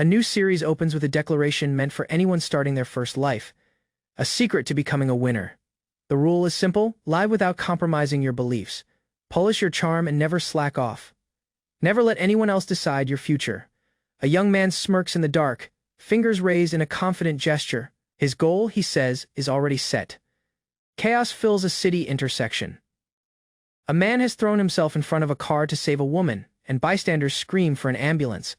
A new series opens with a declaration meant for anyone starting their first life. A secret to becoming a winner. The rule is simple: live without compromising your beliefs. Polish your charm and never slack off. Never let anyone else decide your future. A young man smirks in the dark, fingers raised in a confident gesture. His goal, he says, is already set. Chaos fills a city intersection. A man has thrown himself in front of a car to save a woman, and bystanders scream for an ambulance.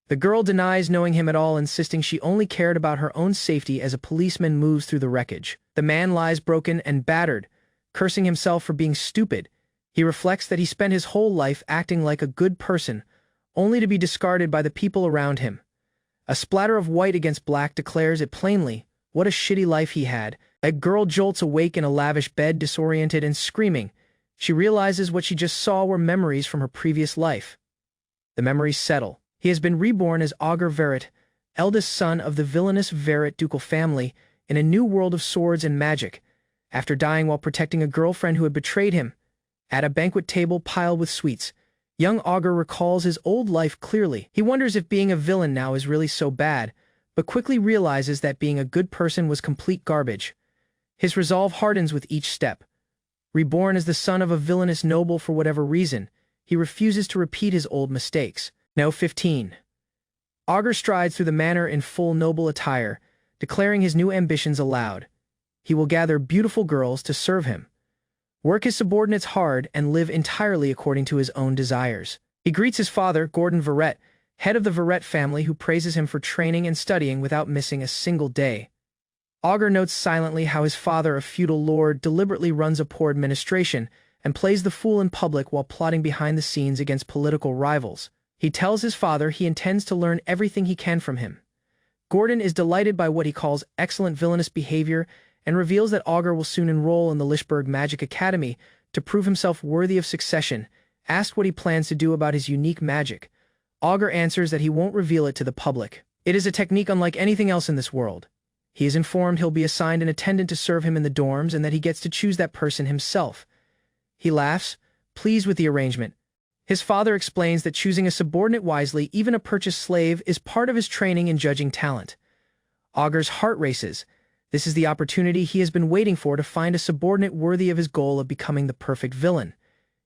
The girl denies knowing him at all, insisting she only cared about her own safety as a policeman moves through the wreckage. The man lies broken and battered, cursing himself for being stupid. He reflects that he spent his whole life acting like a good person, only to be discarded by the people around him. A splatter of white against black declares it plainly: what a shitty life he had. A girl jolts awake in a lavish bed, disoriented and screaming. She realizes what she just saw were memories from her previous life. The memories settle. He has been reborn as Ouga Vellet, eldest son of the villainous Vellet ducal family, in a new world of swords and magic, after dying while protecting a girlfriend who had betrayed him. At a banquet table piled with sweets, young Ouga recalls his old life clearly. He wonders if being a villain now is really so bad, but quickly realizes that being a good person was complete garbage. His resolve hardens with each step. Reborn as the son of a villainous noble for whatever reason, he refuses to repeat his old mistakes. No 15. Ouga strides through the manor in full noble attire, declaring his new ambitions aloud. He will gather beautiful girls to serve him, work his subordinates hard, and live entirely according to his own desires. He greets his father, Gordon Vellet, head of the Vellet family, who praises him for training and studying without missing a single day. Ouga notes silently how his father, a feudal lord, deliberately runs a poor administration and plays the fool in public while plotting behind the scenes against political rivals. He tells his father he intends to learn everything he can from him. Gordon is delighted by what he calls excellent villainous behavior and reveals that Ouga will soon enroll in the Lichberg Magic Academy to prove himself worthy of succession. Asked what he plans to do about his unique magic, Ouga answers that he won't reveal it to the public. It is a technique unlike anything else in this world. He is informed he'll be assigned an attendant to serve him in the dorms and that he gets to choose that person himself. He laughs, pleased with the arrangement. His father explains that choosing a subordinate wisely, even a purchased slave, is part of his training in judging talent. Ouga's heart races. This is the opportunity he has been waiting for to find a subordinate worthy of his goal of becoming the perfect villain.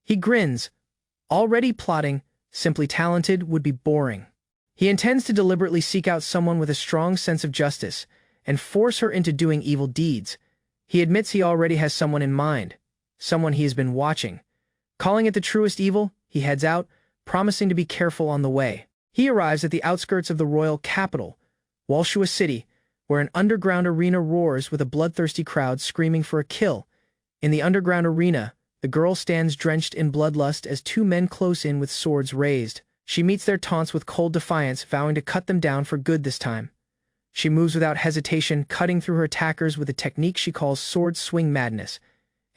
He grins, already plotting. Simply talented would be boring. He intends to deliberately seek out someone with a strong sense of justice and force her into doing evil deeds. He admits he already has someone in mind, someone he has been watching. Calling it the truest evil, he heads out, promising to be careful on the way. He arrives at the outskirts of the royal capital, Walshua City, where an underground arena roars with a bloodthirsty crowd screaming for a kill. In the underground arena, the girl stands drenched in bloodlust as two men close in with swords raised. She meets their taunts with cold defiance, vowing to cut them down for good this time. She moves without hesitation, cutting through her attackers with a technique she calls sword swing madness,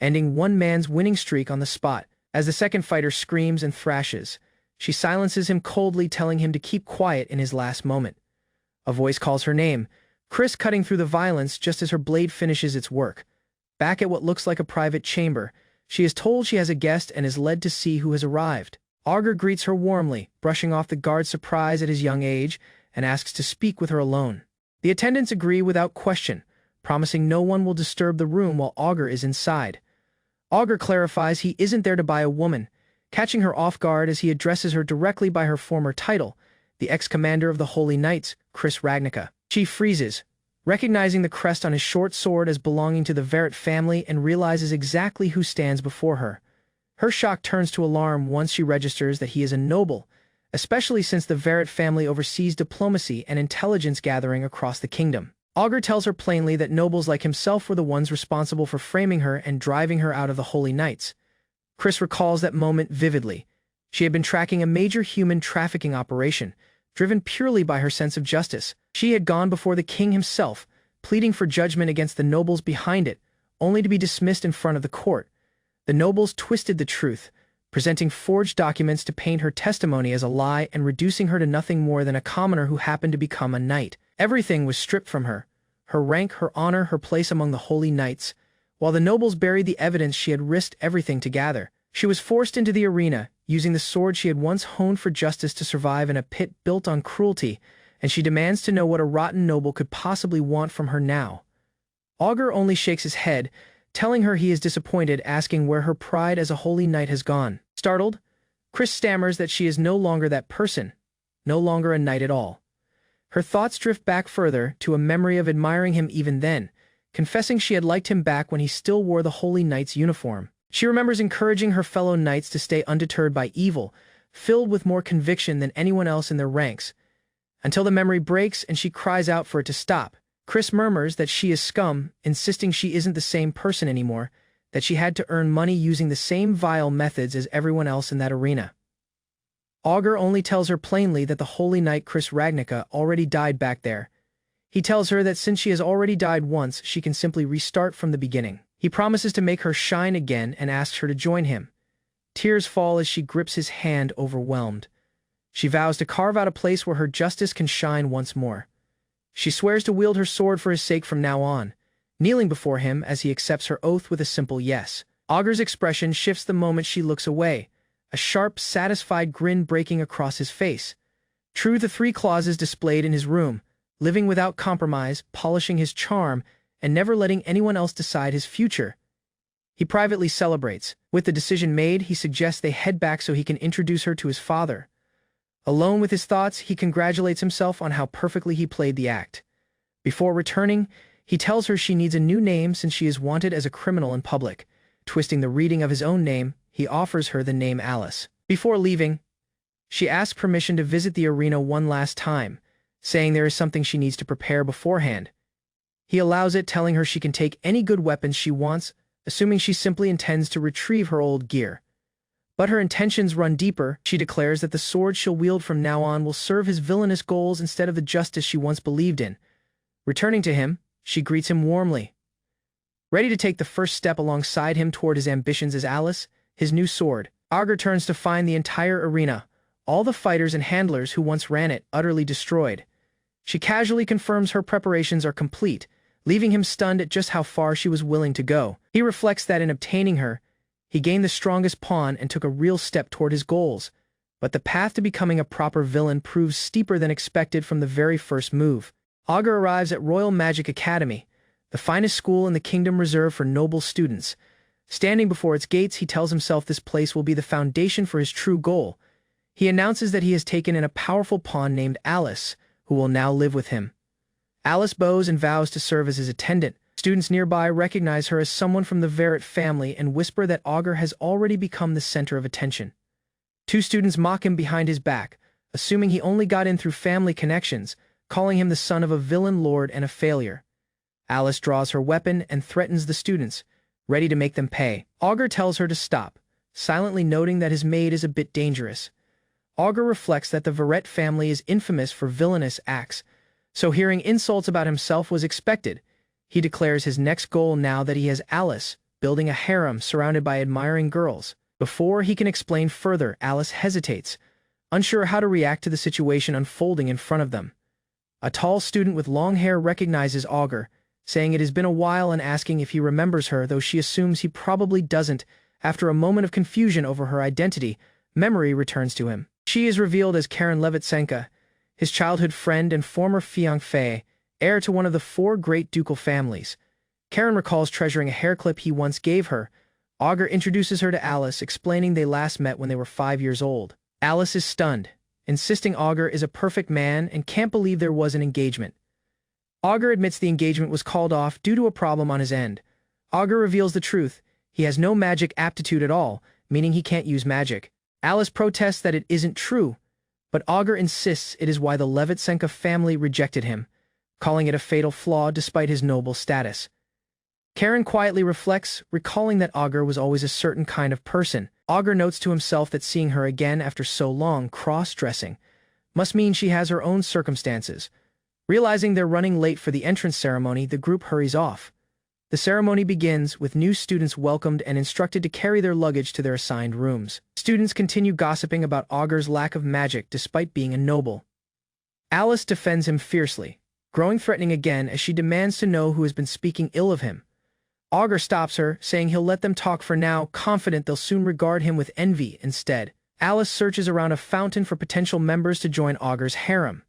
ending one man's winning streak on the spot. As the second fighter screams and thrashes, she silences him coldly, telling him to keep quiet in his last moment. A voice calls her name, Chris, cutting through the violence just as her blade finishes its work. Back at what looks like a private chamber, she is told she has a guest and is led to see who has arrived. Ouga greets her warmly, brushing off the guard's surprise at his young age, and asks to speak with her alone. The attendants agree without question, promising no one will disturb the room while Ouga is inside. Ouga clarifies he isn't there to buy a woman, catching her off guard as he addresses her directly by her former title, the ex-commander of the Holy Knights, Chris Ragnica. She freezes, recognizing the crest on his short sword as belonging to the Vellet family, and realizes exactly who stands before her. Her shock turns to alarm once she registers that he is a noble, especially since the Vellet family oversees diplomacy and intelligence gathering across the kingdom. Ouga tells her plainly that nobles like himself were the ones responsible for framing her and driving her out of the Holy Knights. Chris recalls that moment vividly. She had been tracking a major human trafficking operation, driven purely by her sense of justice. She had gone before the king himself, pleading for judgment against the nobles behind it, only to be dismissed in front of the court. The nobles twisted the truth, presenting forged documents to paint her testimony as a lie and reducing her to nothing more than a commoner who happened to become a knight. Everything was stripped from her: her rank, her honor, her place among the Holy Knights. While the nobles buried the evidence she had risked everything to gather, she was forced into the arena, using the sword she had once honed for justice to survive in a pit built on cruelty, and she demands to know what a rotten noble could possibly want from her now. Augur only shakes his head, telling her he is disappointed, asking where her pride as a holy knight has gone. Startled, Chris stammers that she is no longer that person, no longer a knight at all. Her thoughts drift back further to a memory of admiring him even then, confessing she had liked him back when he still wore the holy knight's uniform. She remembers encouraging her fellow knights to stay undeterred by evil, filled with more conviction than anyone else in their ranks, until the memory breaks and she cries out for it to stop. Chris murmurs that she is scum, insisting she isn't the same person anymore, that she had to earn money using the same vile methods as everyone else in that arena. Augur only tells her plainly that the holy knight Chris Ragnica already died back there. He tells her that since she has already died once, she can simply restart from the beginning. He promises to make her shine again and asks her to join him. Tears fall as she grips his hand, overwhelmed. She vows to carve out a place where her justice can shine once more. She swears to wield her sword for his sake from now on, kneeling before him as he accepts her oath with a simple yes. Augur's expression shifts the moment she looks away, a sharp, satisfied grin breaking across his face. True to the 3 clauses displayed in his room, living without compromise, polishing his charm, and never letting anyone else decide his future. He privately celebrates. With the decision made, he suggests they head back so he can introduce her to his father. Alone with his thoughts, he congratulates himself on how perfectly he played the act. Before returning, he tells her she needs a new name since she is wanted as a criminal in public. Twisting the reading of his own name, he offers her the name Alice. Before leaving, she asks permission to visit the arena one last time, saying there is something she needs to prepare beforehand. He allows it, telling her she can take any good weapons she wants, assuming she simply intends to retrieve her old gear. But her intentions run deeper. She declares that the sword she'll wield from now on will serve his villainous goals instead of the justice she once believed in. Returning to him, she greets him warmly. Ready to take the first step alongside him toward his ambitions as Alice, his new sword, Augur turns to find the entire arena, all the fighters and handlers who once ran it, utterly destroyed. She casually confirms her preparations are complete, leaving him stunned at just how far she was willing to go. He reflects that in obtaining her, he gained the strongest pawn and took a real step toward his goals, but the path to becoming a proper villain proves steeper than expected from the very first move. Augur arrives at Royal Magic Academy, the finest school in the kingdom reserved for noble students. Standing before its gates, he tells himself this place will be the foundation for his true goal. He announces that he has taken in a powerful pawn named Alice, who will now live with him. Alice bows and vows to serve as his attendant. Students nearby recognize her as someone from the Vellet family and whisper that Augur has already become the center of attention. 2 students mock him behind his back, assuming he only got in through family connections, calling him the son of a villain lord and a failure. Alice draws her weapon and threatens the students, ready to make them pay. Augur tells her to stop, silently noting that his maid is a bit dangerous. Augur reflects that the Vellet family is infamous for villainous acts, so hearing insults about himself was expected. He declares his next goal now that he has Alice, building a harem surrounded by admiring girls. Before he can explain further, Alice hesitates, unsure how to react to the situation unfolding in front of them. A tall student with long hair recognizes Augur, saying it has been a while and asking if he remembers her, though she assumes he probably doesn't. After a moment of confusion over her identity, memory returns to him. She is revealed as Karen Levitsenka, his childhood friend and former fiancé, heir to one of the 4 great ducal families. Karen recalls treasuring a hair clip he once gave her. Augur introduces her to Alice, explaining they last met when they were 5 years old. Alice is stunned, insisting Augur is a perfect man and can't believe there was an engagement. Augur admits the engagement was called off due to a problem on his end. Augur reveals the truth. He has no magic aptitude at all, meaning he can't use magic. Alice protests that it isn't true, but Augur insists it is why the Levitsenka family rejected him, calling it a fatal flaw despite his noble status. Karen quietly reflects, recalling that Augur was always a certain kind of person. Augur notes to himself that seeing her again after so long cross-dressing must mean she has her own circumstances. Realizing they're running late for the entrance ceremony, the group hurries off. The ceremony begins, with new students welcomed and instructed to carry their luggage to their assigned rooms. Students continue gossiping about Augur's lack of magic despite being a noble. Alice defends him fiercely, growing threatening again as she demands to know who has been speaking ill of him. Augur stops her, saying he'll let them talk for now, confident they'll soon regard him with envy instead. Alice searches around a fountain for potential members to join Augur's harem.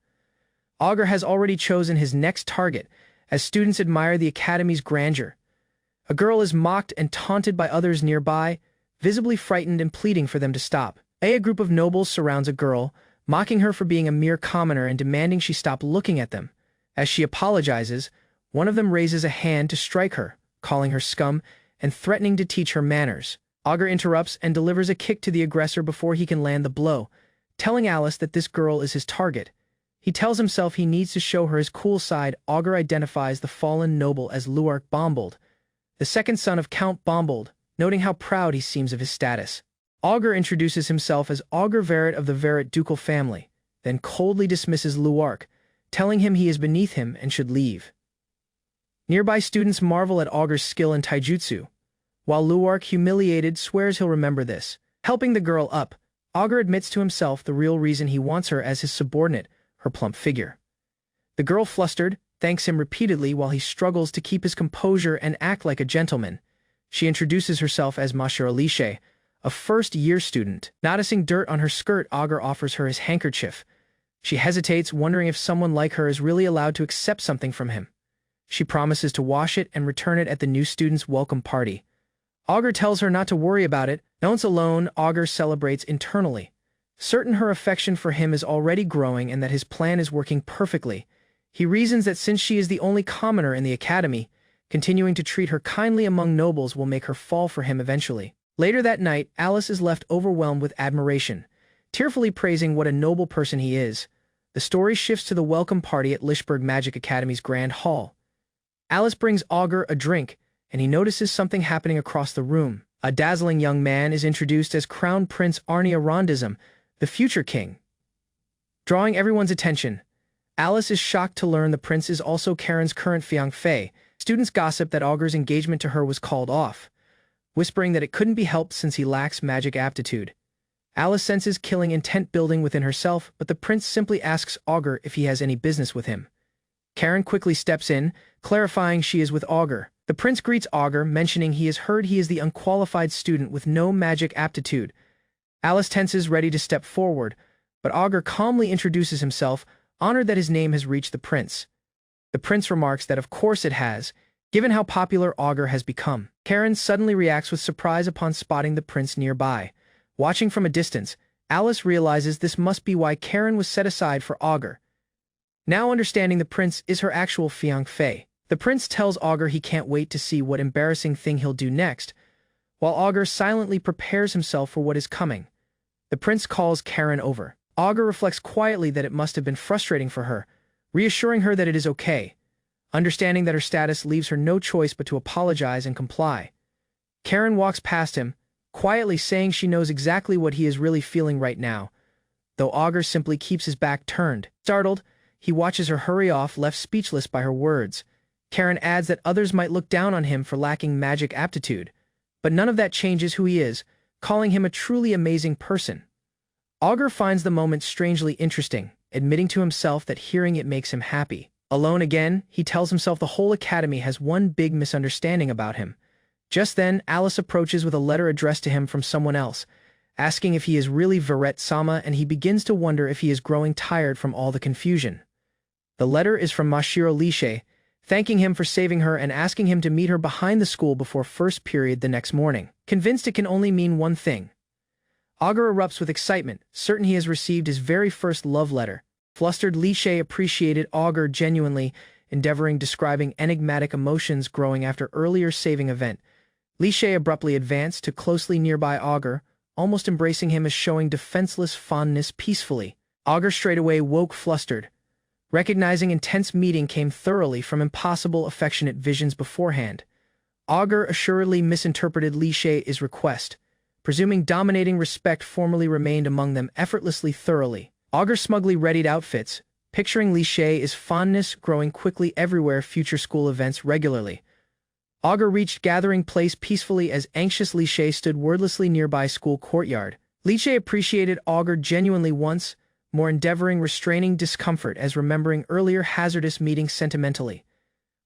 Augur has already chosen his next target, as students admire the academy's grandeur. A girl is mocked and taunted by others nearby, visibly frightened and pleading for them to stop. A group of nobles surrounds a girl, mocking her for being a mere commoner and demanding she stop looking at them. As she apologizes, one of them raises a hand to strike her, calling her scum and threatening to teach her manners. Augur interrupts and delivers a kick to the aggressor before he can land the blow, telling Alice that this girl is his target. He tells himself he needs to show her his cool side. Augur identifies the fallen noble as Luark Bombold, the second son of Count Bombold, noting how proud he seems of his status. Augur introduces himself as Ouga Vellet of the Vellet ducal family, then coldly dismisses Luark, telling him he is beneath him and should leave. Nearby students marvel at Augur's skill in taijutsu, while Luark, humiliated, swears he'll remember this. Helping the girl up, Augur admits to himself the real reason he wants her as his subordinate, her plump figure. The girl, flustered, thanks him repeatedly while he struggles to keep his composure and act like a gentleman. She introduces herself as Mashiro Lishe, a first-year student. Noticing dirt on her skirt, Augur offers her his handkerchief. She hesitates, wondering if someone like her is really allowed to accept something from him. She promises to wash it and return it at the new student's welcome party. Augur tells her not to worry about it. Once alone, Augur celebrates internally, certain her affection for him is already growing and that his plan is working perfectly. He reasons that since she is the only commoner in the academy, continuing to treat her kindly among nobles will make her fall for him eventually. Later that night, Alice is left overwhelmed with admiration, tearfully praising what a noble person he is. The story shifts to the welcome party at Lishburg Magic Academy's Grand Hall. Alice brings Augur a drink, and he notices something happening across the room. A dazzling young man is introduced as Crown Prince Arnia Rondism, the future king. Drawing everyone's attention, Alice is shocked to learn the prince is also Karen's current fiancé. Students gossip that Augur's engagement to her was called off, whispering that it couldn't be helped since he lacks magic aptitude. Alice senses killing intent building within herself, but the prince simply asks Augur if he has any business with him. Karen quickly steps in, clarifying she is with Augur. The prince greets Augur, mentioning he has heard he is the unqualified student with no magic aptitude. Alice tenses, ready to step forward, but Augur calmly introduces himself, honored that his name has reached the prince. The prince remarks that of course it has, given how popular Augur has become. Karen suddenly reacts with surprise upon spotting the prince nearby. Watching from a distance, Alice realizes this must be why Karen was set aside for Augur. Now understanding the prince is her actual fiancé. The prince tells Augur he can't wait to see what embarrassing thing he'll do next, while Augur silently prepares himself for what is coming. The prince calls Karen over. Augur reflects quietly that it must have been frustrating for her, reassuring her that it is okay. Understanding that her status leaves her no choice but to apologize and comply. Karen walks past him, quietly saying she knows exactly what he is really feeling right now, though Augur simply keeps his back turned. Startled, he watches her hurry off, left speechless by her words. Karen adds that others might look down on him for lacking magic aptitude, but none of that changes who he is, calling him a truly amazing person. Augur finds the moment strangely interesting, admitting to himself that hearing it makes him happy. Alone again, he tells himself the whole academy has one big misunderstanding about him. Just then, Alice approaches with a letter addressed to him from someone else, asking if he is really Vellet-sama, and he begins to wonder if he is growing tired from all the confusion. The letter is from Mashiro Lishe, thanking him for saving her and asking him to meet her behind the school before first period the next morning. Convinced it can only mean one thing, Augur erupts with excitement, certain he has received his very first love letter. Flustered, Lishe appreciated Augur genuinely, endeavoring describing enigmatic emotions growing after earlier saving event. Lishe abruptly advanced to closely nearby Augur, almost embracing him as showing defenseless fondness peacefully. Augur straightaway woke flustered, recognizing intense meeting came thoroughly from impossible affectionate visions beforehand. Augur assuredly misinterpreted Lishe's request, presuming dominating respect formerly remained among them effortlessly thoroughly. Augur smugly readied outfits, picturing Lishe's fondness growing quickly everywhere future school events regularly. Augur reached gathering place peacefully as anxious Lishe stood wordlessly nearby school courtyard. Lishe appreciated Augur genuinely once, more endeavoring restraining discomfort as remembering earlier hazardous meetings sentimentally.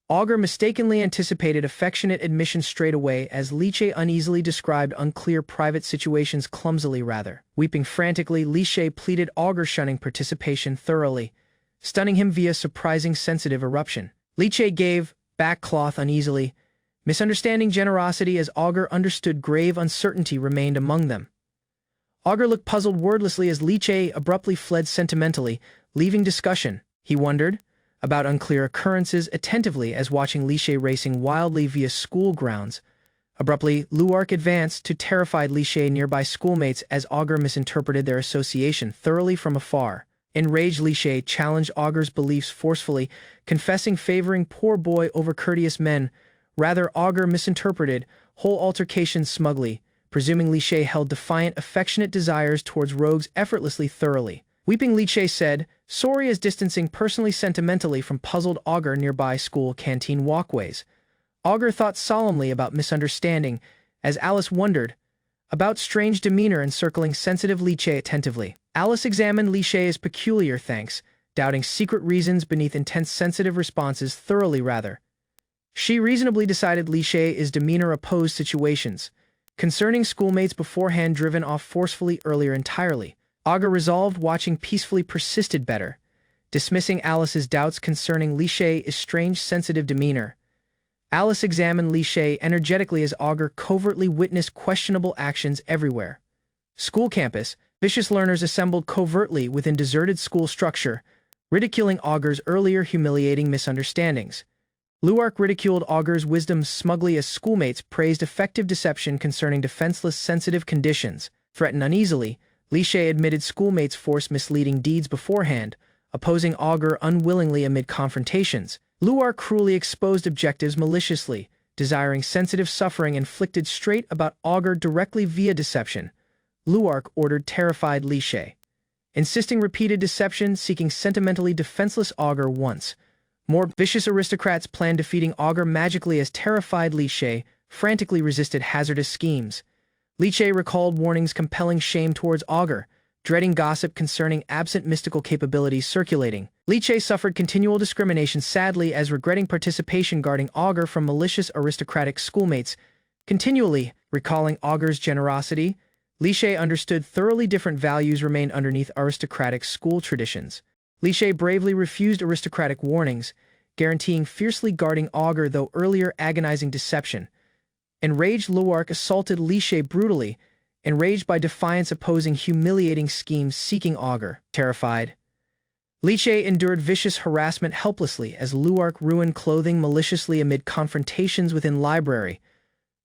Augur mistakenly anticipated affectionate admission straight away as Lishe uneasily described unclear private situations clumsily rather. Weeping frantically, Lishe pleaded Augur shunning participation thoroughly, stunning him via surprising sensitive eruption. Lee Che gave back cloth uneasily, misunderstanding generosity as Augur understood grave uncertainty remained among them. Augur looked puzzled wordlessly as Lee Che abruptly fled sentimentally, leaving discussion. He wondered about unclear occurrences attentively as watching Lee Che racing wildly via school grounds. Abruptly, Luark advanced to terrified Lee Che nearby schoolmates as Augur misinterpreted their association thoroughly from afar. Enraged, Lee Che challenged Augur's beliefs forcefully, confessing favoring poor boy over courteous men. Rather, Augur misinterpreted whole altercation smugly, presuming Lee Che held defiant, affectionate desires towards rogues effortlessly thoroughly. Weeping, Lee Che said, sorry as distancing personally sentimentally from puzzled Augur nearby school canteen walkways. Augur thought solemnly about misunderstanding, as Alice wondered about strange demeanor encircling sensitive Lee Che attentively. Alice examined Lee Che's peculiar thanks, doubting secret reasons beneath intense sensitive responses thoroughly rather. She reasonably decided Lee Che's demeanor opposed situations, concerning schoolmates beforehand driven off forcefully earlier entirely. Augur resolved watching peacefully persisted better, dismissing Alice's doubts concerning Lee Che's strange sensitive demeanor. Alice examined Lee Che energetically as Augur covertly witnessed questionable actions everywhere. School campus, vicious learners assembled covertly within deserted school structure, ridiculing Augur's earlier humiliating misunderstandings. Luark ridiculed Augur's wisdom smugly as schoolmates praised effective deception concerning defenseless sensitive conditions. Threatened uneasily, Lee Che admitted schoolmates forced misleading deeds beforehand, opposing Augur unwillingly amid confrontations. Luark cruelly exposed objectives maliciously, desiring sensitive suffering inflicted straight about Augur directly via deception. Luark ordered terrified Lee Che, insisting repeated deception, seeking sentimentally defenseless Augur once. More vicious aristocrats planned defeating Augur magically as terrified Lee Che frantically resisted hazardous schemes. Lee Che recalled warnings compelling shame towards Augur, dreading gossip concerning absent mystical capabilities circulating. Lee Che suffered continual discrimination sadly as regretting participation guarding Augur from malicious aristocratic schoolmates. Continually recalling Augur's generosity, Lee Che understood thoroughly different values remained underneath aristocratic school traditions. Lee Che bravely refused aristocratic warnings, guaranteeing fiercely guarding Augur though earlier agonizing deception. Enraged, Luark assaulted Lee Che brutally, enraged by defiance opposing humiliating schemes seeking Augur. Terrified, Lee Che endured vicious harassment helplessly as Luark ruined clothing maliciously amid confrontations within library.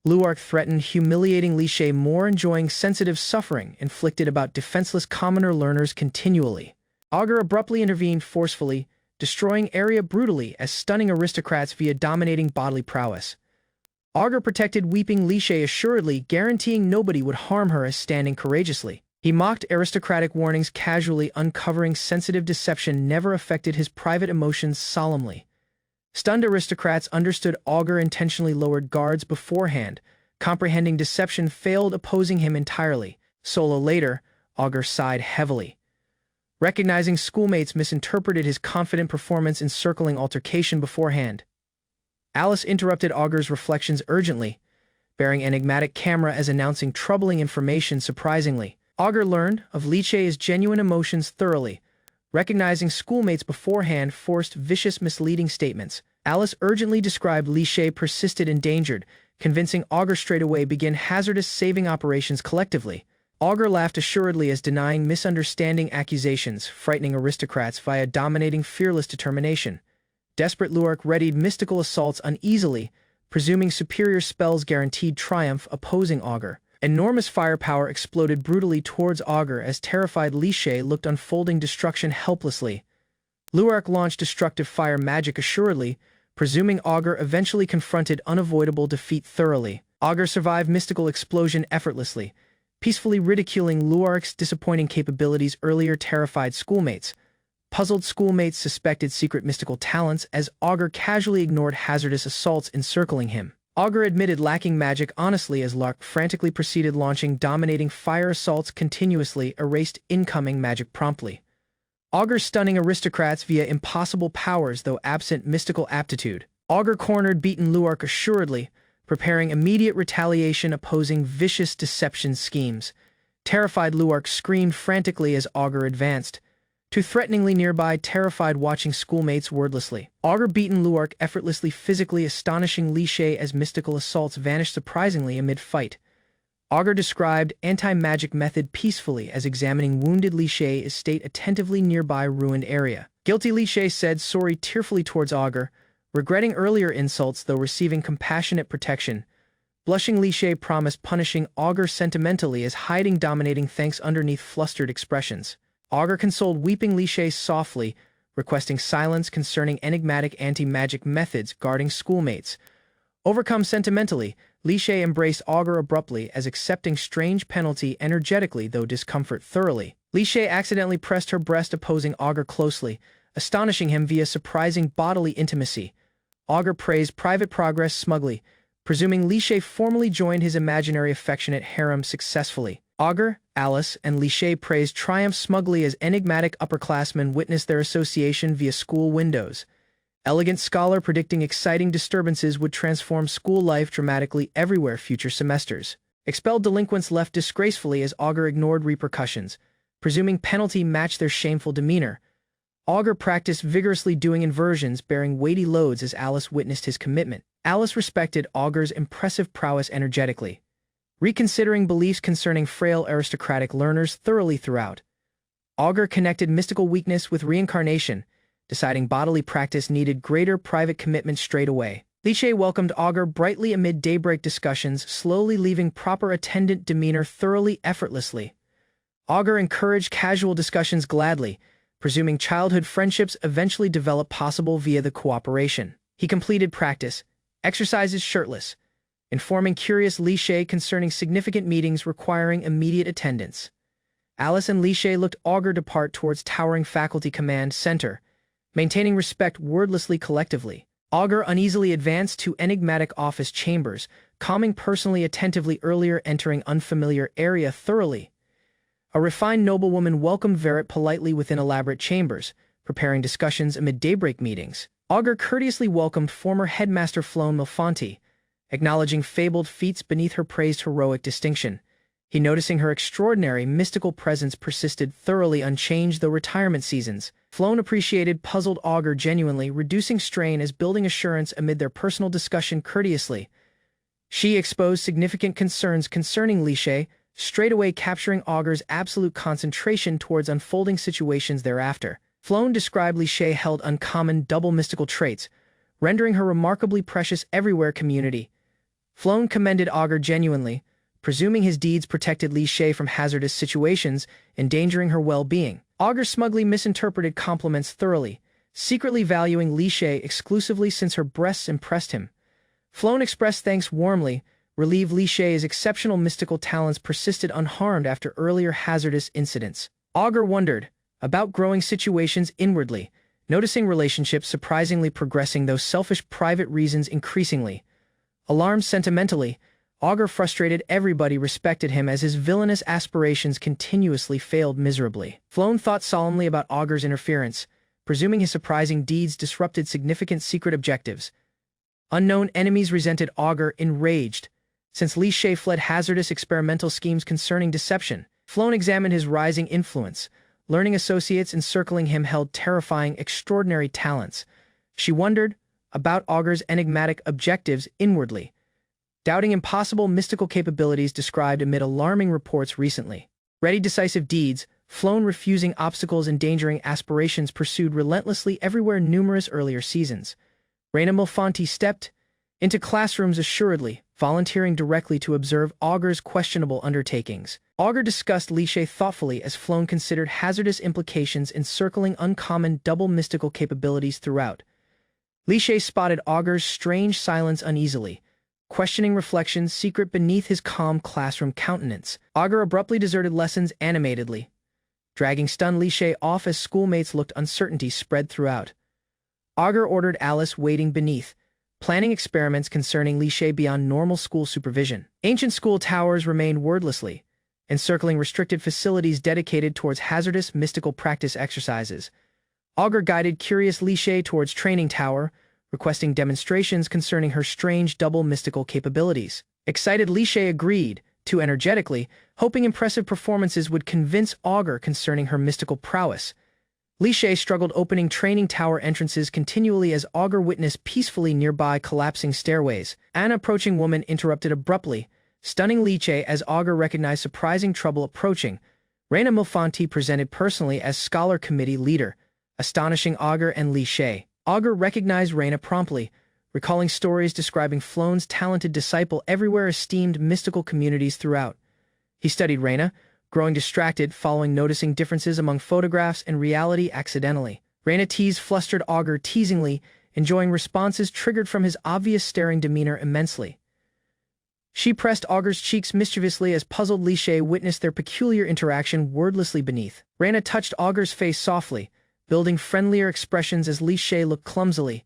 Luark threatened humiliating Lee Che more, enjoying sensitive suffering inflicted about defenseless commoner learners continually. Augur abruptly intervened forcefully, destroying area brutally as stunning aristocrats via dominating bodily prowess. Augur protected weeping Lee Che assuredly, guaranteeing nobody would harm her as standing courageously. He mocked aristocratic warnings casually, uncovering sensitive deception never affected his private emotions solemnly. Stunned aristocrats understood Augur intentionally lowered guards beforehand, comprehending deception failed opposing him entirely. Solo later, Augur sighed heavily. Recognizing schoolmates misinterpreted his confident performance encircling altercation beforehand. Alice interrupted Augur's reflections urgently, bearing enigmatic camera as announcing troubling information surprisingly. Augur learned of Lee Che's genuine emotions thoroughly, recognizing schoolmates beforehand forced vicious misleading statements. Alice urgently described Lee Che persisted endangered, convincing Augur straightaway begin hazardous saving operations collectively. Augur laughed assuredly as denying misunderstanding accusations, frightening aristocrats via dominating fearless determination. Desperate Luark readied mystical assaults uneasily, presuming superior spells guaranteed triumph opposing Augur. Enormous firepower exploded brutally towards Augur as terrified Lee Che looked unfolding destruction helplessly. Luark launched destructive fire magic assuredly, presuming Augur eventually confronted unavoidable defeat thoroughly. Augur survived mystical explosion effortlessly, peacefully ridiculing Luark's disappointing capabilities earlier terrified schoolmates. Puzzled schoolmates suspected secret mystical talents as Augur casually ignored hazardous assaults encircling him. Augur admitted lacking magic honestly as Luark frantically proceeded launching dominating fire assaults continuously erased incoming magic promptly. Augur stunning aristocrats via impossible powers though absent mystical aptitude. Augur cornered beaten Luark assuredly, preparing immediate retaliation opposing vicious deception schemes. Terrified Luark screamed frantically as Augur advanced, Too threateningly nearby, terrified watching schoolmates wordlessly. Augur beaten Luark effortlessly physically astonishing Li Shay as mystical assaults vanished surprisingly amid fight. Augur described anti-magic method peacefully as examining wounded Li Shay's state attentively nearby ruined area. Guilty Li Shay said sorry tearfully towards Augur, regretting earlier insults though receiving compassionate protection. Blushing Li Shay promised punishing Augur sentimentally as hiding dominating thanks underneath flustered expressions. Augur consoled weeping Li Shay softly, requesting silence concerning enigmatic anti-magic methods guarding schoolmates. Overcome sentimentally, Li Shay embraced Augur abruptly as accepting strange penalty energetically though discomfort thoroughly. Li Shay accidentally pressed her breast opposing Augur closely, astonishing him via surprising bodily intimacy. Augur praised private progress smugly, presuming Li Shay formally joined his imaginary affectionate harem successfully. Augur, Alice, and Li Shay praised triumph smugly as enigmatic upperclassmen witnessed their association via school windows. Elegant scholar predicting exciting disturbances would transform school life dramatically everywhere future semesters. Expelled delinquents left disgracefully as Augur ignored repercussions, presuming penalty matched their shameful demeanor. Augur practiced vigorously doing inversions bearing weighty loads as Alice witnessed his commitment. Alice respected Augur's impressive prowess energetically, reconsidering beliefs concerning frail aristocratic learners thoroughly throughout. Augur connected mystical weakness with reincarnation, deciding bodily practice needed greater private commitment straight away. Li Shay welcomed Augur brightly amid daybreak discussions, slowly leaving proper attendant demeanor thoroughly effortlessly. Augur encouraged casual discussions gladly, presuming childhood friendships eventually develop possible via the cooperation. He completed practice, exercises shirtless, informing curious Li Shay concerning significant meetings requiring immediate attendance. Alice and Li Shay looked Augur depart towards towering faculty command center, maintaining respect wordlessly collectively. Augur uneasily advanced to enigmatic office chambers, calming personally attentively earlier entering unfamiliar area thoroughly. A refined noblewoman welcomed Vellet politely within elaborate chambers, preparing discussions amid daybreak meetings. Augur courteously welcomed former headmaster Floan Milfanti, acknowledging fabled feats beneath her praised heroic distinction. He noticing her extraordinary mystical presence persisted thoroughly unchanged though retirement seasons. Floan appreciated puzzled Augur genuinely, reducing strain as building assurance amid their personal discussion courteously. She exposed significant concerns concerning Li Shay, straightaway capturing Augur's absolute concentration towards unfolding situations thereafter. Floan described Li Shay held uncommon double mystical traits, rendering her remarkably precious everywhere community. Floan commended Augur genuinely, presuming his deeds protected Li Shay from hazardous situations, endangering her well-being. Augur smugly misinterpreted compliments thoroughly, secretly valuing Li Shay exclusively since her breasts impressed him. Floan expressed thanks warmly, relieved Li Shay's exceptional mystical talents persisted unharmed after earlier hazardous incidents. Augur wondered about growing situations inwardly, noticing relationships surprisingly progressing though selfish private reasons increasingly. Alarmed sentimentally, Augur frustrated everybody respected him as his villainous aspirations continuously failed miserably. Floan thought solemnly about Augur's interference, presuming his surprising deeds disrupted significant secret objectives. Unknown enemies resented Augur, enraged, since Li Shay fled hazardous experimental schemes concerning deception. Floan examined his rising influence, learning associates encircling him held terrifying, extraordinary talents. She wondered about Augur's enigmatic objectives inwardly, doubting impossible mystical capabilities described amid alarming reports recently. Ready decisive deeds, Floan refusing obstacles endangering aspirations pursued relentlessly everywhere numerous earlier seasons. Reina Milfanti stepped into classrooms assuredly, volunteering directly to observe Augur's questionable undertakings. Augur discussed Li Shay thoughtfully as Floan considered hazardous implications encircling uncommon double mystical capabilities throughout. Li Shay spotted Augur's strange silence uneasily, questioning reflections secret beneath his calm classroom countenance. Augur abruptly deserted lessons animatedly, dragging stunned Li Shay off as schoolmates looked uncertainty spread throughout. Augur ordered Alice waiting beneath, planning experiments concerning Li Shay beyond normal school supervision. Ancient school towers remained wordlessly, encircling restricted facilities dedicated towards hazardous mystical practice exercises. Augur guided curious Li Shay towards training tower, requesting demonstrations concerning her strange double mystical capabilities. Excited Li Shay agreed, too energetically, hoping impressive performances would convince Augur concerning her mystical prowess. Li Shay struggled opening training tower entrances continually as Augur witnessed peacefully nearby collapsing stairways. An approaching woman interrupted abruptly, stunning Li Shay as Augur recognized surprising trouble approaching. Reina Milfanti presented personally as Scholar Committee leader, astonishing Augur and Li Shay. Augur recognized Reina promptly, recalling stories describing Flone's talented disciple everywhere esteemed mystical communities throughout. He studied Reina, growing distracted following noticing differences among photographs and reality accidentally. Reina teased flustered Augur teasingly, enjoying responses triggered from his obvious staring demeanor immensely. She pressed Augur's cheeks mischievously as puzzled Li Shay witnessed their peculiar interaction wordlessly beneath. Reina touched Augur's face softly, building friendlier expressions as Li Shay looked clumsily.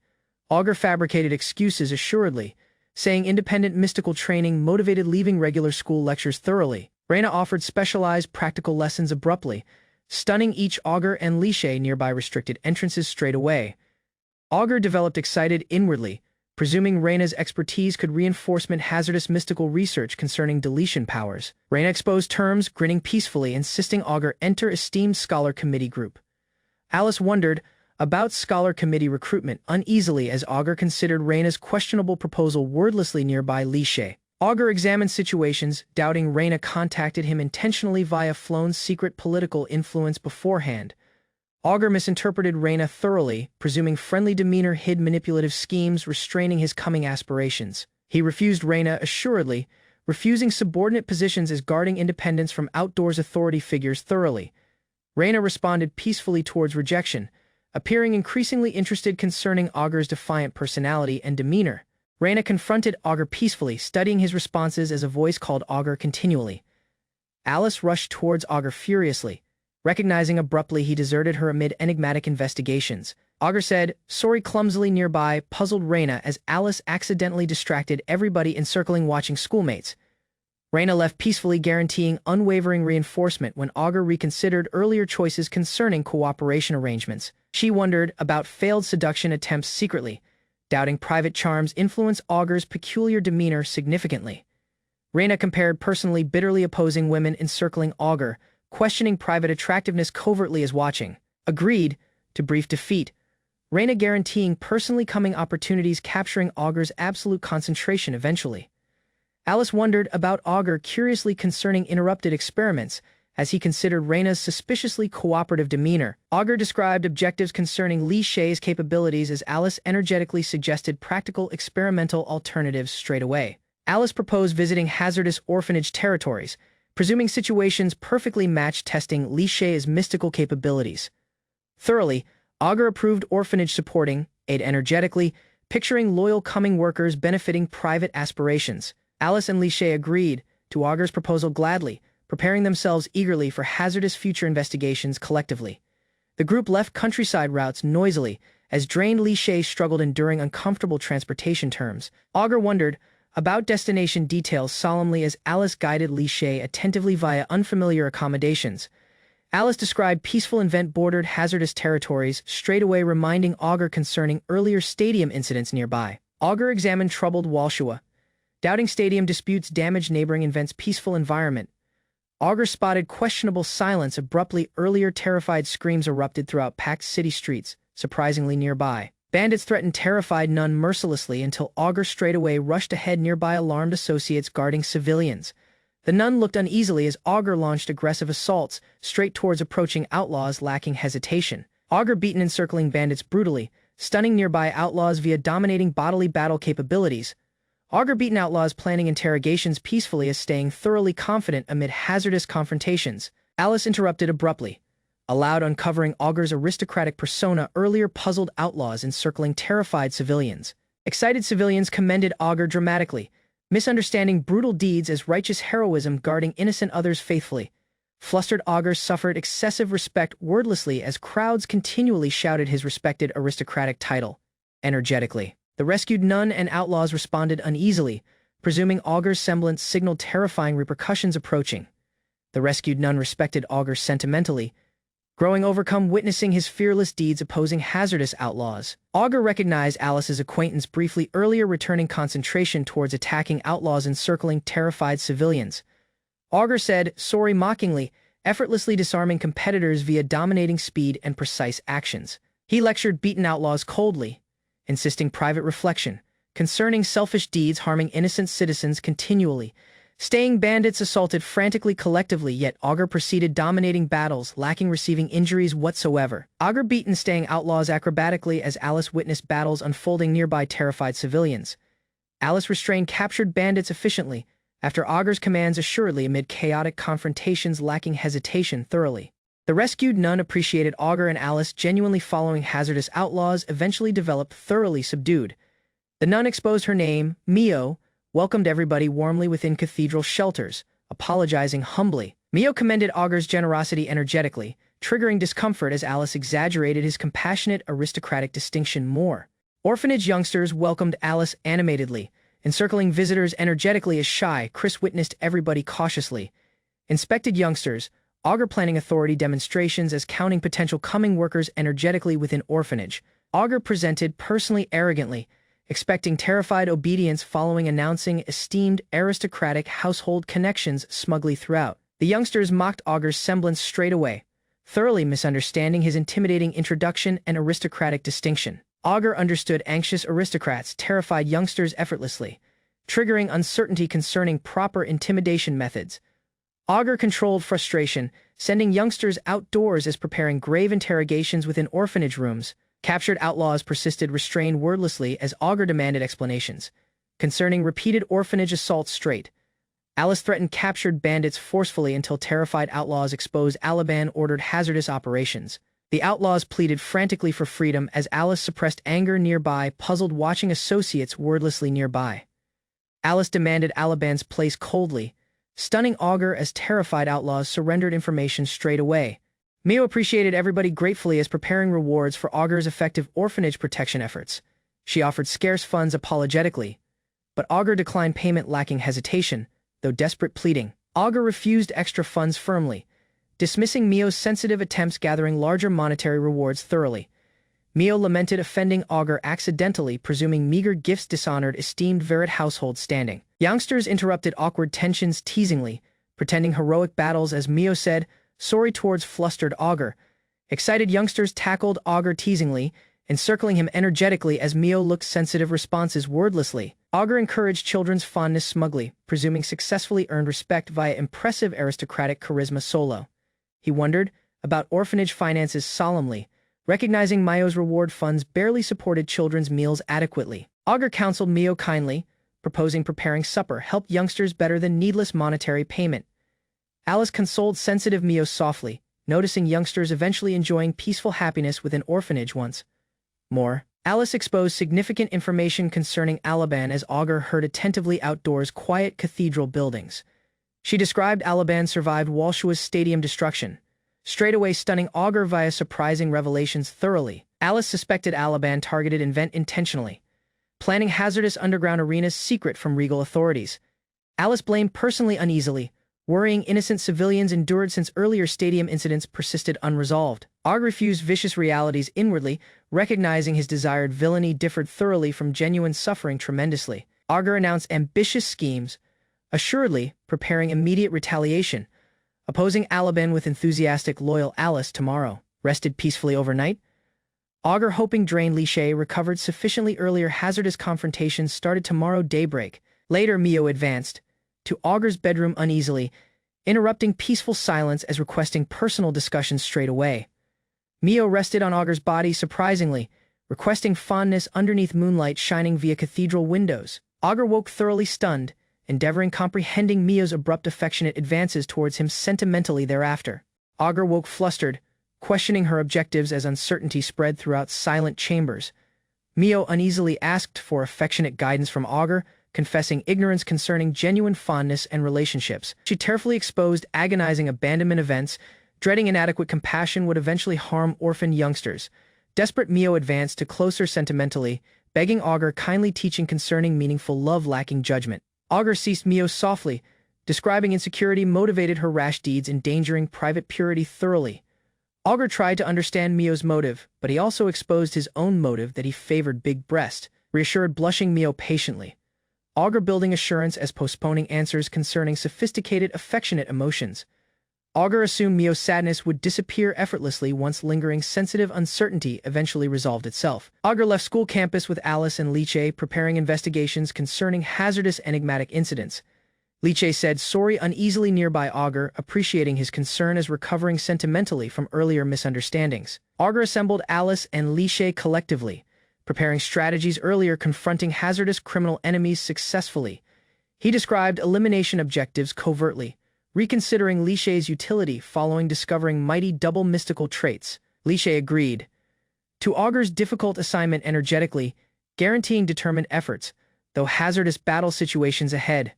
Augur fabricated excuses assuredly, saying independent mystical training motivated leaving regular school lectures thoroughly. Reina offered specialized practical lessons abruptly, stunning each Augur and Li Shay nearby restricted entrances straight away. Augur developed excited inwardly, presuming Reina's expertise could reinforcement hazardous mystical research concerning deletion powers. Reina exposed terms, grinning peacefully, insisting Augur enter esteemed Scholar Committee group. Alice wondered about Scholar Committee recruitment uneasily as Augur considered Reina's questionable proposal wordlessly nearby Li Shay. Augur examined situations, doubting Reina contacted him intentionally via Flone's secret political influence beforehand. Augur misinterpreted Reina thoroughly, presuming friendly demeanor hid manipulative schemes restraining his coming aspirations. He refused Reina assuredly, refusing subordinate positions as guarding independence from outdoors authority figures thoroughly. Reina responded peacefully towards rejection, appearing increasingly interested concerning Augur's defiant personality and demeanor. Reina confronted Augur peacefully, studying his responses as a voice called Augur continually. Alice rushed towards Augur furiously, recognizing abruptly he deserted her amid enigmatic investigations. Augur said, sorry clumsily nearby, puzzled Reina as Alice accidentally distracted everybody encircling watching schoolmates. Reina left peacefully, guaranteeing unwavering reinforcement when Augur reconsidered earlier choices concerning cooperation arrangements. She wondered about failed seduction attempts secretly, doubting private charms influence Augur's peculiar demeanor significantly. Reina compared personally bitterly opposing women encircling Augur, questioning private attractiveness covertly as watching. Agreed to brief defeat, Reina guaranteeing personally coming opportunities capturing Augur's absolute concentration eventually. Alice wondered about Augur curiously concerning interrupted experiments, as he considered Reina's suspiciously cooperative demeanor. Augur described objectives concerning Li Shay's capabilities as Alice energetically suggested practical experimental alternatives straight away. Alice proposed visiting hazardous orphanage territories, presuming situations perfectly matched testing Li Shay's mystical capabilities. Thoroughly, Augur approved orphanage supporting, aid energetically, picturing loyal coming workers benefiting private aspirations. Alice and Li Shay agreed to Augur's proposal gladly, preparing themselves eagerly for hazardous future investigations collectively. The group left countryside routes noisily, as drained Li Shay struggled enduring uncomfortable transportation terms. Augur wondered about destination details solemnly as Alice guided Li Shay attentively via unfamiliar accommodations. Alice described peaceful event-bordered hazardous territories, straightaway reminding Augur concerning earlier stadium incidents nearby. Augur examined troubled Walshua, doubting stadium disputes damaged neighboring events' peaceful environment. Augur spotted questionable silence abruptly. Earlier terrified screams erupted throughout packed city streets, surprisingly nearby. Bandits threatened terrified none mercilessly until Augur straightaway rushed ahead nearby alarmed associates guarding civilians. The nun looked uneasily as Augur launched aggressive assaults straight towards approaching outlaws lacking hesitation. Augur beaten encircling bandits brutally, stunning nearby outlaws via dominating bodily battle capabilities. Augur beaten outlaws planning interrogations peacefully as staying thoroughly confident amid hazardous confrontations. Alice interrupted abruptly, aloud uncovering Augur's aristocratic persona earlier puzzled outlaws encircling terrified civilians. Excited civilians commended Augur dramatically, misunderstanding brutal deeds as righteous heroism guarding innocent others faithfully. Flustered Augur suffered excessive respect wordlessly as crowds continually shouted his respected aristocratic title, energetically. The rescued nun and outlaws responded uneasily, presuming Augur's semblance signaled terrifying repercussions approaching. The rescued nun respected Augur sentimentally, growing overcome witnessing his fearless deeds opposing hazardous outlaws. Augur recognized Alice's acquaintance briefly earlier returning concentration towards attacking outlaws encircling terrified civilians. Augur said, sorry mockingly, effortlessly disarming competitors via dominating speed and precise actions. He lectured beaten outlaws coldly, insisting private reflection concerning selfish deeds harming innocent citizens continually. Staying bandits assaulted frantically collectively, yet Augur proceeded dominating battles, lacking receiving injuries whatsoever. Augur beaten staying outlaws acrobatically as Alice witnessed battles unfolding nearby terrified civilians. Alice restrained captured bandits efficiently, after Augur's commands assuredly amid chaotic confrontations lacking hesitation thoroughly. The rescued nun appreciated Augur and Alice genuinely following hazardous outlaws eventually developed thoroughly subdued. The nun exposed her name, Mio, welcomed everybody warmly within cathedral shelters, apologizing humbly. Mio commended Augur's generosity energetically, triggering discomfort as Alice exaggerated his compassionate aristocratic distinction more. Orphanage youngsters welcomed Alice animatedly, encircling visitors energetically as shy Chris witnessed everybody cautiously. Inspected youngsters, Augur planning authority demonstrations as counting potential coming workers energetically within orphanage. Augur presented personally arrogantly, expecting terrified obedience following announcing esteemed aristocratic household connections smugly throughout. The youngsters mocked Augur's semblance straight away, thoroughly misunderstanding his intimidating introduction and aristocratic distinction. Augur understood anxious aristocrats terrified youngsters effortlessly, triggering uncertainty concerning proper intimidation methods. Augur controlled frustration, sending youngsters outdoors as preparing grave interrogations within orphanage rooms. Captured outlaws persisted restrained wordlessly as Augur demanded explanations concerning repeated orphanage assaults straight. Alice threatened captured bandits forcefully until terrified outlaws exposed Aliban ordered hazardous operations. The outlaws pleaded frantically for freedom as Alice suppressed anger nearby, puzzled watching associates wordlessly nearby. Alice demanded Aliban's place coldly, stunning Augur as terrified outlaws surrendered information straight away. Mio appreciated everybody gratefully as preparing rewards for Augur's effective orphanage protection efforts. She offered scarce funds apologetically, but Augur declined payment lacking hesitation, though desperate pleading. Augur refused extra funds firmly, dismissing Mio's sensitive attempts gathering larger monetary rewards thoroughly. Mio lamented offending Augur accidentally, presuming meager gifts dishonored esteemed Vellet household standing. Youngsters interrupted awkward tensions teasingly, pretending heroic battles as Mio said, sorry towards flustered Augur. Excited youngsters tackled Augur teasingly, encircling him energetically as Mio looked sensitive responses wordlessly. Augur encouraged children's fondness smugly, presuming successfully earned respect via impressive aristocratic charisma solo. He wondered about orphanage finances solemnly, recognizing Mio's reward funds barely supported children's meals adequately. Augur counseled Mio kindly, proposing preparing supper helped youngsters better than needless monetary payment. Alice consoled sensitive Mio softly, noticing youngsters eventually enjoying peaceful happiness within orphanage once more. Alice exposed significant information concerning Aliban as Augur heard attentively outdoors quiet cathedral buildings. She described Aliban survived Walshua's stadium destruction, straightaway stunning Augur via surprising revelations thoroughly. Alice suspected Aliban targeted Invent intentionally, planning hazardous underground arenas secret from regal authorities. Alice blamed personally uneasily, worrying innocent civilians endured since earlier stadium incidents persisted unresolved. Augur refused vicious realities inwardly, recognizing his desired villainy differed thoroughly from genuine suffering tremendously. Augur announced ambitious schemes, assuredly preparing immediate retaliation, opposing Aliban with enthusiastic loyal Alice tomorrow. Rested peacefully overnight? Augur hoping drained Lishay recovered sufficiently earlier hazardous confrontations started tomorrow daybreak. Later Mio advanced to Augur's bedroom uneasily, interrupting peaceful silence as requesting personal discussions straight away. Mio rested on Augur's body surprisingly, requesting fondness underneath moonlight shining via cathedral windows. Augur woke thoroughly stunned, endeavoring comprehending Mio's abrupt affectionate advances towards him sentimentally thereafter. Augur woke flustered, questioning her objectives as uncertainty spread throughout silent chambers. Mio uneasily asked for affectionate guidance from Augur, confessing ignorance concerning genuine fondness and relationships. She tearfully exposed agonizing abandonment events, dreading inadequate compassion would eventually harm orphan youngsters. Desperate Mio advanced to closer sentimentally, begging Augur kindly teaching concerning meaningful love lacking judgment. Augur ceased Mio softly, describing insecurity motivated her rash deeds endangering private purity thoroughly. Augur tried to understand Mio's motive, but he also exposed his own motive that he favored big breast, reassured blushing Mio patiently. Augur building assurance as postponing answers concerning sophisticated affectionate emotions. Augur assumed Mio's sadness would disappear effortlessly once lingering sensitive uncertainty eventually resolved itself. Augur left school campus with Alice and Liche, preparing investigations concerning hazardous enigmatic incidents. Liche said sorry uneasily nearby Augur, appreciating his concern as recovering sentimentally from earlier misunderstandings. Augur assembled Alice and Liche collectively, preparing strategies earlier confronting hazardous criminal enemies successfully. He described elimination objectives covertly, reconsidering Liche's utility following discovering mighty double mystical traits. Liche agreed to Augur's difficult assignment energetically, guaranteeing determined efforts, though hazardous battle situations ahead.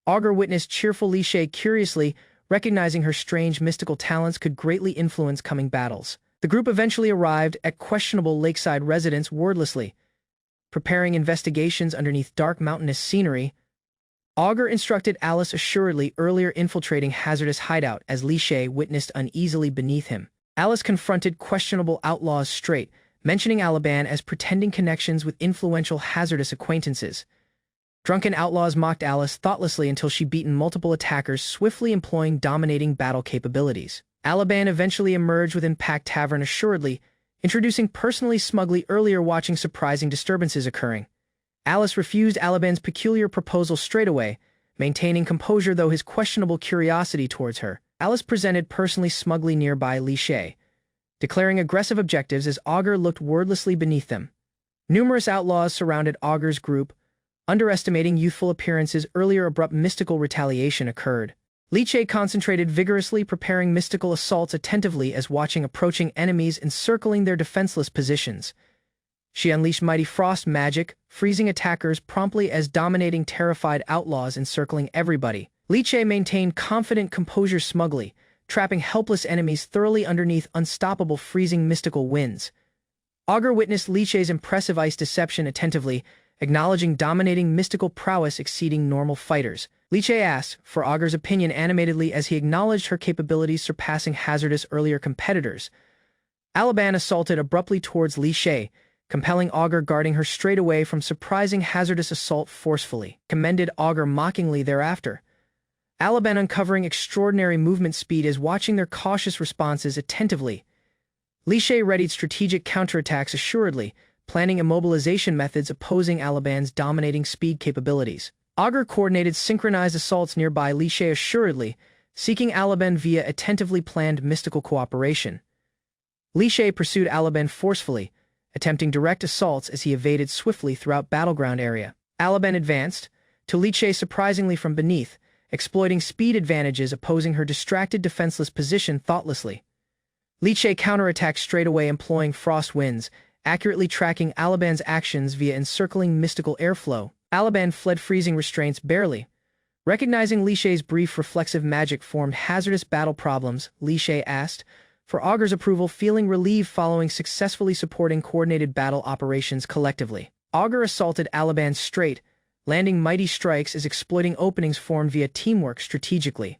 Augur witnessed cheerful Liche curiously, recognizing her strange mystical talents could greatly influence coming battles. The group eventually arrived at questionable lakeside residence wordlessly, preparing investigations underneath dark mountainous scenery. Augur instructed Alice assuredly earlier infiltrating hazardous hideout as Liche witnessed uneasily beneath him. Alice confronted questionable outlaws straight, mentioning Alaban as pretending connections with influential hazardous acquaintances. Drunken outlaws mocked Alice thoughtlessly until she beaten multiple attackers, swiftly employing dominating battle capabilities. Alaban eventually emerged within Pack Tavern assuredly, introducing personally smugly earlier watching surprising disturbances occurring. Alice refused Alaban's peculiar proposal straight away, maintaining composure though his questionable curiosity towards her. Alice presented personally smugly nearby Liche, declaring aggressive objectives as Augur looked wordlessly beneath them. Numerous outlaws surrounded Augur's group, underestimating youthful appearances. Earlier abrupt mystical retaliation occurred. Liche concentrated vigorously, preparing mystical assaults attentively as watching approaching enemies encircling their defenseless positions. She unleashed mighty frost magic, freezing attackers promptly as dominating terrified outlaws encircling everybody. Liche maintained confident composure smugly, trapping helpless enemies thoroughly underneath unstoppable freezing mystical winds. Augur witnessed Liche's impressive ice deception attentively, acknowledging dominating mystical prowess exceeding normal fighters. Liche asked for Augur's opinion animatedly as he acknowledged her capabilities surpassing hazardous earlier competitors. Alaban assaulted abruptly towards Liche, compelling Augur guarding her straight away from surprising hazardous assault forcefully. Commended Augur mockingly thereafter. Alaban uncovering extraordinary movement speed as watching their cautious responses attentively. Liche readied strategic counterattacks assuredly, planning immobilization methods opposing Alaban's dominating speed capabilities. Augur coordinated synchronized assaults nearby Liche assuredly, seeking Alaban via attentively planned mystical cooperation. Liche pursued Alaban forcefully, attempting direct assaults as he evaded swiftly throughout battleground area. Alaban advanced, to Liche surprisingly from beneath, exploiting speed advantages opposing her distracted defenseless position thoughtlessly. Liche counterattacked straight away employing frost winds, accurately tracking Alaban's actions via encircling mystical airflow. Alaban fled freezing restraints barely. Recognizing Liche's brief reflexive magic formed hazardous battle problems, Liche asked for Augur's approval, feeling relieved following successfully supporting coordinated battle operations collectively. Augur assaulted Alaban straight, landing mighty strikes as exploiting openings formed via teamwork strategically.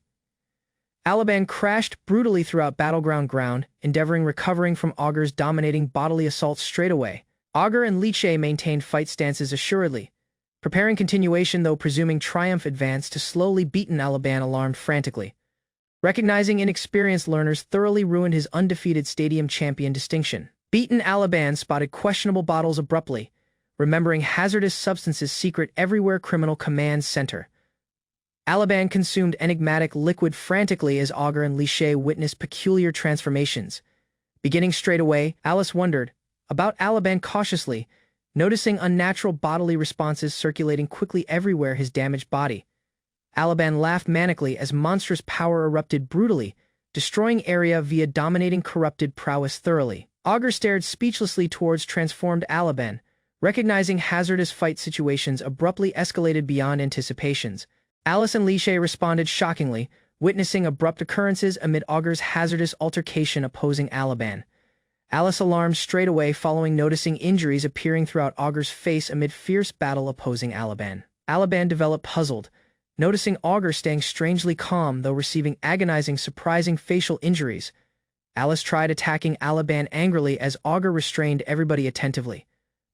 Alaban crashed brutally throughout battleground ground, endeavoring recovering from Augur's dominating bodily assaults straight away. Augur and Liche maintained fight stances assuredly, preparing continuation though presuming triumph advance to slowly beaten Alaban alarmed frantically. Recognizing inexperienced learners thoroughly ruined his undefeated stadium champion distinction. Beaten Alaban spotted questionable bottles abruptly, remembering hazardous substances secret everywhere criminal command center. Alaban consumed enigmatic liquid frantically as Augur and Liche witnessed peculiar transformations. Beginning straight away, Alice wondered about Alaban cautiously, noticing unnatural bodily responses circulating quickly everywhere his damaged body. Alaban laughed manically as monstrous power erupted brutally, destroying area via dominating corrupted prowess thoroughly. Augur stared speechlessly towards transformed Alaban, recognizing hazardous fight situations abruptly escalated beyond anticipations. Alice and Liche responded shockingly, witnessing abrupt occurrences amid Augur's hazardous altercation opposing Alaban. Alice alarmed straight away following noticing injuries appearing throughout Augur's face amid fierce battle opposing Alaban. Alaban developed puzzled, noticing Augur staying strangely calm though receiving agonizing surprising facial injuries. Alice tried attacking Alaban angrily as Augur restrained everybody attentively,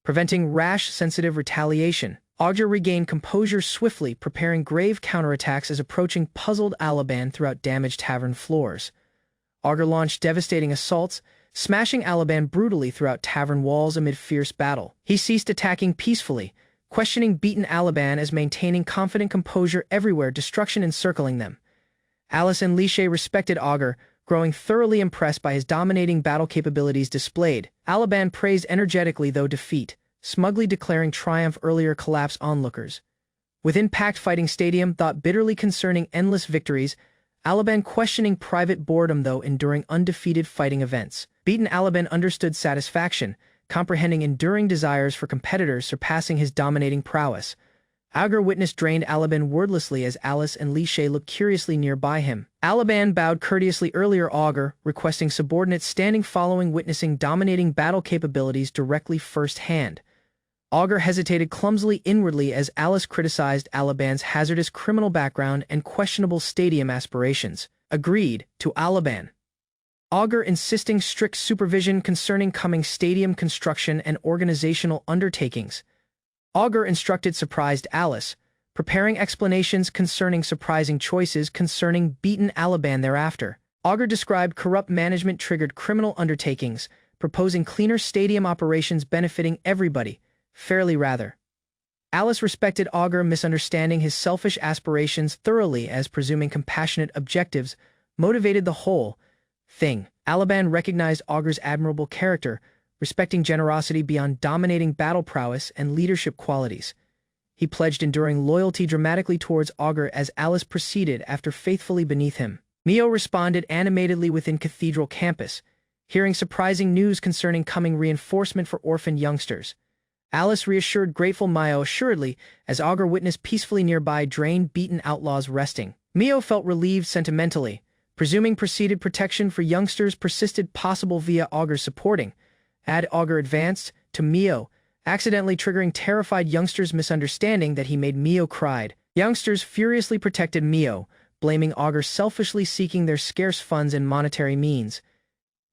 preventing rash sensitive retaliation. Auga regained composure swiftly, preparing grave counterattacks as approaching puzzled Alaban throughout damaged tavern floors. Auga launched devastating assaults, smashing Alaban brutally throughout tavern walls amid fierce battle. He ceased attacking peacefully, questioning beaten Alaban as maintaining confident composure everywhere, destruction encircling them. Alice and Lishe respected Auga, growing thoroughly impressed by his dominating battle capabilities displayed. Alaban praised energetically though defeat, smugly declaring triumph earlier collapse onlookers. Within packed fighting stadium thought bitterly concerning endless victories, Alaban questioning private boredom though enduring undefeated fighting events. Beaten Alaban understood satisfaction, comprehending enduring desires for competitors surpassing his dominating prowess. Auga witnessed drained Alaban wordlessly as Alice and Lishe looked curiously nearby him. Alaban bowed courteously earlier Auga, requesting subordinates standing following witnessing dominating battle capabilities directly firsthand. Auga hesitated clumsily inwardly as Alice criticized Alaban's hazardous criminal background and questionable stadium aspirations. Agreed to Alaban. Auga insisting strict supervision concerning coming stadium construction and organizational undertakings. Auga instructed surprised Alice, preparing explanations concerning surprising choices concerning beaten Alaban thereafter. Auga described corrupt management-triggered criminal undertakings, proposing cleaner stadium operations benefiting everybody, fairly rather. Alice respected Auga, misunderstanding his selfish aspirations thoroughly as presuming compassionate objectives motivated the whole thing. Alaban recognized Auga's admirable character, respecting generosity beyond dominating battle prowess and leadership qualities. He pledged enduring loyalty dramatically towards Auga as Alice proceeded after faithfully beneath him. Mio responded animatedly within Cathedral campus, hearing surprising news concerning coming reinforcement for orphan youngsters. Alice reassured grateful Mio assuredly as Auga witnessed peacefully nearby drained beaten outlaws resting. Mio felt relieved sentimentally, presuming proceeded protection for youngsters persisted possible via Auga's supporting. Auga advanced to Mio, accidentally triggering terrified youngsters' misunderstanding that he made Mio cried. Youngsters furiously protected Mio, blaming Auga selfishly seeking their scarce funds and monetary means.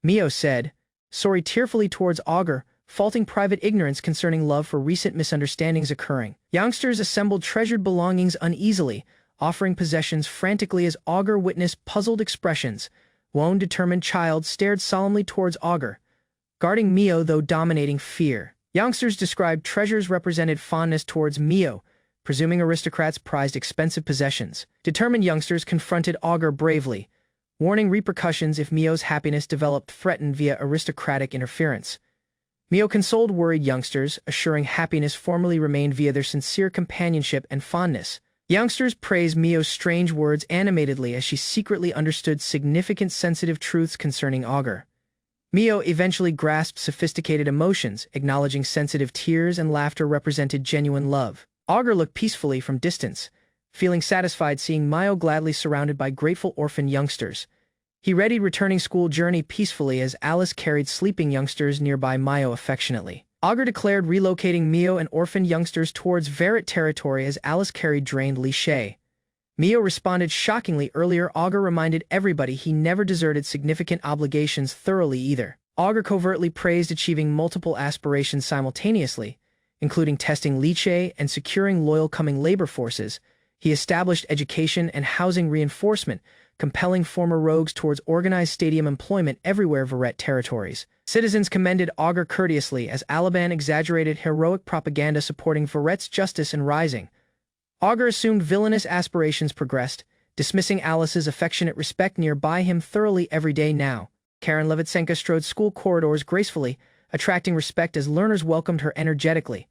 Mio said, sorry tearfully towards Auga, faulting private ignorance concerning love for recent misunderstandings occurring. Youngsters assembled treasured belongings uneasily, offering possessions frantically as Auga witnessed puzzled expressions. One determined child stared solemnly towards Auga, guarding Mio though dominating fear. Youngsters described treasures represented fondness towards Mio, presuming aristocrats prized expensive possessions. Determined youngsters confronted Auga bravely, warning repercussions if Mio's happiness developed threatened via aristocratic interference. Mio consoled worried youngsters, assuring happiness formerly remained via their sincere companionship and fondness. Youngsters praised Mio's strange words animatedly as she secretly understood significant sensitive truths concerning Auga. Mio eventually grasped sophisticated emotions, acknowledging sensitive tears and laughter represented genuine love. Auga looked peacefully from distance, feeling satisfied seeing Mio gladly surrounded by grateful orphan youngsters. He readied returning school journey peacefully as Alice carried sleeping youngsters nearby Mio affectionately. Auga declared relocating Mio and orphan youngsters towards Vellet territory as Alice carried drained Lishe. Mio responded shockingly earlier. Auga reminded everybody he never deserted significant obligations thoroughly either. Auga covertly praised achieving multiple aspirations simultaneously, including testing Lishe and securing loyal coming labor forces. He established education and housing reinforcement, compelling former rogues towards organized stadium employment everywhere Vellet territories. Citizens commended Auga courteously as Alaban exaggerated heroic propaganda supporting Vellet's justice and rising. Auga assumed villainous aspirations progressed, dismissing Alice's affectionate respect nearby him thoroughly every day now. Karen Levitsenko strode school corridors gracefully, attracting respect as learners welcomed her energetically.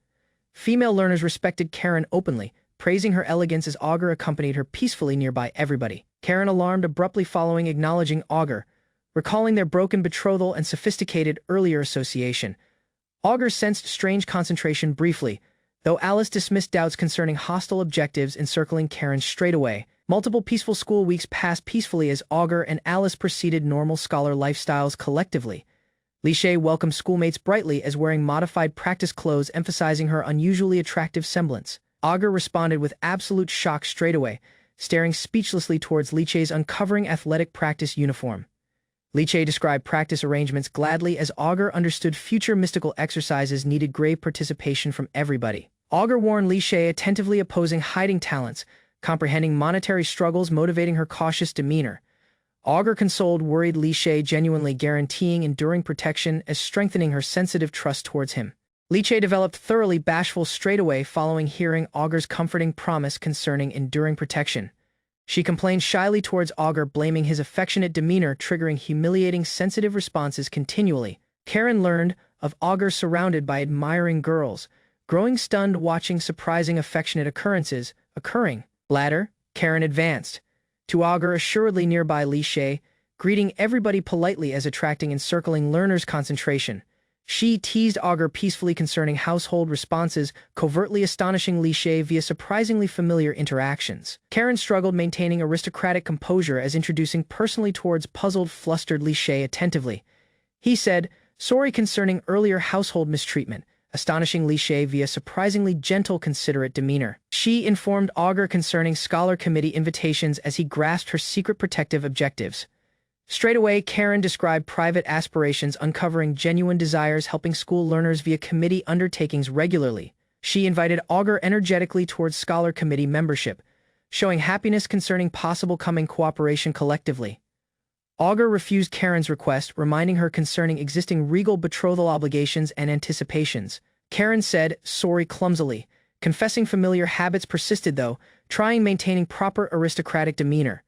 Female learners respected Karen openly, praising her elegance as Auga accompanied her peacefully nearby everybody. Karen alarmed abruptly following acknowledging Auga, recalling their broken betrothal and sophisticated earlier association. Auga sensed strange concentration briefly, though Alice dismissed doubts concerning hostile objectives encircling Karen straightaway. Multiple peaceful school weeks passed peacefully as Auga and Alice proceeded normal scholar lifestyles collectively. Lishe welcomed schoolmates brightly as wearing modified practice clothes emphasizing her unusually attractive semblance. Auga responded with absolute shock straightaway, staring speechlessly towards Liche's uncovering athletic practice uniform. Liche described practice arrangements gladly as Auga understood future mystical exercises needed grave participation from everybody. Augur warned Li Shay, attentively opposing hiding talents, comprehending monetary struggles motivating her cautious demeanor. Augur consoled worried Li Shay, genuinely guaranteeing enduring protection as strengthening her sensitive trust towards him. Li Shay developed thoroughly bashful straightaway following hearing Augur's comforting promise concerning enduring protection. She complained shyly towards Augur, blaming his affectionate demeanor, triggering humiliating sensitive responses continually. Karen learned of Augur surrounded by admiring girls, growing stunned watching surprising affectionate occurrences occurring. Latter, Karen advanced to Augur, assuredly nearby Li Shay, greeting everybody politely as attracting encircling learners' concentration. She teased Augur peacefully concerning household responses, covertly astonishing Li Shay via surprisingly familiar interactions. Karen struggled maintaining aristocratic composure as introducing personally towards puzzled, flustered Li Shay attentively. He said, sorry concerning earlier household mistreatment, astonishing Li Shay via surprisingly gentle, considerate demeanor. She informed Augur concerning scholar committee invitations as he grasped her secret protective objectives. Straight away, Karen described private aspirations, uncovering genuine desires, helping school learners via committee undertakings regularly. She invited Augur energetically towards scholar committee membership, showing happiness concerning possible coming cooperation collectively. Augur refused Karen's request, reminding her concerning existing regal betrothal obligations and anticipations. Karen said sorry clumsily, confessing familiar habits persisted though, trying maintaining proper aristocratic demeanor.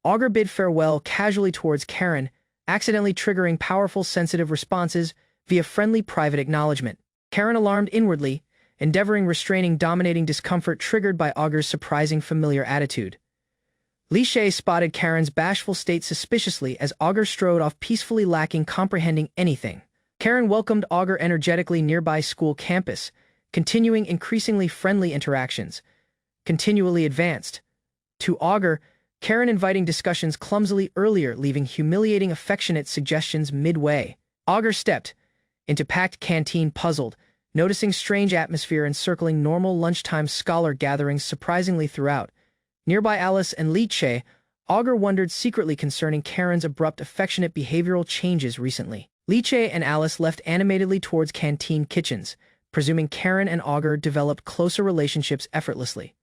Augur bid farewell casually towards Karen, accidentally triggering powerful sensitive responses via friendly private acknowledgement. Karen alarmed inwardly, endeavoring restraining dominating discomfort triggered by Augur's surprising familiar attitude. Li Shay spotted Karen's bashful state suspiciously as Augur strode off peacefully, lacking comprehending anything. Karen welcomed Augur energetically nearby school campus, continuing increasingly friendly interactions. Continually advanced. To Augur, Karen inviting discussions clumsily earlier, leaving humiliating affectionate suggestions midway. Augur stepped into packed canteen puzzled, noticing strange atmosphere encircling normal lunchtime scholar gatherings surprisingly throughout. Nearby Alice and Li Shay, Augur wondered secretly concerning Karen's abrupt affectionate behavioral changes recently. Li Shay and Alice left animatedly towards canteen kitchens, presuming Karen and Augur developed closer relationships effortlessly.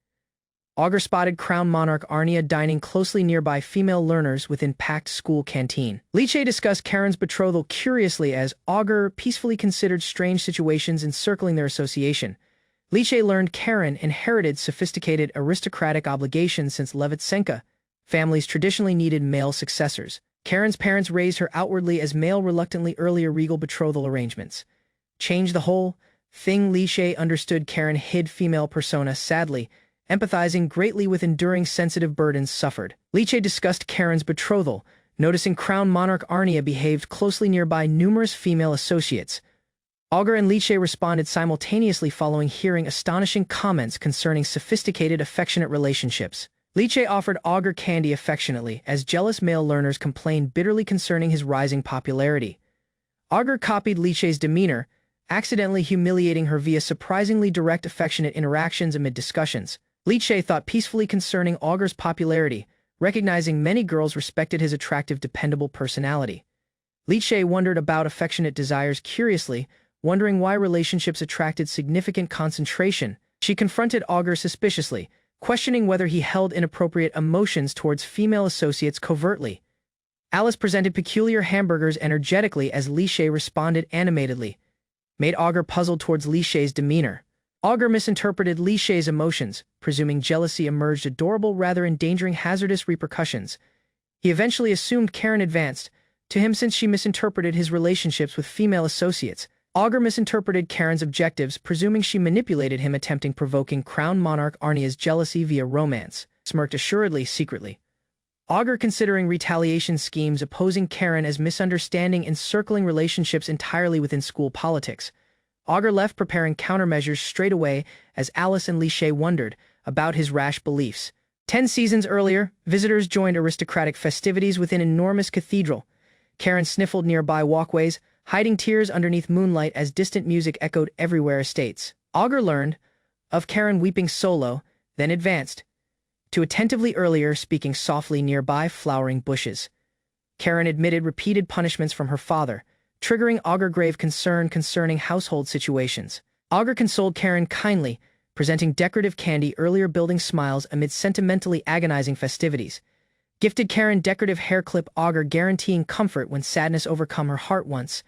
Augur spotted Crown Monarch Arnia dining closely nearby female learners within packed school canteen. Li Shay discussed Karen's betrothal curiously as Augur peacefully considered strange situations encircling their association. Li Shay learned Karen inherited sophisticated aristocratic obligations since Levitsenka. Families traditionally needed male successors. Karen's parents raised her outwardly as male, reluctantly earlier regal betrothal arrangements. Changed the whole thing. Li Shay understood Karen hid female persona sadly, empathizing greatly with enduring sensitive burdens suffered. Li Shay discussed Karen's betrothal, noticing Crown Monarch Arnia behaved closely nearby numerous female associates. Augur and Li Shay responded simultaneously following hearing astonishing comments concerning sophisticated affectionate relationships. Li Shay offered Augur candy affectionately as jealous male learners complained bitterly concerning his rising popularity. Augur copied Li Shay's demeanor, accidentally humiliating her via surprisingly direct affectionate interactions amid discussions. Li Shay thought peacefully concerning Augur's popularity, recognizing many girls respected his attractive, dependable personality. Li Shay wondered about affectionate desires curiously, wondering why relationships attracted significant concentration. She confronted Augur suspiciously, questioning whether he held inappropriate emotions towards female associates covertly. Alice presented peculiar hamburgers energetically as Li Shay responded animatedly, made Augur puzzled towards Li Shay's demeanor. Augur misinterpreted Li Shay's emotions, presuming jealousy emerged adorable rather endangering hazardous repercussions. He eventually assumed Karen advanced to him since she misinterpreted his relationships with female associates. Augur misinterpreted Karen's objectives, presuming she manipulated him, attempting provoking Crown Monarch Arnia's jealousy via romance. Smirked assuredly secretly. Augur considering retaliation schemes opposing Karen as misunderstanding encircling relationships entirely within school politics. Augur left preparing countermeasures straight away as Alice and Li Shay wondered about his rash beliefs. 10 seasons earlier, visitors joined aristocratic festivities within enormous cathedral. Karen sniffled nearby walkways, hiding tears underneath moonlight as distant music echoed everywhere. Estates. Augur learned of Karen weeping solo, then advanced to attentively earlier speaking softly nearby flowering bushes. Karen admitted repeated punishments from her father, triggering Augur grave concern concerning household situations. Augur consoled Karen kindly, presenting decorative candy earlier building smiles amid sentimentally agonizing festivities. Gifted Karen decorative hair clip Augur guaranteeing comfort when sadness overcome her heart once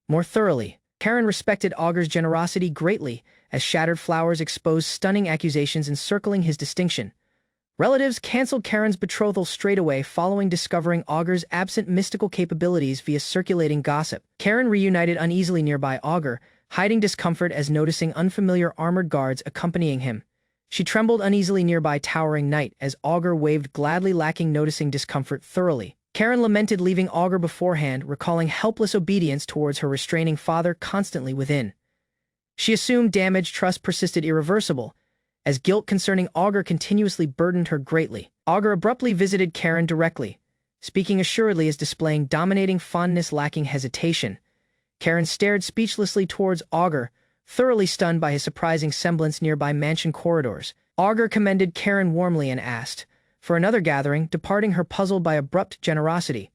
more thoroughly. Karen respected Augur's generosity greatly, as shattered flowers exposed stunning accusations encircling his distinction. Relatives canceled Karen's betrothal straight away following discovering Augur's absent mystical capabilities via circulating gossip. Karen reunited uneasily nearby Augur, hiding discomfort as noticing unfamiliar armored guards accompanying him. She trembled uneasily nearby towering knight as Augur waved gladly lacking noticing discomfort thoroughly. Karen lamented leaving Augur beforehand, recalling helpless obedience towards her restraining father constantly within. She assumed damaged trust persisted irreversible, as guilt concerning Augur continuously burdened her greatly. Augur abruptly visited Karen directly, speaking assuredly as displaying dominating fondness lacking hesitation. Karen stared speechlessly towards Augur, thoroughly stunned by his surprising semblance nearby mansion corridors. Augur commended Karen warmly and asked for another gathering, departing her puzzled by abrupt generosity.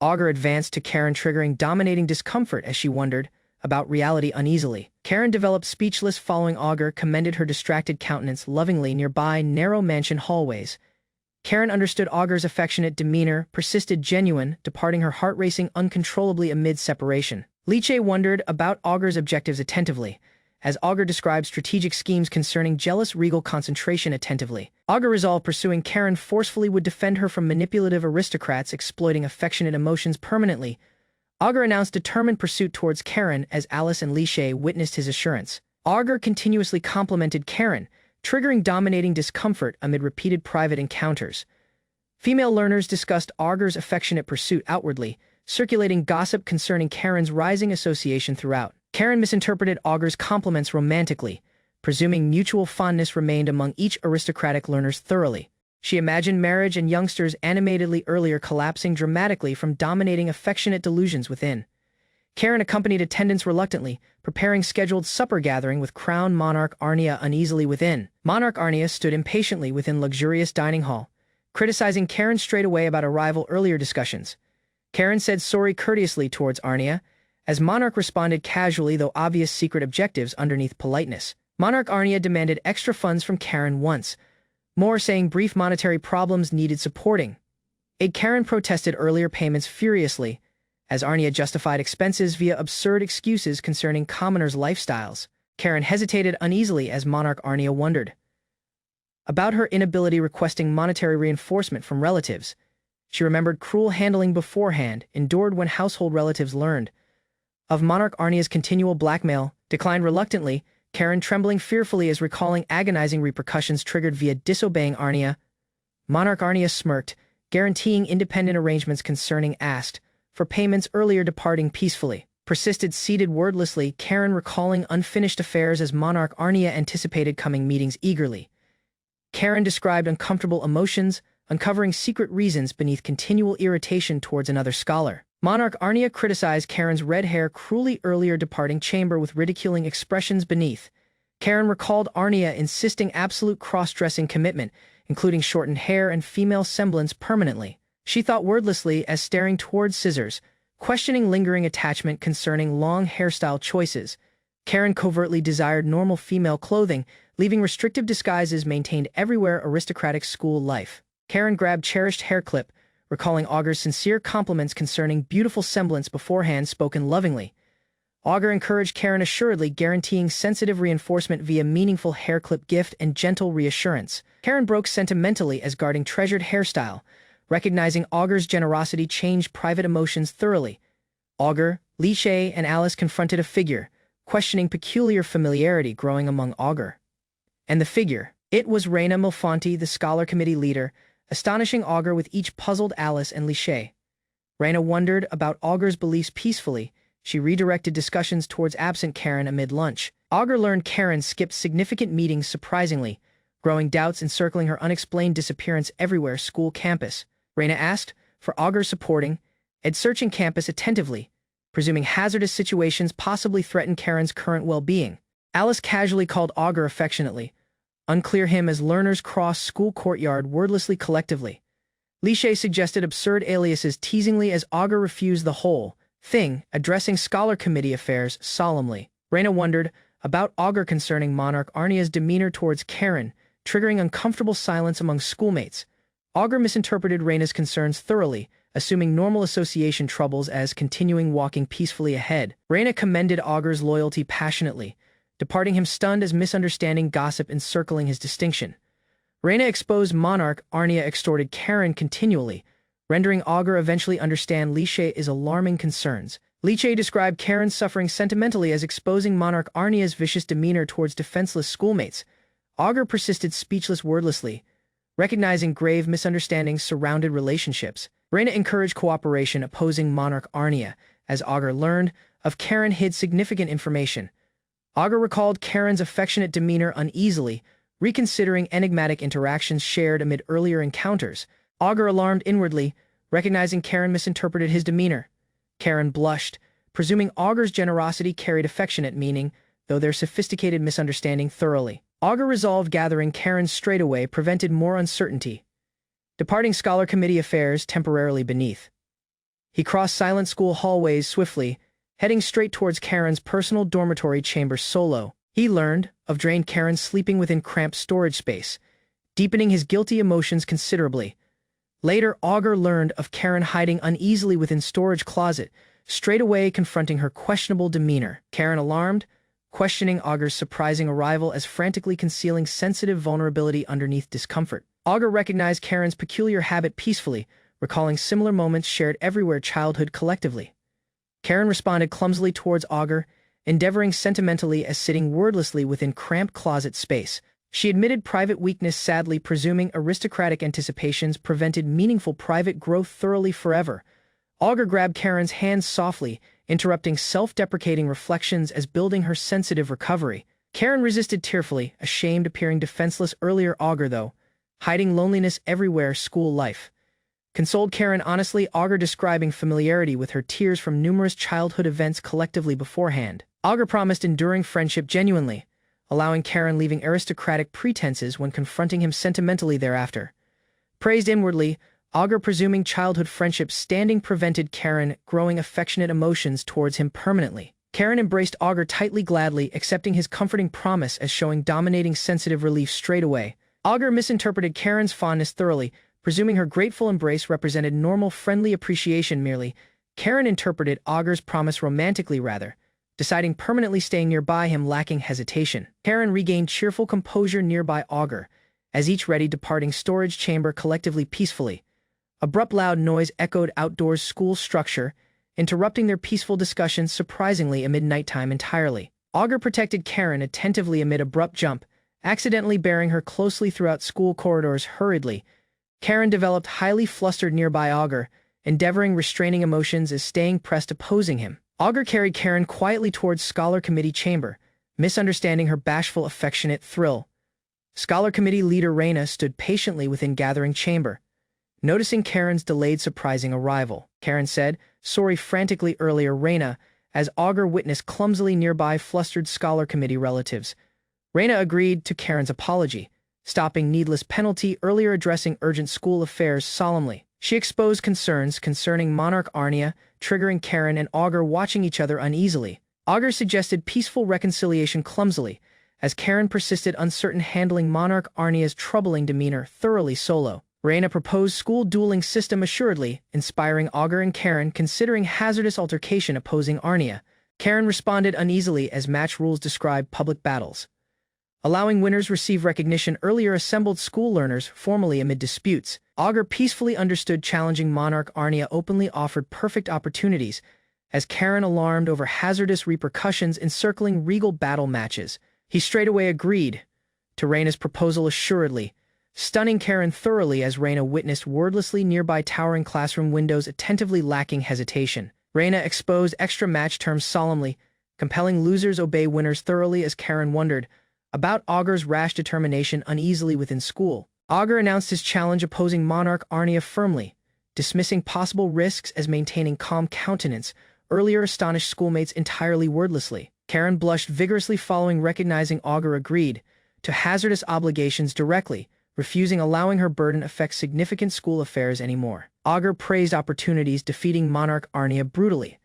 Augur advanced to Karen, triggering dominating discomfort as she wondered about reality uneasily. Karen developed speechless following Augur commended her distracted countenance lovingly nearby narrow mansion hallways. Karen understood Augur's affectionate demeanor, persisted genuine, departing her heart racing uncontrollably amid separation. Liche wondered about Augur's objectives attentively, as Augur described strategic schemes concerning jealous regal concentration attentively. Augur resolved pursuing Karen forcefully would defend her from manipulative aristocrats exploiting affectionate emotions permanently. Augur announced determined pursuit towards Karen as Alice and Liche witnessed his assurance. Augur continuously complimented Karen, triggering dominating discomfort amid repeated private encounters. Female learners discussed Augur's affectionate pursuit outwardly, circulating gossip concerning Karen's rising association throughout. Karen misinterpreted Augur's compliments romantically, presuming mutual fondness remained among each aristocratic learners thoroughly. She imagined marriage and youngsters animatedly earlier collapsing dramatically from dominating affectionate delusions within. Karen accompanied attendants reluctantly, preparing scheduled supper gathering with crown monarch Arnia uneasily within. Monarch Arnia stood impatiently within luxurious dining hall, criticizing Karen straight away about arrival earlier discussions. Karen said sorry courteously towards Arnia, as Monarch responded casually though obvious secret objectives underneath politeness. Monarch Arnia demanded extra funds from Karen once more, saying brief monetary problems needed supporting. Karen protested earlier payments furiously, as Arnia justified expenses via absurd excuses concerning commoners' lifestyles. Karen hesitated uneasily as Monarch Arnia wondered about her inability requesting monetary reinforcement from relatives. She remembered cruel handling beforehand, endured when household relatives learned of Monarch Arnia's continual blackmail, declined reluctantly, Karen trembling fearfully as recalling agonizing repercussions triggered via disobeying Arnia. Monarch Arnia smirked, guaranteeing independent arrangements concerning asked for payments earlier departing peacefully. Persisted seated wordlessly, Karen recalling unfinished affairs as Monarch Arnia anticipated coming meetings eagerly. Karen described uncomfortable emotions, uncovering secret reasons beneath continual irritation towards another scholar. Monarch Arnia criticized Karen's red hair cruelly earlier departing chamber with ridiculing expressions beneath. Karen recalled Arnia insisting absolute cross-dressing commitment, including shortened hair and female semblance permanently. She thought wordlessly as staring towards scissors, questioning lingering attachment concerning long hairstyle choices. Karen covertly desired normal female clothing, leaving restrictive disguises maintained everywhere aristocratic school life. Karen grabbed cherished hair clip, recalling Augur's sincere compliments concerning beautiful semblance beforehand spoken lovingly. Augur encouraged Karen assuredly, guaranteeing sensitive reinforcement via meaningful hair clip gift and gentle reassurance. Karen broke sentimentally as guarding treasured hairstyle, recognizing Augur's generosity changed private emotions thoroughly. Augur, Liche, and Alice confronted a figure, questioning peculiar familiarity growing among Augur and the figure. It was Reina Milfanti, the scholar committee leader, astonishing Augur with each puzzled Alice and Liche. Reina wondered about Augur's beliefs peacefully. She redirected discussions towards absent Karen amid lunch. Augur learned Karen skipped significant meetings surprisingly, growing doubts encircling her unexplained disappearance everywhere school campus. Reina asked for Augur's supporting, searching campus attentively, presuming hazardous situations possibly threatened Karen's current well-being. Alice casually called Augur affectionately, unclear him as learners cross school courtyard wordlessly collectively. Liche suggested absurd aliases teasingly as Augur refused the whole thing, addressing scholar committee affairs solemnly. Reina wondered about Augur concerning Monarch Arnia's demeanor towards Karen, triggering uncomfortable silence among schoolmates. Augur misinterpreted Reina's concerns thoroughly, assuming normal association troubles as continuing walking peacefully ahead. Reina commended Augur's loyalty passionately, departing him stunned as misunderstanding gossip encircling his distinction. Reina exposed Monarch Arnia extorted Karen continually, rendering Augur eventually understand Liche's alarming concerns. Liche described Karen's suffering sentimentally as exposing Monarch Arnia's vicious demeanor towards defenseless schoolmates. Augur persisted speechless wordlessly, recognizing grave misunderstandings surrounded relationships. Reina encouraged cooperation opposing Monarch Arnia, as Augur learned of Karen hid significant information. Augur recalled Karen's affectionate demeanor uneasily, reconsidering enigmatic interactions shared amid earlier encounters. Augur alarmed inwardly, recognizing Karen misinterpreted his demeanor. Karen blushed, presuming Augur's generosity carried affectionate meaning, though their sophisticated misunderstanding thoroughly. Augur resolved gathering Karen straightaway prevented more uncertainty, departing Scholar Committee affairs temporarily beneath. He crossed silent school hallways swiftly, heading straight towards Karen's personal dormitory chamber solo. He learned of drained Karen sleeping within cramped storage space, deepening his guilty emotions considerably. Later, Augur learned of Karen hiding uneasily within storage closet, straightaway confronting her questionable demeanor. Karen alarmed, questioning Augur's surprising arrival as frantically concealing sensitive vulnerability underneath discomfort. Augur recognized Karen's peculiar habit peacefully, recalling similar moments shared everywhere childhood collectively. Karen responded clumsily towards Augur, endeavoring sentimentally as sitting wordlessly within cramped closet space. She admitted private weakness, sadly presuming aristocratic anticipations prevented meaningful private growth thoroughly forever. Augur grabbed Karen's hands softly, interrupting self-deprecating reflections as building her sensitive recovery. Karen resisted tearfully, ashamed appearing defenseless earlier. Augur, though, hiding loneliness everywhere school life, consoled Karen honestly. Augur describing familiarity with her tears from numerous childhood events collectively beforehand. Augur promised enduring friendship genuinely, allowing Karen leaving aristocratic pretenses when confronting him sentimentally thereafter. Praised inwardly, Augur presuming childhood friendship standing prevented Karen growing affectionate emotions towards him permanently. Karen embraced Augur tightly, gladly accepting his comforting promise as showing dominating sensitive relief straightaway. Augur misinterpreted Karen's fondness thoroughly, presuming her grateful embrace represented normal friendly appreciation merely. Karen interpreted Augur's promise romantically rather, deciding permanently staying nearby him lacking hesitation. Karen regained cheerful composure nearby Augur, as each ready departing storage chamber collectively peacefully. Abrupt loud noise echoed outdoors school structure, interrupting their peaceful discussions surprisingly amid nighttime entirely. Augur protected Karen attentively amid abrupt jump, accidentally bearing her closely throughout school corridors hurriedly. Karen developed highly flustered nearby Augur, endeavoring restraining emotions as staying pressed opposing him. Augur carried Karen quietly towards Scholar Committee chamber, misunderstanding her bashful affectionate thrill. Scholar Committee leader Reina stood patiently within gathering chamber, noticing Karen's delayed surprising arrival. Karen said, sorry frantically earlier. Reina, as Augur witnessed clumsily nearby flustered Scholar Committee relatives. Reina agreed to Karen's apology, stopping needless penalty earlier addressing urgent school affairs solemnly. She exposed concerns concerning Monarch Arnia, triggering Karen and Augur watching each other uneasily. Augur suggested peaceful reconciliation clumsily, as Karen persisted uncertain handling Monarch Arnia's troubling demeanor thoroughly solo. Reina proposed school dueling system assuredly, inspiring Augur and Karen considering hazardous altercation opposing Arnia. Karen responded uneasily as match rules described public battles, allowing winners receive recognition earlier assembled school learners formally amid disputes. Augur peacefully understood challenging Monarch Arnia openly offered perfect opportunities, as Karen alarmed over hazardous repercussions encircling regal battle matches. He straightaway agreed to Reina's proposal assuredly, stunning Karen thoroughly as Reina witnessed wordlessly nearby towering classroom windows attentively lacking hesitation. Reina exposed extra match terms solemnly, compelling losers obey winners thoroughly as Karen wondered about Augur's rash determination uneasily within school. Augur announced his challenge opposing Monarch Arnia firmly, dismissing possible risks as maintaining calm countenance, earlier astonished schoolmates entirely wordlessly. Karen blushed vigorously following recognizing Augur agreed to hazardous obligations directly, refusing allowing her burden affect significant school affairs anymore. Augur praised opportunities defeating Monarch Arnia brutally,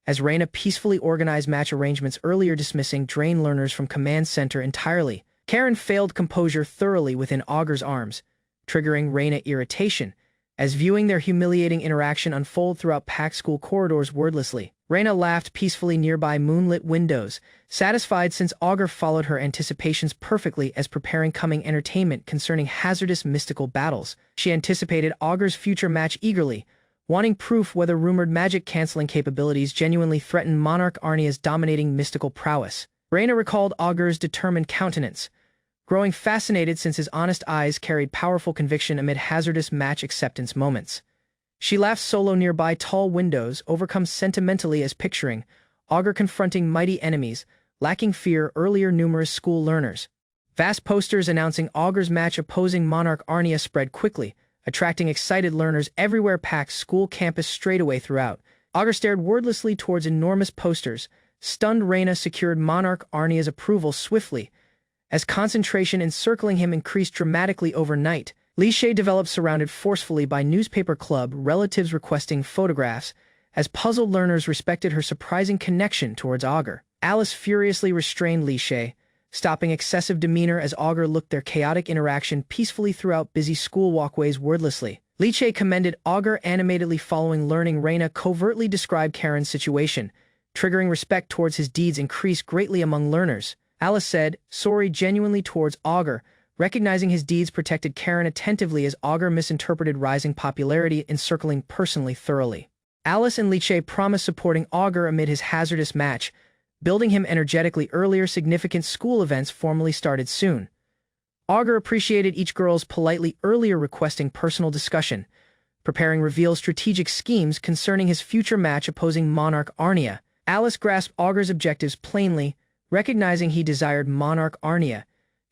as Reina peacefully organized match arrangements earlier, dismissing drained learners from command center entirely. Karen failed composure thoroughly within Auger's arms, triggering Reina irritation, as viewing their humiliating interaction unfold throughout packed school corridors wordlessly. Reina laughed peacefully nearby moonlit windows, satisfied since Auger followed her anticipations perfectly as preparing coming entertainment concerning hazardous mystical battles. She anticipated Auger's future match eagerly, wanting proof whether rumored magic-canceling capabilities genuinely threatened Monarch Arnia's dominating mystical prowess. Reina recalled Auger's determined countenance, growing fascinated since his honest eyes carried powerful conviction amid hazardous match acceptance moments. She laughed solo nearby tall windows, overcome sentimentally as picturing Auger confronting mighty enemies, lacking fear earlier numerous school learners. Vast posters announcing Auger's match opposing Monarch Arnia spread quickly, attracting excited learners everywhere. Packed school campus straightaway throughout. Auger stared wordlessly towards enormous posters. Stunned Reina secured Monarch Arnia's approval swiftly, as concentration encircling him increased dramatically overnight. Li Shay developed, surrounded forcefully by newspaper club relatives requesting photographs, as puzzled learners respected her surprising connection towards Auger. Alice furiously restrained Li Shay, stopping excessive demeanor as Auger looked their chaotic interaction peacefully throughout busy school walkways wordlessly. Li Shay commended Auger animatedly following learning Reina covertly described Karen's situation, triggering respect towards his deeds increased greatly among learners. Alice said, sorry genuinely towards Auger, recognizing his deeds protected Karen attentively as Auger misinterpreted rising popularity encircling personally thoroughly. Alice and Li Shay promised supporting Auger amid his hazardous match, building him energetically earlier. Significant school events formally started soon. Auger appreciated each girl's politely earlier requesting personal discussion, preparing reveal strategic schemes concerning his future match opposing Monarch Arnia. Alice grasped Auger's objectives plainly, recognizing he desired Monarch Arnia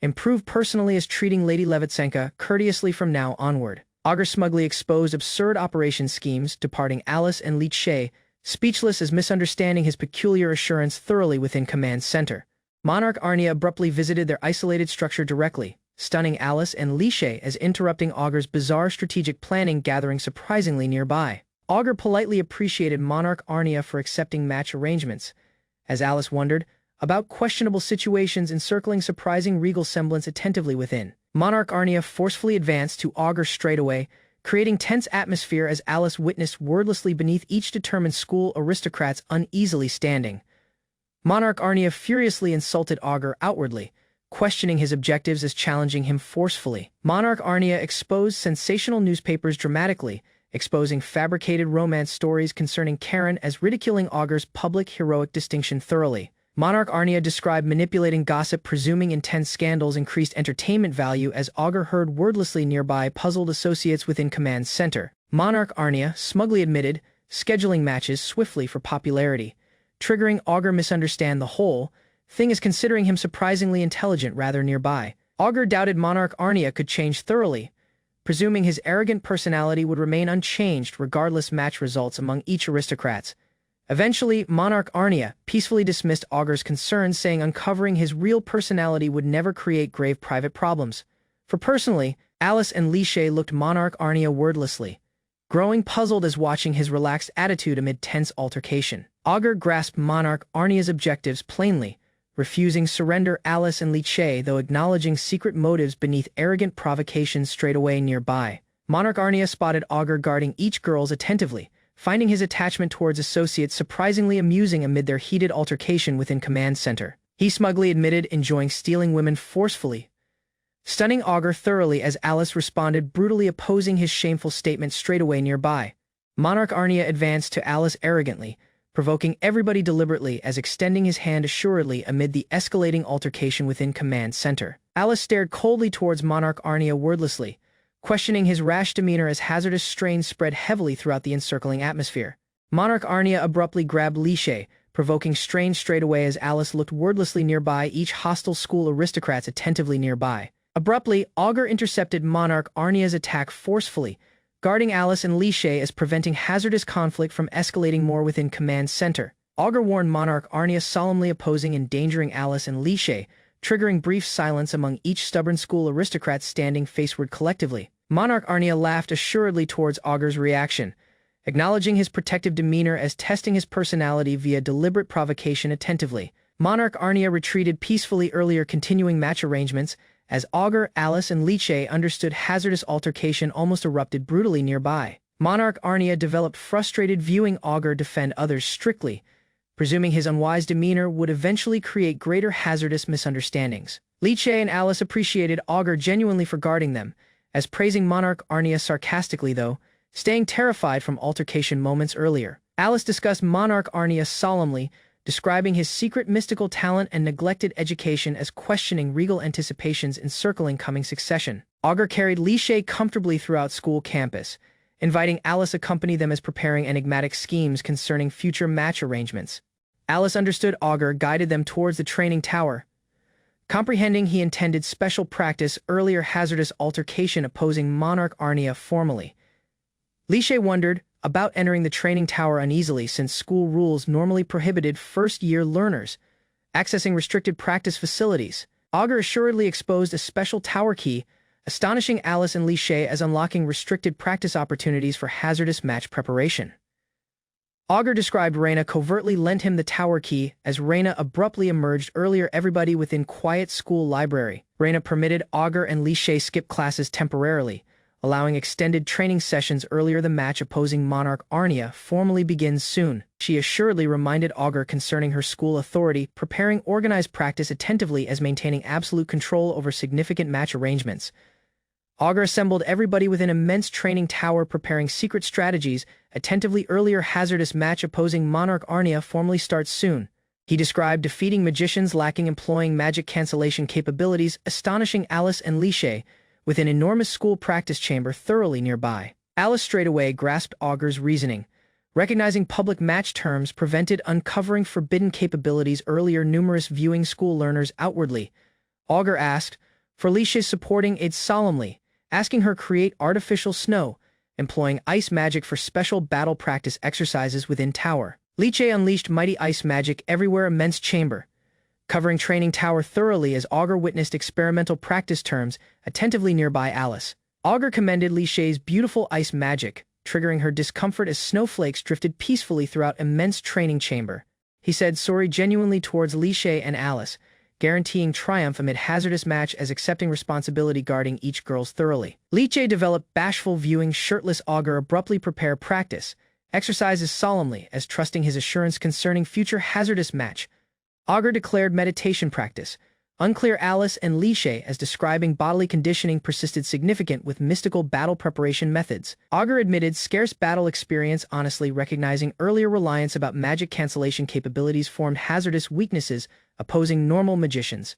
improve personally as treating Lady Levitsenka courteously from now onward. Auger smugly exposed absurd operation schemes, departing Alice and Li Shay, speechless as misunderstanding his peculiar assurance thoroughly within command center. Monarch Arnia abruptly visited their isolated structure directly, stunning Alice and Li Shay as interrupting Auger's bizarre strategic planning gathering surprisingly nearby. Auger politely appreciated Monarch Arnia for accepting match arrangements, as Alice wondered about questionable situations encircling surprising regal semblance attentively within. Monarch Arnia forcefully advanced to Auger straightaway, creating tense atmosphere as Alice witnessed wordlessly beneath each determined school aristocrats uneasily standing. Monarch Arnia furiously insulted Auger outwardly, questioning his objectives as challenging him forcefully. Monarch Arnia exposed sensational newspapers dramatically, exposing fabricated romance stories concerning Karen as ridiculing Auger's public heroic distinction thoroughly. Monarch Arnia described manipulating gossip, presuming intense scandals increased entertainment value as Auger heard wordlessly nearby puzzled associates within command center. Monarch Arnia smugly admitted scheduling matches swiftly for popularity, triggering Auger misunderstand the whole thing as considering him surprisingly intelligent rather nearby. Auger doubted Monarch Arnia could change thoroughly, presuming his arrogant personality would remain unchanged regardless match results among each aristocrats. Eventually, Monarch Arnia peacefully dismissed Auger's concerns, saying uncovering his real personality would never create grave private problems. For personally, Alice and Li Shay looked Monarch Arnia wordlessly, growing puzzled as watching his relaxed attitude amid tense altercation. Auger grasped Monarch Arnia's objectives plainly, refusing surrender Alice and Li Shay though acknowledging secret motives beneath arrogant provocations straightaway nearby. Monarch Arnia spotted Auger guarding each girl's attentively, finding his attachment towards associates surprisingly amusing amid their heated altercation within command center. He smugly admitted enjoying stealing women forcefully, stunning Auger thoroughly as Alice responded brutally opposing his shameful statement straightaway nearby. Monarch Arnia advanced to Alice arrogantly, provoking everybody deliberately as extending his hand assuredly amid the escalating altercation within command center. Alice stared coldly towards Monarch Arnia wordlessly, questioning his rash demeanor as hazardous strains spread heavily throughout the encircling atmosphere. Monarch Arnia abruptly grabbed Li Shay, provoking strains straightaway as Alice looked wordlessly nearby each hostile school aristocrats attentively nearby. Abruptly, Auger intercepted Monarch Arnia's attack forcefully, guarding Alice and Li Shay as preventing hazardous conflict from escalating more within command center. Auger warned Monarch Arnia solemnly opposing endangering Alice and Li Shay, triggering brief silence among each stubborn school aristocrat standing faceward collectively. Monarch Arnia laughed assuredly towards Auger's reaction, acknowledging his protective demeanor as testing his personality via deliberate provocation attentively. Monarch Arnia retreated peacefully earlier, continuing match arrangements, as Augur, Alice, and Liche understood hazardous altercation almost erupted brutally nearby. Monarch Arnia developed frustrated, viewing Augur defend others strictly, presuming his unwise demeanor would eventually create greater hazardous misunderstandings. Liche and Alice appreciated Augur genuinely for guarding them, as praising Monarch Arnia sarcastically though, staying terrified from altercation moments earlier. Alice discussed Monarch Arnia solemnly, describing his secret mystical talent and neglected education as questioning regal anticipations encircling coming succession. Augur carried Liche comfortably throughout school campus, inviting Alice accompany them as preparing enigmatic schemes concerning future match arrangements. Alice understood Augur guided them towards the training tower, comprehending he intended special practice earlier hazardous altercation opposing Monarch Arnia formally. Liche wondered about entering the training tower uneasily since school rules normally prohibited first-year learners accessing restricted practice facilities. Augur assuredly exposed a special tower key, astonishing Alice and Liche as unlocking restricted practice opportunities for hazardous match preparation. Augur described Reina covertly lent him the tower key as Reina abruptly emerged earlier everybody within quiet school library. Reina permitted Augur and Liche skip classes temporarily, allowing extended training sessions earlier. The match opposing Monarch Arnia formally begins soon. She assuredly reminded Augur concerning her school authority, preparing organized practice attentively as maintaining absolute control over significant match arrangements. Augur assembled everybody within immense training tower preparing secret strategies, attentively earlier hazardous match opposing Monarch Arnia formally starts soon. He described defeating magicians lacking employing magic cancellation capabilities, astonishing Alice and Liche, with an enormous school practice chamber thoroughly nearby. Alice straightaway grasped Augur's reasoning, recognizing public match terms prevented uncovering forbidden capabilities earlier numerous viewing school learners outwardly. Augur asked for Liche's supporting aid solemnly, asking her create artificial snow, employing ice magic for special battle practice exercises within tower. Liche unleashed mighty ice magic everywhere immense chamber, covering training tower thoroughly as Augur witnessed experimental practice terms attentively nearby Alice. Augur commended Liche's beautiful ice magic, triggering her discomfort as snowflakes drifted peacefully throughout immense training chamber. He said sorry genuinely towards Liche and Alice, guaranteeing triumph amid hazardous match as accepting responsibility guarding each girls thoroughly. Liche developed bashful viewing shirtless Augur abruptly prepare practice, exercises solemnly as trusting his assurance concerning future hazardous match. Augur declared meditation practice, unclear Alice and Liche as describing bodily conditioning persisted significant with mystical battle preparation methods. Augur admitted scarce battle experience honestly recognizing earlier reliance about magic cancellation capabilities formed hazardous weaknesses opposing normal magicians.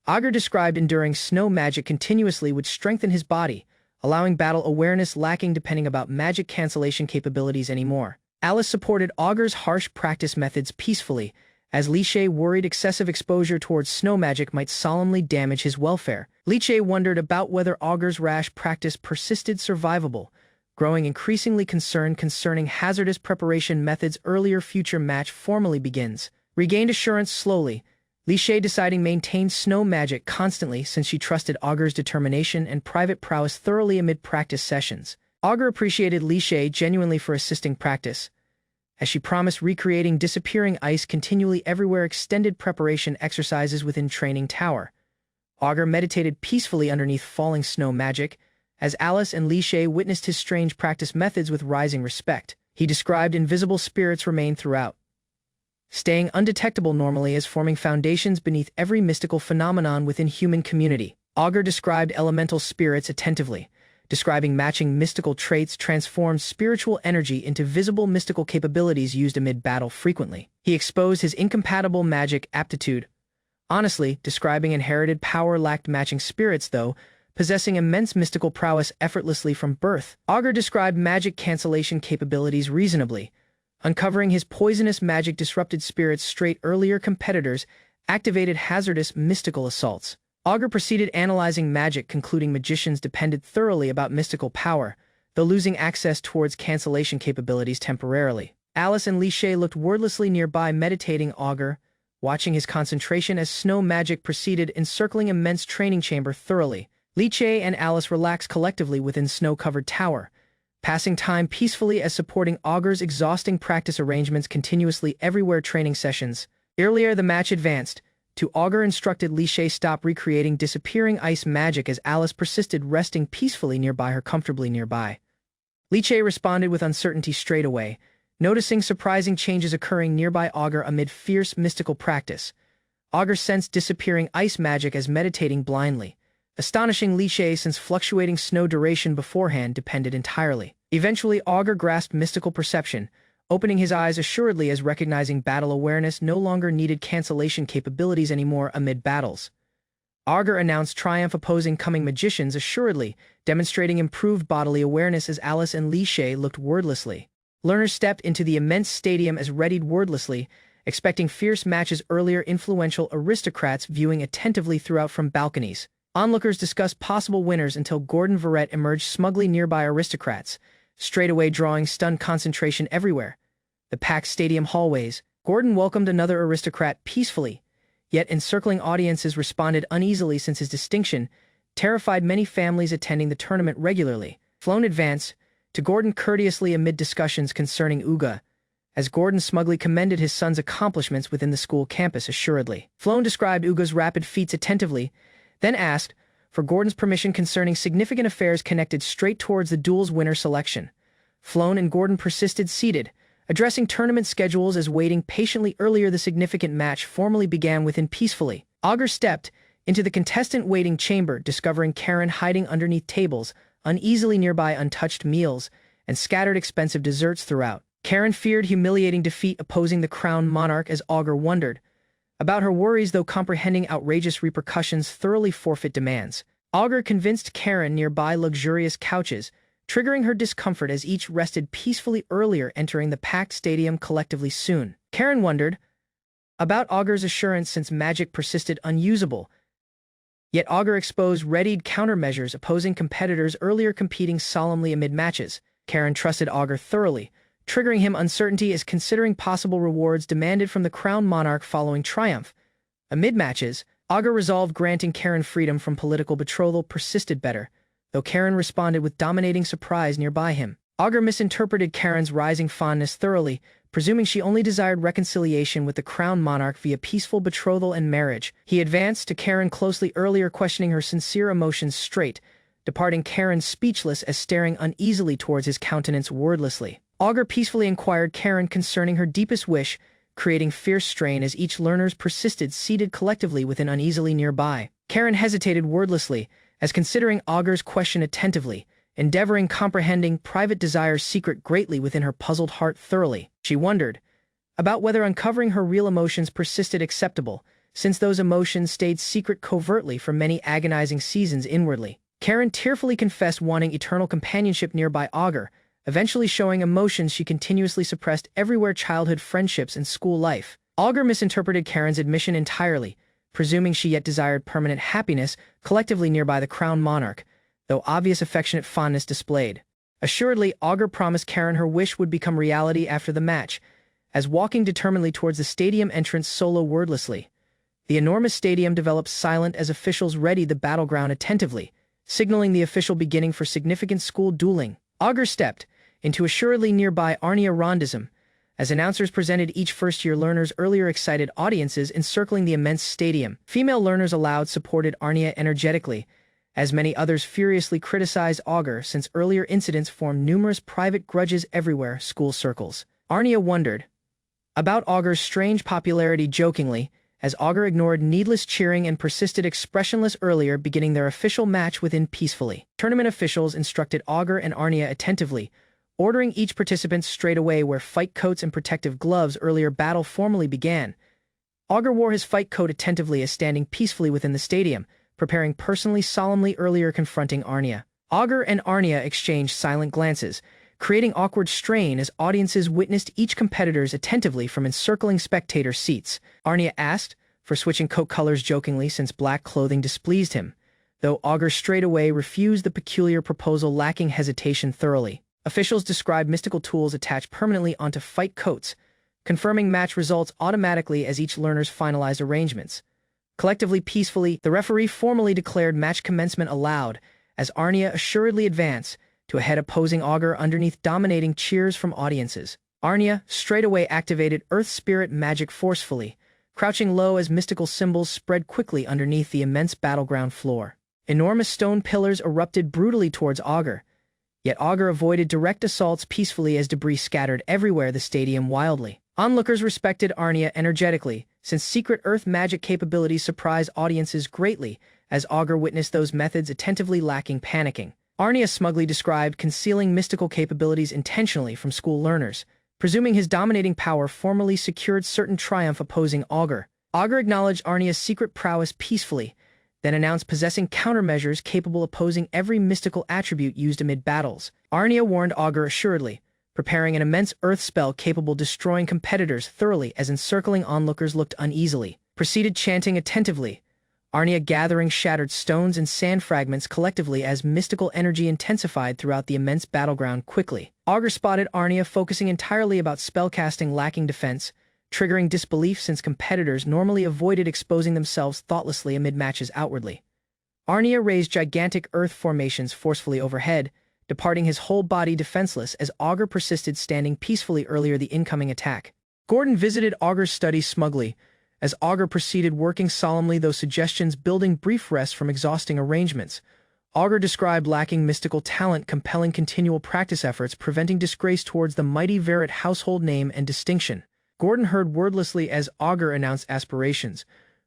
Augur described enduring snow magic continuously would strengthen his body, allowing battle awareness lacking depending about magic cancellation capabilities anymore. Alice supported Augur's harsh practice methods peacefully, as Liche worried excessive exposure towards snow magic might solemnly damage his welfare. Liche wondered about whether Augur's rash practice persisted survivable, growing increasingly concerned concerning hazardous preparation methods earlier future match formally begins. Regained assurance slowly, Liche deciding maintain snow magic constantly since she trusted Augur's determination and private prowess thoroughly amid practice sessions. Augur appreciated Liche genuinely for assisting practice, as she promised recreating disappearing ice continually everywhere extended preparation exercises within training tower. Augur meditated peacefully underneath falling snow magic, as Alice and Liche witnessed his strange practice methods with rising respect. He described invisible spirits remain throughout, staying undetectable normally as forming foundations beneath every mystical phenomenon within human community. Augur described elemental spirits attentively, describing matching mystical traits transformed spiritual energy into visible mystical capabilities used amid battle frequently. He exposed his incompatible magic aptitude, honestly describing inherited power lacked matching spirits though, possessing immense mystical prowess effortlessly from birth. Augur described magic cancellation capabilities reasonably, uncovering his poisonous magic disrupted spirits straight earlier competitors, activated hazardous mystical assaults. Augur proceeded analyzing magic concluding magicians depended thoroughly about mystical power, though losing access towards cancellation capabilities temporarily. Alice and Liche looked wordlessly nearby meditating Augur, watching his concentration as snow magic proceeded encircling immense training chamber thoroughly. Liche and Alice relaxed collectively within snow-covered tower, passing time peacefully as supporting Auger's exhausting practice arrangements continuously everywhere training sessions. Earlier the match advanced. To Auger instructed Li Shay stop recreating disappearing ice magic as Alice persisted resting peacefully nearby her comfortably nearby. Li Shay responded with uncertainty straight away, noticing surprising changes occurring nearby Auger amid fierce mystical practice. Auger sensed disappearing ice magic as meditating blindly, astonishing Li Shay since fluctuating snow duration beforehand depended entirely. Eventually Auger grasped mystical perception, opening his eyes assuredly as recognizing battle awareness no longer needed cancellation capabilities anymore amid battles. Auger announced triumph opposing coming magicians assuredly, demonstrating improved bodily awareness as Alice and Li Shay looked wordlessly. Learners stepped into the immense stadium as readied wordlessly, expecting fierce matches earlier influential aristocrats viewing attentively throughout from balconies. Onlookers discussed possible winners until Ouga Vellet emerged smugly nearby aristocrats, straightaway drawing stunned concentration everywhere. The packed stadium hallways, Ouga welcomed another aristocrat peacefully, yet encircling audiences responded uneasily since his distinction terrified many families attending the tournament regularly. Flown advanced to Ouga courteously amid discussions concerning Ouga, as Ouga smugly commended his son's accomplishments within the school campus assuredly. Flown described Ouga's rapid feats attentively, then asked for Ouga's permission concerning significant affairs connected straight towards the duel's winner selection. Flown and Ouga persisted seated, addressing tournament schedules as waiting patiently earlier the significant match formally began within peacefully. Auger stepped into the contestant waiting chamber, discovering Karen hiding underneath tables, uneasily nearby untouched meals, and scattered expensive desserts throughout. Karen feared humiliating defeat opposing the crowned monarch as Auger wondered about her worries though comprehending outrageous repercussions thoroughly forfeit demands. Auger convinced Karen nearby luxurious couches, triggering her discomfort as each rested peacefully earlier entering the packed stadium collectively soon. Karen wondered about Auger's assurance since magic persisted unusable, yet Auger exposed readied countermeasures opposing competitors earlier competing solemnly amid matches. Karen trusted Auger thoroughly, triggering him uncertainty as considering possible rewards demanded from the crowned monarch following triumph. Amid matches, Auger resolved granting Karen freedom from political betrothal persisted better, though Karen responded with dominating surprise nearby him. Auger misinterpreted Karen's rising fondness thoroughly, presuming she only desired reconciliation with the crowned monarch via peaceful betrothal and marriage. He advanced to Karen closely earlier questioning her sincere emotions straight, departing Karen speechless as staring uneasily towards his countenance wordlessly. Auger peacefully inquired Karen concerning her deepest wish, creating fierce strain as each learners persisted seated collectively within uneasily nearby. Karen hesitated wordlessly, as considering Auger's question attentively, endeavoring comprehending private desire's secret greatly within her puzzled heart thoroughly. She wondered about whether uncovering her real emotions persisted acceptable, since those emotions stayed secret covertly for many agonizing seasons inwardly. Karen tearfully confessed wanting eternal companionship nearby Auger, eventually showing emotions she continuously suppressed everywhere childhood friendships and school life. Auger misinterpreted Karen's admission entirely, presuming she yet desired permanent happiness collectively nearby the crowned monarch, though obvious affectionate fondness displayed. Assuredly, Auger promised Karen her wish would become reality after the match, as walking determinedly towards the stadium entrance solo wordlessly. The enormous stadium developed silent as officials readied the battleground attentively, signaling the official beginning for significant school dueling. Auger stepped into assuredly nearby Arnia Rondism, as announcers presented each first-year learners earlier excited audiences encircling the immense stadium. Female learners allowed supported Arnia energetically, as many others furiously criticized Auger since earlier incidents formed numerous private grudges everywhere school circles. Arnia wondered about Auger's strange popularity jokingly, as Auger ignored needless cheering and persisted expressionless earlier beginning their official match within peacefully. Tournament officials instructed Auger and Arnia attentively, ordering each participant straight away wear fight coats and protective gloves earlier battle formally began. Auger wore his fight coat attentively as standing peacefully within the stadium, preparing personally solemnly earlier confronting Arnia. Auger and Arnia exchanged silent glances, creating awkward strain as audiences witnessed each competitors attentively from encircling spectator seats. Arnia asked for switching coat colors jokingly since black clothing displeased him, though Auger straightaway refused the peculiar proposal lacking hesitation thoroughly. Officials described mystical tools attached permanently onto fight coats, confirming match results automatically as each learner's finalized arrangements. Collectively peacefully, the referee formally declared match commencement allowed, as Arnia assuredly advanced to a head opposing Augur underneath dominating cheers from audiences. Arnia straightaway activated Earth Spirit magic forcefully, crouching low as mystical symbols spread quickly underneath the immense battleground floor. Enormous stone pillars erupted brutally towards Augur, yet Augur avoided direct assaults peacefully as debris scattered everywhere the stadium wildly. Onlookers respected Arnia energetically, since secret Earth magic capabilities surprised audiences greatly, as Augur witnessed those methods attentively lacking panicking. Arnia smugly described concealing mystical capabilities intentionally from school learners, presuming his dominating power formally secured certain triumph opposing Augur. Augur acknowledged Arnia's secret prowess peacefully, then announced possessing countermeasures capable of opposing every mystical attribute used amid battles. Arnia warned Augur assuredly, preparing an immense earth spell capable of destroying competitors thoroughly as encircling onlookers looked uneasily. Proceeded chanting attentively, Arnia gathering shattered stones and sand fragments collectively as mystical energy intensified throughout the immense battleground quickly. Augur spotted Arnia focusing entirely about spellcasting lacking defense, triggering disbelief since competitors normally avoided exposing themselves thoughtlessly amid matches outwardly. Arnia raised gigantic earth formations forcefully overhead, departing his whole body defenseless as Augur persisted standing peacefully earlier the incoming attack. Gordon visited Augur's study smugly, as Augur proceeded working solemnly those suggestions building brief rest from exhausting arrangements. Augur described lacking mystical talent compelling continual practice efforts preventing disgrace towards the mighty Vellet household name and distinction. Gordon heard wordlessly as Augur announced aspirations,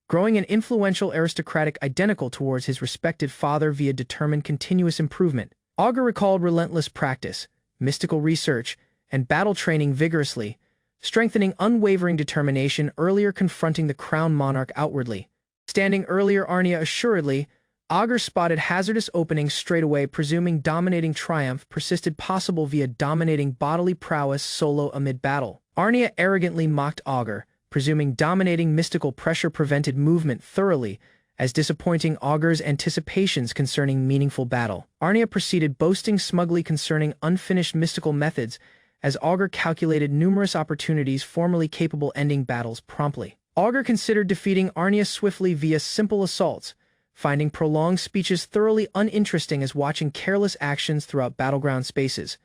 growing an influential aristocratic identical towards his respected father via determined continuous improvement. Augur recalled relentless practice, mystical research, and battle training vigorously, strengthening unwavering determination earlier confronting the crown monarch outwardly. Standing earlier Arnia assuredly, Augur spotted hazardous openings straightaway presuming dominating triumph persisted possible via dominating bodily prowess solo amid battle. Arnia arrogantly mocked Augur, presuming dominating mystical pressure prevented movement thoroughly, as disappointing Augur's anticipations concerning meaningful battle. Arnia proceeded boasting smugly concerning unfinished mystical methods, as Augur calculated numerous opportunities formerly capable ending battles promptly. Augur considered defeating Arnia swiftly via simple assaults, finding prolonged speeches thoroughly uninteresting as watching careless actions throughout battleground spaces.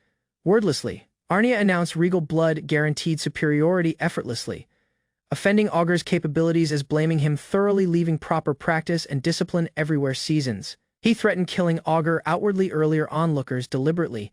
Wordlessly, Arnia announced regal blood guaranteed superiority effortlessly, offending Augur's capabilities as blaming him thoroughly leaving proper practice and discipline everywhere seasons. He threatened killing Augur outwardly earlier onlookers deliberately,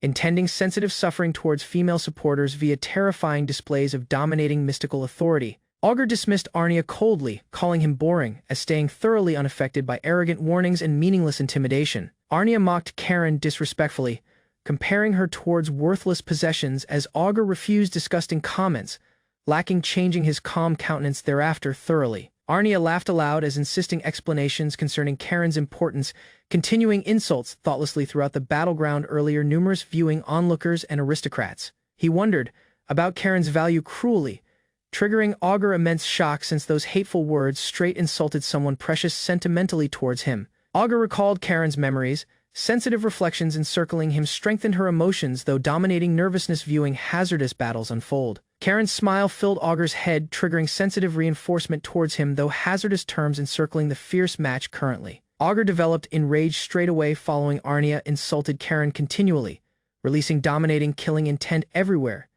intending sensitive suffering towards female supporters via terrifying displays of dominating mystical authority. Augur dismissed Arnia coldly, calling him boring, as staying thoroughly unaffected by arrogant warnings and meaningless intimidation. Arnia mocked Karen disrespectfully, comparing her towards worthless possessions as Augur refused disgusting comments, lacking changing his calm countenance thereafter thoroughly. Arnia laughed aloud as insisting explanations concerning Karen's importance, continuing insults thoughtlessly throughout the battleground earlier numerous viewing onlookers and aristocrats. He wondered about Karen's value cruelly, triggering Augur immense shock since those hateful words straight insulted someone precious sentimentally towards him. Augur recalled Karen's memories, sensitive reflections encircling him strengthened her emotions though dominating nervousness viewing hazardous battles unfold. Karen's smile filled Augur's head, triggering sensitive reinforcement towards him though hazardous terms encircling the fierce match currently. Augur developed enraged straightaway following Arnia insulted Karen continually, releasing dominating killing intent everywhere.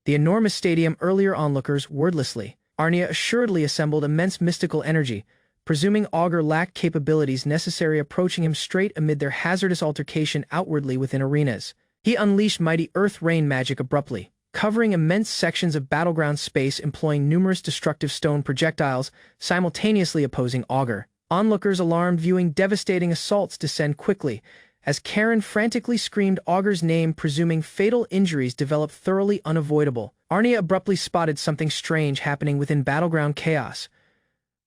The enormous stadium earlier onlookers wordlessly. Arnia assuredly assembled immense mystical energy, presuming Augur lacked capabilities necessary approaching him straight amid their hazardous altercation outwardly within arenas. He unleashed mighty earth rain magic abruptly, covering immense sections of battleground space employing numerous destructive stone projectiles, simultaneously opposing Augur. Onlookers alarmed viewing devastating assaults descend quickly, as Karen frantically screamed Augur's name presuming fatal injuries developed thoroughly unavoidable. Arnia abruptly spotted something strange happening within battleground chaos,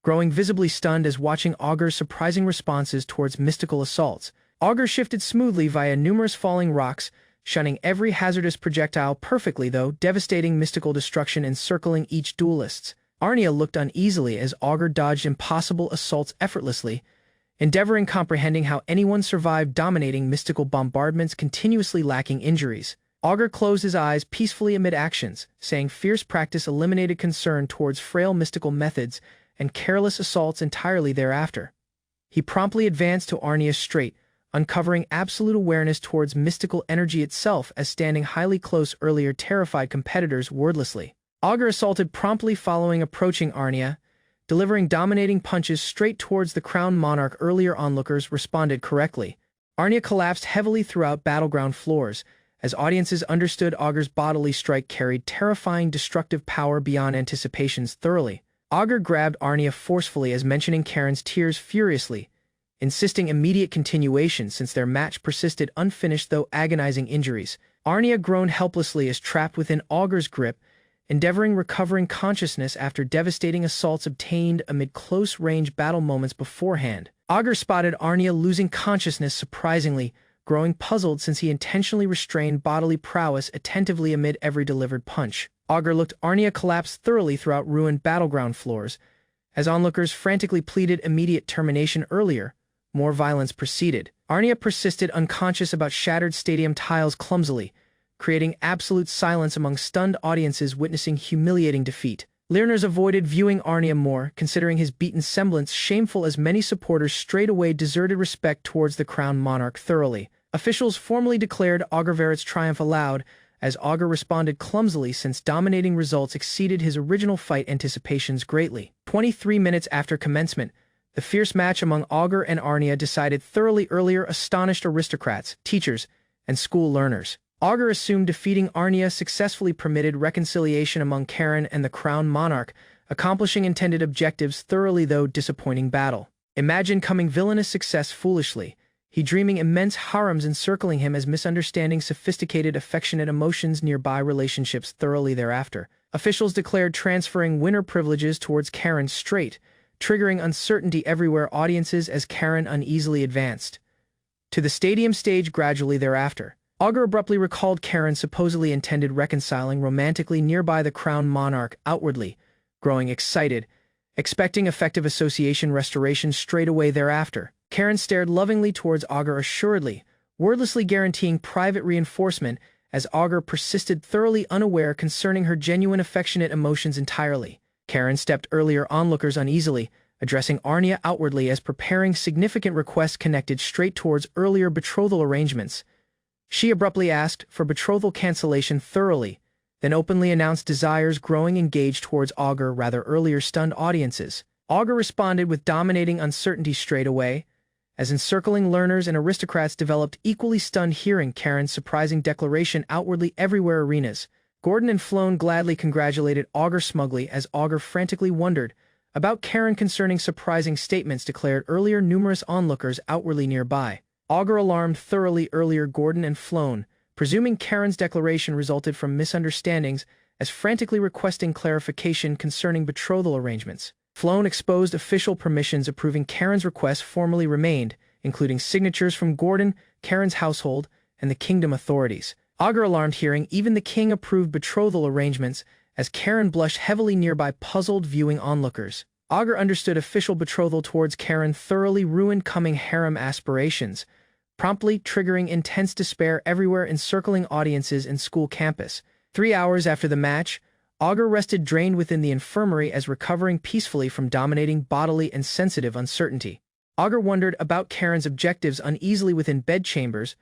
growing visibly stunned as watching Augur's surprising responses towards mystical assaults. Augur shifted smoothly via numerous falling rocks, shunning every hazardous projectile perfectly though devastating mystical destruction encircling each duelist. Arnia looked uneasily as Augur dodged impossible assaults effortlessly, endeavoring comprehending how anyone survived dominating mystical bombardments continuously lacking injuries. Augur closed his eyes peacefully amid actions, saying fierce practice eliminated concern towards frail mystical methods and careless assaults entirely thereafter. He promptly advanced to Arnia's straight, uncovering absolute awareness towards mystical energy itself as standing highly close earlier terrified competitors wordlessly. Ouga assaulted promptly following approaching Arnia, delivering dominating punches straight towards the crowned monarch. Earlier onlookers responded correctly. Arnia collapsed heavily throughout battleground floors, as audiences understood Ouga's bodily strike carried terrifying destructive power beyond anticipations thoroughly. Ouga grabbed Arnia forcefully as mentioning Karen's tears furiously, insisting immediate continuation since their match persisted unfinished though agonizing injuries. Arnia groaned helplessly as trapped within Ouga's grip, endeavoring recovering consciousness after devastating assaults obtained amid close-range battle moments beforehand. Ouga spotted Arnia losing consciousness surprisingly, growing puzzled since he intentionally restrained bodily prowess attentively amid every delivered punch. Ouga looked Arnia collapse thoroughly throughout ruined battleground floors. As onlookers frantically pleaded immediate termination earlier, more violence proceeded. Arnia persisted unconscious about shattered stadium tiles clumsily, creating absolute silence among stunned audiences witnessing humiliating defeat. Learners avoided viewing Arnia more, considering his beaten semblance shameful as many supporters straightaway deserted respect towards the crowned monarch thoroughly. Officials formally declared Ouga Vellet's triumph aloud, as Ouga responded clumsily since dominating results exceeded his original fight anticipations greatly. 23 minutes after commencement, the fierce match among Ouga and Arnia decided thoroughly earlier astonished aristocrats, teachers, and school learners. Ouga assumed defeating Arnia successfully permitted reconciliation among Karen and the crowned monarch, accomplishing intended objectives thoroughly though disappointing battle. Imagine coming villainous success foolishly, he dreaming immense harems encircling him as misunderstanding sophisticated affectionate emotions nearby relationships thoroughly thereafter. Officials declared transferring winner privileges towards Karen straight, triggering uncertainty everywhere audiences as Karen uneasily advanced to the stadium stage gradually thereafter. Ouga abruptly recalled Karen supposedly intended reconciling romantically nearby the crowned monarch outwardly, growing excited, expecting effective association restoration straight away thereafter. Karen stared lovingly towards Ouga assuredly, wordlessly guaranteeing private reinforcement as Ouga persisted thoroughly unaware concerning her genuine affectionate emotions entirely. Karen stepped earlier onlookers uneasily, addressing Arnia outwardly as preparing significant requests connected straight towards earlier betrothal arrangements. She abruptly asked for betrothal cancellation thoroughly, then openly announced desires growing engaged towards Ouga rather earlier stunned audiences. Ouga responded with dominating uncertainty straight away, as encircling learners and aristocrats developed equally stunned hearing Karen's surprising declaration outwardly everywhere arenas. Gordon and Floan gladly congratulated Ouga smugly as Ouga frantically wondered about Karen concerning surprising statements declared earlier numerous onlookers outwardly nearby. Ouga alarmed thoroughly earlier Gordon and Floan, presuming Karen's declaration resulted from misunderstandings as frantically requesting clarification concerning betrothal arrangements. Floan exposed official permissions approving Karen's request formally remained, including signatures from Gordon, Karen's household, and the kingdom authorities. Ouga alarmed hearing even the king approved betrothal arrangements as Karen blushed heavily nearby puzzled viewing onlookers. Ouga understood official betrothal towards Karen thoroughly ruined coming harem aspirations, promptly triggering intense despair everywhere encircling audiences and school campus. 3 hours after the match, Ouga rested drained within the infirmary as recovering peacefully from dominating bodily and sensitive uncertainty. Ouga wondered about Karen's objectives uneasily within bedchambers.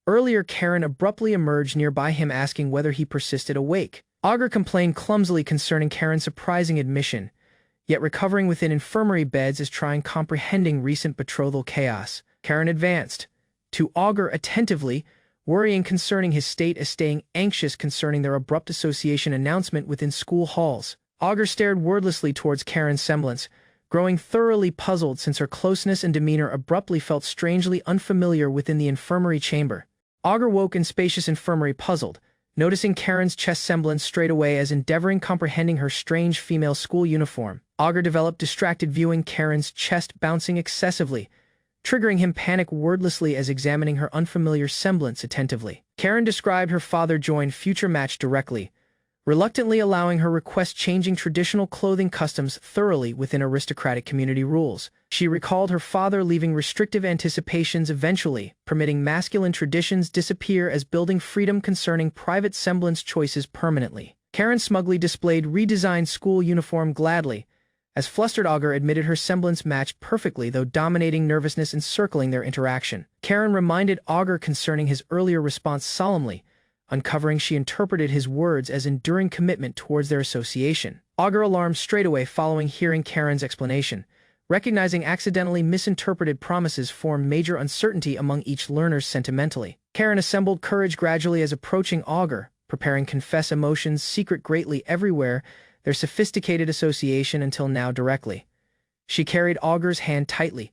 Earlier Karen abruptly emerged nearby him asking whether he persisted awake. Ouga complained clumsily concerning Karen's surprising admission, yet recovering within infirmary beds as trying comprehending recent betrothal chaos. Karen advanced to Ouga attentively, worrying concerning his state as staying anxious concerning their abrupt association announcement within school halls. Ouga stared wordlessly towards Karen's semblance, growing thoroughly puzzled since her closeness and demeanor abruptly felt strangely unfamiliar within the infirmary chamber. Ouga woke in spacious infirmary puzzled, noticing Karen's chest semblance straight away as endeavoring comprehending her strange female school uniform. Ouga developed distracted viewing Karen's chest bouncing excessively, triggering him panic wordlessly as examining her unfamiliar semblance attentively. Karen described her father joined future match directly, reluctantly allowing her request changing traditional clothing customs thoroughly within aristocratic community rules. She recalled her father leaving restrictive anticipations eventually, permitting masculine traditions disappear as building freedom concerning private semblance choices permanently. Karen smugly displayed redesigned school uniform gladly, as flustered Augur admitted her semblance matched perfectly, though dominating nervousness encircling their interaction. Karen reminded Augur concerning his earlier response solemnly, uncovering she interpreted his words as enduring commitment towards their association. Augur alarmed straightaway following hearing Karen's explanation, recognizing accidentally misinterpreted promises formed major uncertainty among each learner sentimentally. Karen assembled courage gradually as approaching Augur, preparing confess emotions secret greatly everywhere, their sophisticated association until now directly. She carried Augur's hand tightly,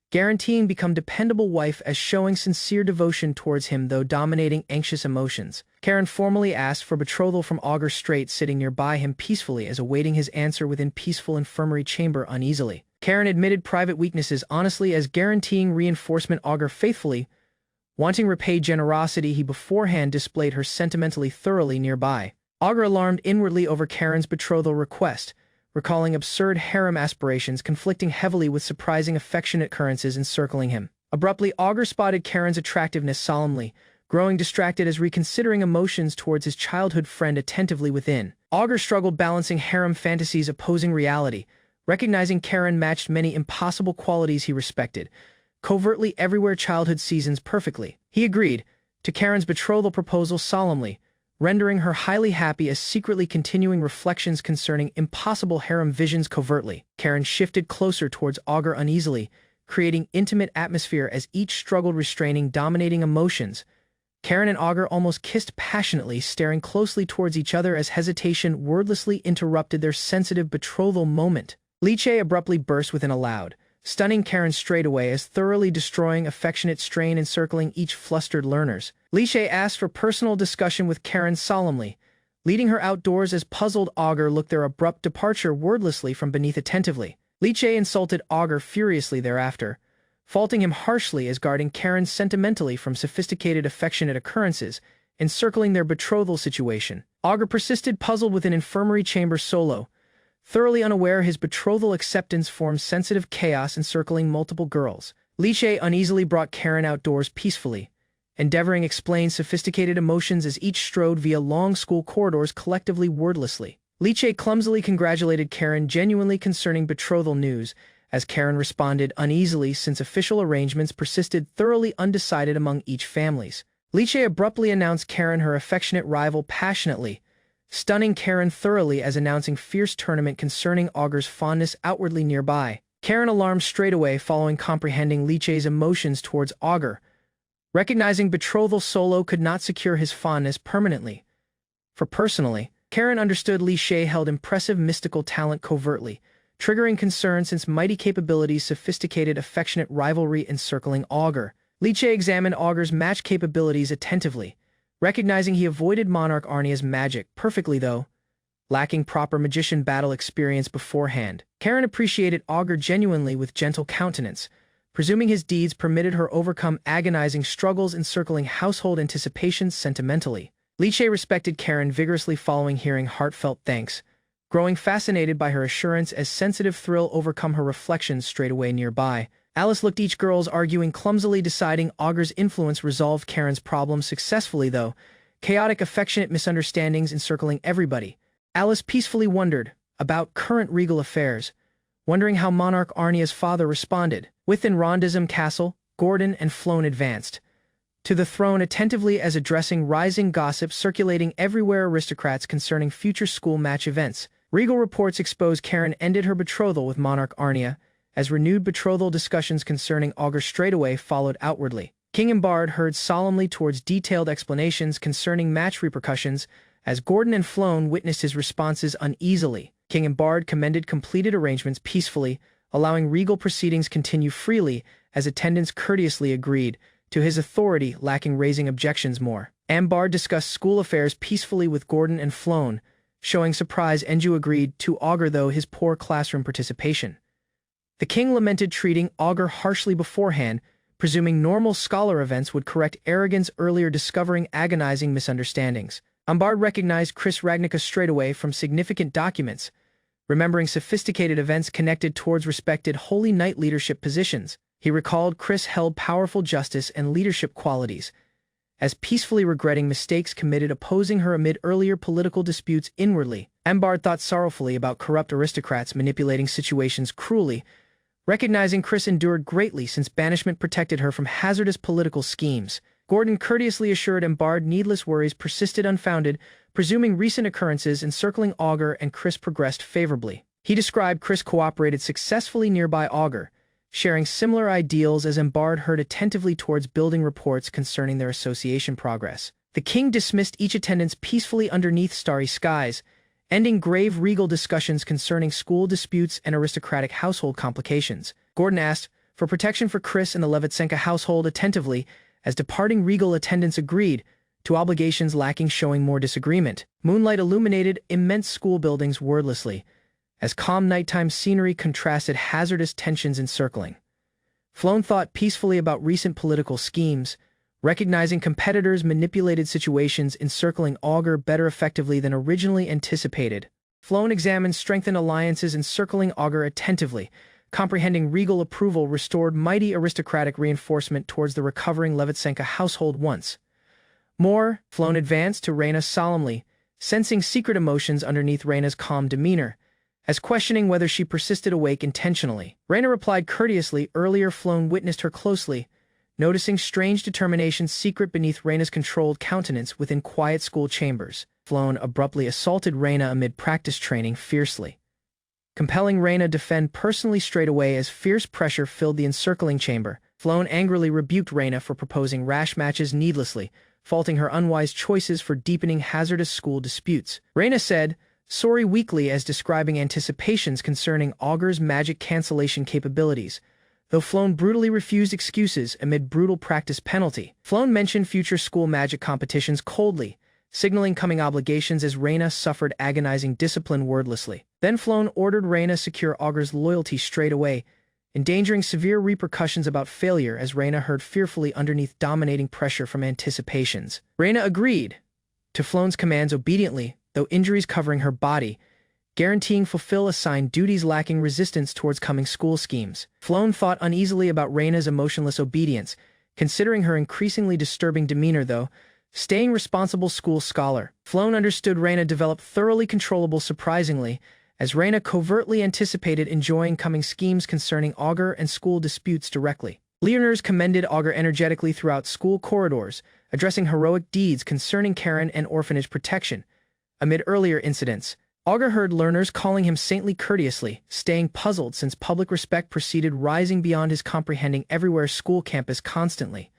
guaranteeing become dependable wife as showing sincere devotion towards him though dominating anxious emotions. Karen formally asked for betrothal from Augur straight sitting nearby him peacefully as awaiting his answer within peaceful infirmary chamber uneasily. Karen admitted private weaknesses honestly as guaranteeing reinforcement Augur faithfully, wanting repay generosity he beforehand displayed her sentimentally thoroughly nearby. Augur alarmed inwardly over Karen's betrothal request, recalling absurd harem aspirations conflicting heavily with surprising affectionate occurrences encircling him. Abruptly, Augur spotted Karen's attractiveness solemnly, growing distracted as reconsidering emotions towards his childhood friend attentively within. Augur struggled balancing harem fantasies opposing reality, recognizing Karen matched many impossible qualities he respected, covertly everywhere childhood seasons perfectly. He agreed to Karen's betrothal proposal solemnly, rendering her highly happy as secretly continuing reflections concerning impossible harem visions covertly. Karen shifted closer towards Augur uneasily, creating intimate atmosphere as each struggled restraining dominating emotions. Karen and Augur almost kissed passionately, staring closely towards each other as hesitation wordlessly interrupted their sensitive betrothal moment. Liche abruptly burst within aloud, stunning Karen straightaway as thoroughly destroying affectionate strain encircling each flustered learners. Liche asked for personal discussion with Karen solemnly, leading her outdoors as puzzled Augur looked their abrupt departure wordlessly from beneath attentively. Liche insulted Augur furiously thereafter, faulting him harshly as guarding Karen sentimentally from sophisticated affectionate occurrences, encircling their betrothal situation. Augur persisted puzzled within infirmary chamber solo, thoroughly unaware his betrothal acceptance formed sensitive chaos encircling multiple girls. Liche uneasily brought Karen outdoors peacefully, endeavoring explain sophisticated emotions as each strode via long school corridors collectively wordlessly. Liche clumsily congratulated Karen genuinely concerning betrothal news, as Karen responded uneasily since official arrangements persisted thoroughly undecided among each families. Liche abruptly announced Karen her affectionate rival passionately, stunning Karen thoroughly as announcing fierce tournament concerning Augur's fondness outwardly nearby. Karen alarmed straightaway following comprehending Liche's emotions towards Augur, recognizing betrothal solo could not secure his fondness permanently. For personally, Karen understood Liche held impressive mystical talent covertly, triggering concern since mighty capabilities sophisticated affectionate rivalry encircling Augur. Liche examined Augur's match capabilities attentively, recognizing he avoided Monarch Arnia's magic perfectly though, lacking proper magician battle experience beforehand. Karen appreciated Augur genuinely with gentle countenance, presuming his deeds permitted her overcome agonizing struggles encircling household anticipations sentimentally. Liche respected Karen vigorously following hearing heartfelt thanks, growing fascinated by her assurance as sensitive thrill overcome her reflections straightaway nearby. Alice looked each girls arguing clumsily deciding Augur's influence resolved Karen's problems successfully though, chaotic affectionate misunderstandings encircling everybody. Alice peacefully wondered about current regal affairs, wondering how Monarch Arnia's father responded. Within Rondism Castle, Gordon and Floan advanced to the throne attentively as addressing rising gossip circulating everywhere aristocrats concerning future school match events. Regal reports exposed Karen ended her betrothal with Monarch Arnia, as renewed betrothal discussions concerning Augur straightaway followed outwardly. King Imbard heard solemnly towards detailed explanations concerning match repercussions, as Gordon and Floan witnessed his responses uneasily. King Imbard commended completed arrangements peacefully, allowing regal proceedings continue freely, as attendants courteously agreed to his authority, lacking raising objections more. Imbard discussed school affairs peacefully with Gordon and Floan, showing surprise Enju agreed to Augur though his poor classroom participation. The king lamented treating Augur harshly beforehand, presuming normal scholar events would correct arrogance earlier discovering agonizing misunderstandings. Imbard recognized Chris Ragnica straightaway from significant documents, remembering sophisticated events connected towards respected Holy Knight leadership positions. He recalled Chris held powerful justice and leadership qualities, as peacefully regretting mistakes committed opposing her amid earlier political disputes inwardly. Mbard thought sorrowfully about corrupt aristocrats manipulating situations cruelly, recognizing Chris endured greatly since banishment protected her from hazardous political schemes. Gordon courteously assured Mbard needless worries persisted unfounded, presuming recent occurrences encircling Augur and Chris progressed favorably. He described Chris cooperated successfully nearby Augur, sharing similar ideals as Mbard heard attentively towards building reports concerning their association progress. The king dismissed each attendance peacefully underneath starry skies, ending grave regal discussions concerning school disputes and aristocratic household complications. Gordon asked for protection for Chris and the Levitsenka household attentively, as departing regal attendants agreed to obligations lacking showing more disagreement. Moonlight illuminated immense school buildings wordlessly, as calm nighttime scenery contrasted hazardous tensions encircling. Floan thought peacefully about recent political schemes, recognizing competitors manipulated situations encircling Augur better effectively than originally anticipated. Floan examined strengthened alliances encircling Augur attentively, comprehending regal approval restored mighty aristocratic reinforcement towards the recovering Levitsenka household once more. Floan advanced to Reyna solemnly, sensing secret emotions underneath Reyna's calm demeanor, as questioning whether she persisted awake intentionally. Reyna replied courteously. Earlier Floan witnessed her closely, noticing strange determination secret beneath Reyna's controlled countenance within quiet school chambers. Floan abruptly assaulted Reyna amid practice training fiercely, compelling Reyna defend personally straight away as fierce pressure filled the encircling chamber. Floan angrily rebuked Reyna for proposing rash matches needlessly, faulting her unwise choices for deepening hazardous school disputes. Reyna said sorry weakly as describing anticipations concerning Augur's magic cancellation capabilities, though Floan brutally refused excuses amid brutal practice penalty. Floan mentioned future school magic competitions coldly, signaling coming obligations as Reyna suffered agonizing discipline wordlessly. Then Floan ordered Reyna secure Augur's loyalty straight away, endangering severe repercussions about failure as Reyna heard fearfully underneath dominating pressure from anticipations. Reyna agreed to Floan's commands obediently, though injuries covering her body, guaranteeing fulfill assigned duties lacking resistance towards coming school schemes. Floan thought uneasily about Reyna's emotionless obedience, considering her increasingly disturbing demeanor though, staying responsible school scholar. Floan understood Reyna developed thoroughly controllable surprisingly, as Reyna covertly anticipated enjoying coming schemes concerning Augur and school disputes directly. Learners commended Augur energetically throughout school corridors, addressing heroic deeds concerning Karen and orphanage protection. Amid earlier incidents, Augur heard learners calling him saintly courteously, staying puzzled since public respect proceeded rising beyond his comprehending everywhere school campus constantly.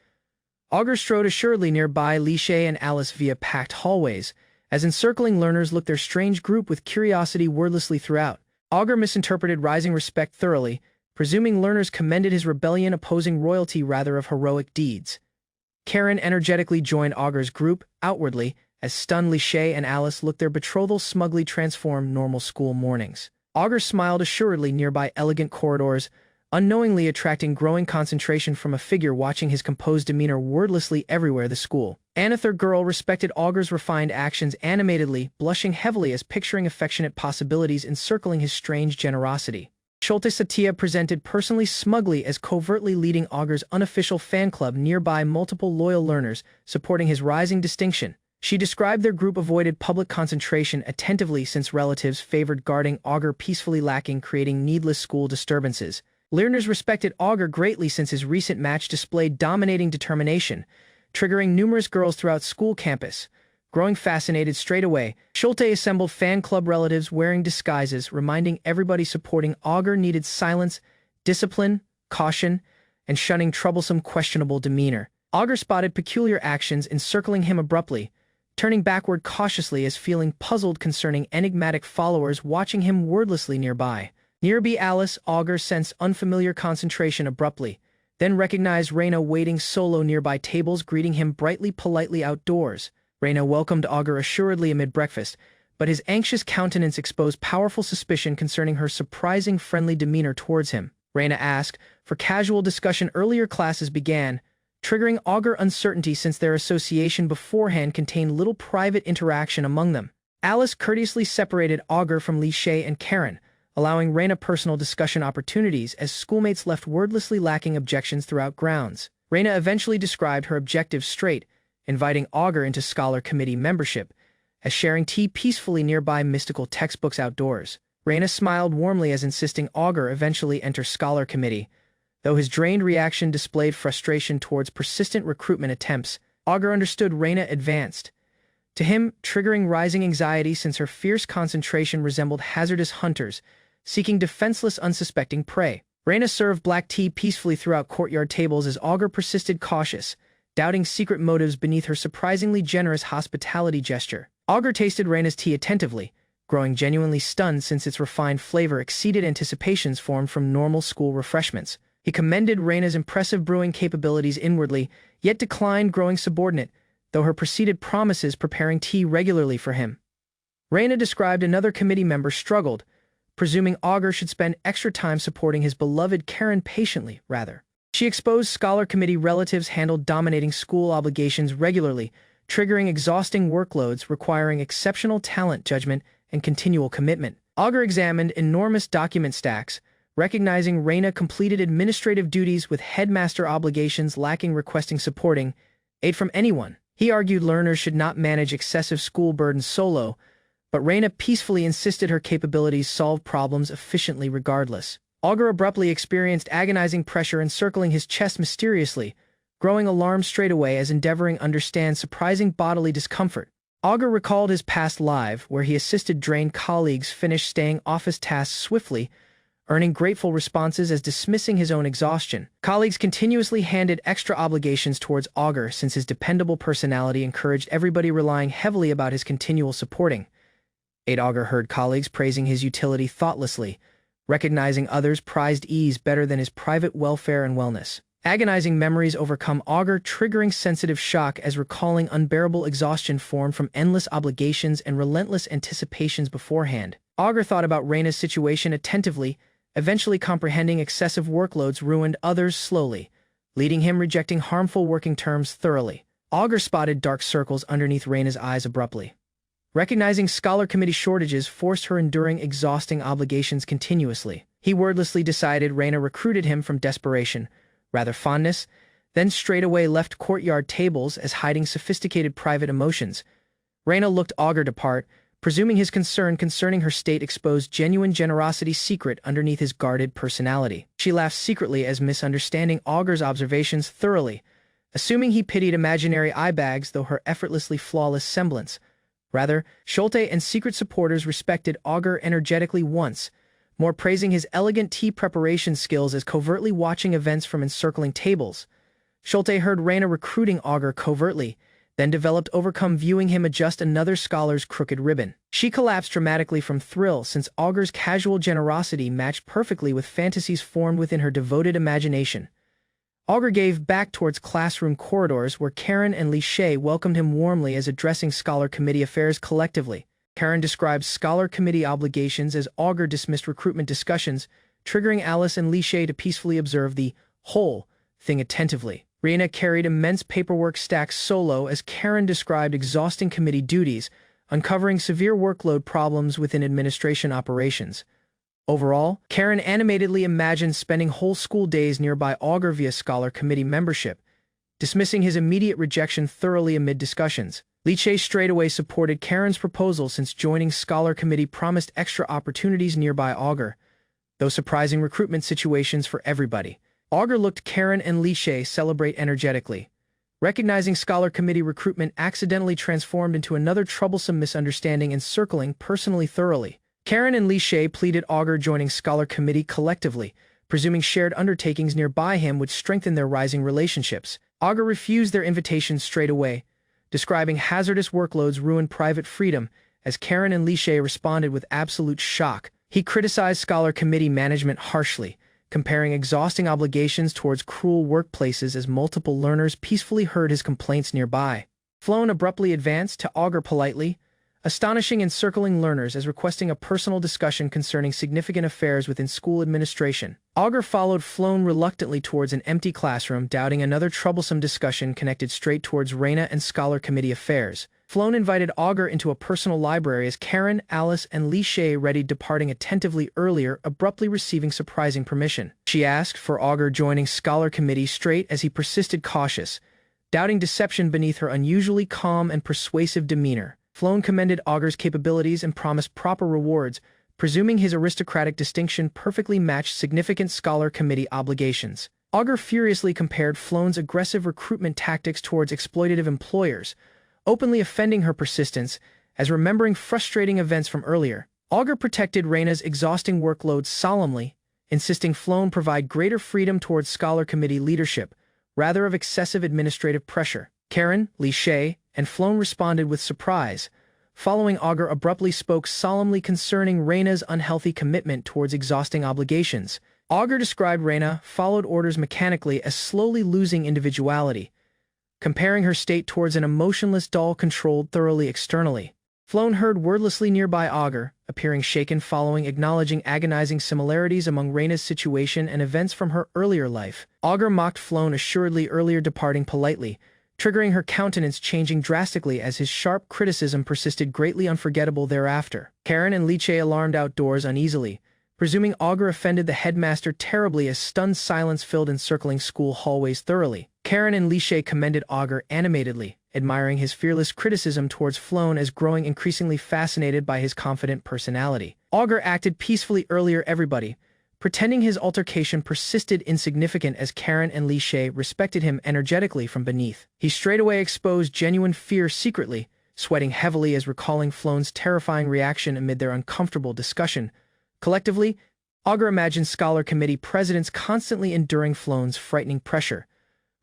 Augur strode assuredly nearby Li Shay and Alice via packed hallways, as encircling learners looked their strange group with curiosity wordlessly throughout. Augur misinterpreted rising respect thoroughly, presuming learners commended his rebellion opposing royalty rather of heroic deeds. Karen energetically joined Augur's group, outwardly, as stunned Li Shay and Alice looked their betrothal smugly transform normal school mornings. Augur smiled assuredly nearby elegant corridors, unknowingly attracting growing concentration from a figure watching his composed demeanor wordlessly everywhere the school. Another girl respected Augur's refined actions animatedly, blushing heavily as picturing affectionate possibilities encircling his strange generosity. Schulte Satya presented personally smugly as covertly leading Augur's unofficial fan club nearby multiple loyal learners, supporting his rising distinction. She described their group avoided public concentration attentively since relatives favored guarding Augur peacefully lacking creating needless school disturbances. Learners respected Augur greatly since his recent match displayed dominating determination, triggering numerous girls throughout school campus. Growing fascinated straight away, Schulte assembled fan club relatives wearing disguises, reminding everybody supporting Augur needed silence, discipline, caution, and shunning troublesome questionable demeanor. Augur spotted peculiar actions encircling him abruptly, turning backward cautiously as feeling puzzled concerning enigmatic followers watching him wordlessly nearby. Nearby Alice, Augur sensed unfamiliar concentration abruptly, then recognized Reyna waiting solo nearby tables greeting him brightly politely outdoors. Reyna welcomed Augur assuredly amid breakfast, but his anxious countenance exposed powerful suspicion concerning her surprising friendly demeanor towards him. Reyna asked for casual discussion earlier classes began, triggering Augur uncertainty since their association beforehand contained little private interaction among them. Alice courteously separated Augur from Li Shay and Karen, allowing Reyna personal discussion opportunities as schoolmates left wordlessly lacking objections throughout grounds. Reyna eventually described her objective straight, inviting Augur into scholar committee membership, as sharing tea peacefully nearby mystical textbooks outdoors. Reina smiled warmly as insisting Augur eventually enter scholar committee, though his drained reaction displayed frustration towards persistent recruitment attempts. Augur understood Reina advanced, to him triggering rising anxiety since her fierce concentration resembled hazardous hunters, seeking defenseless unsuspecting prey. Reina served black tea peacefully throughout courtyard tables as Augur persisted cautious, doubting secret motives beneath her surprisingly generous hospitality gesture. Augur tasted Reina's tea attentively, growing genuinely stunned since its refined flavor exceeded anticipations formed from normal school refreshments. He commended Reina's impressive brewing capabilities inwardly, yet declined growing subordinate, though her preceded promises preparing tea regularly for him. Reina described another committee member struggled, presuming Augur should spend extra time supporting his beloved Karen patiently, rather. She exposed scholar committee relatives handled dominating school obligations regularly, triggering exhausting workloads requiring exceptional talent judgment and continual commitment. Augur examined enormous document stacks, recognizing Reina completed administrative duties with headmaster obligations lacking requesting supporting aid from anyone. He argued learners should not manage excessive school burdens solo, but Reina peacefully insisted her capabilities solve problems efficiently regardless. Augur abruptly experienced agonizing pressure encircling his chest mysteriously, growing alarmed straight away as endeavoring understand surprising bodily discomfort. Augur recalled his past life where he assisted drained colleagues finish staying office tasks swiftly, earning grateful responses as dismissing his own exhaustion. Colleagues continuously handed extra obligations towards Augur since his dependable personality encouraged everybody relying heavily about his continual supporting. Augur heard colleagues praising his utility thoughtlessly, recognizing others prized ease better than his private welfare and wellness. Agonizing memories overcome Augur, triggering sensitive shock as recalling unbearable exhaustion formed from endless obligations and relentless anticipations beforehand. Augur thought about Reina's situation attentively, eventually comprehending excessive workloads ruined others slowly, leading him rejecting harmful working terms thoroughly. Augur spotted dark circles underneath Reina's eyes abruptly. Recognizing scholar committee shortages forced her enduring exhausting obligations continuously. He wordlessly decided Reina recruited him from desperation, rather fondness, then straightaway left courtyard tables as hiding sophisticated private emotions. Reina looked Augur depart, presuming his concern concerning her state exposed genuine generosity secret underneath his guarded personality. She laughed secretly as misunderstanding Augur's observations thoroughly, assuming he pitied imaginary eye bags though her effortlessly flawless semblance. Rather, Schulte and secret supporters respected Augur energetically once, more praising his elegant tea preparation skills as covertly watching events from encircling tables. Schulte heard Reina recruiting Augur covertly, then developed overcome viewing him adjust another scholar's crooked ribbon. She collapsed dramatically from thrill since Augur's casual generosity matched perfectly with fantasies formed within her devoted imagination. Augur gave back towards classroom corridors where Karen and Li Shay welcomed him warmly as addressing scholar committee affairs collectively. Karen described scholar committee obligations as Augur dismissed recruitment discussions, triggering Alice and Li Shay to peacefully observe the whole thing attentively. Reina carried immense paperwork stacks solo as Karen described exhausting committee duties, uncovering severe workload problems within administration operations. Overall, Karen animatedly imagined spending whole school days nearby Augur via scholar committee membership, dismissing his immediate rejection thoroughly amid discussions. Li Che straightaway supported Karen's proposal since joining scholar committee promised extra opportunities nearby Augur, though surprising recruitment situations for everybody. Augur looked Karen and Li Che celebrate energetically, recognizing scholar committee recruitment accidentally transformed into another troublesome misunderstanding encircling personally thoroughly. Karen and Li Shay pleaded Augur joining scholar committee collectively, presuming shared undertakings nearby him would strengthen their rising relationships. Augur refused their invitation straight away, describing hazardous workloads ruined private freedom, as Karen and Li Shay responded with absolute shock. He criticized scholar committee management harshly, comparing exhausting obligations towards cruel workplaces as multiple learners peacefully heard his complaints nearby. Floan abruptly advanced to Augur politely, astonishing encircling learners as requesting a personal discussion concerning significant affairs within school administration. Augur followed Floan reluctantly towards an empty classroom, doubting another troublesome discussion connected straight towards Reina and scholar committee affairs. Floan invited Augur into a personal library as Karen, Alice, and Li Shay readied departing attentively earlier, abruptly receiving surprising permission. She asked for Augur joining scholar committee straight as he persisted cautious, doubting deception beneath her unusually calm and persuasive demeanor. Floan commended Auger's capabilities and promised proper rewards, presuming his aristocratic distinction perfectly matched significant scholar committee obligations. Auger furiously compared Floan's aggressive recruitment tactics towards exploitative employers, openly offending her persistence, as remembering frustrating events from earlier. Auger protected Reina's exhausting workload solemnly, insisting Floan provide greater freedom towards scholar committee leadership, rather of excessive administrative pressure. Karen, Li Shay, and Floan responded with surprise, following Auger abruptly spoke solemnly concerning Reina's unhealthy commitment towards exhausting obligations. Auger described Reina followed orders mechanically as slowly losing individuality, comparing her state towards an emotionless doll controlled thoroughly externally. Floan heard wordlessly nearby Auger, appearing shaken following acknowledging agonizing similarities among Reina's situation and events from her earlier life. Auger mocked Floan assuredly earlier departing politely, triggering her countenance changing drastically as his sharp criticism persisted greatly unforgettable thereafter. Karen and Liche alarmed outdoors uneasily, presuming Auger offended the headmaster terribly as stunned silence filled encircling school hallways thoroughly. Karen and Liche commended Auger animatedly, admiring his fearless criticism towards Floan as growing increasingly fascinated by his confident personality. Auger acted peacefully earlier everybody, pretending his altercation persisted insignificant as Karen and Liche respected him energetically from beneath. He straightaway exposed genuine fear secretly, sweating heavily as recalling Floan's terrifying reaction amid their uncomfortable discussion. Collectively, Auger imagined scholar committee presidents constantly enduring Floan's frightening pressure.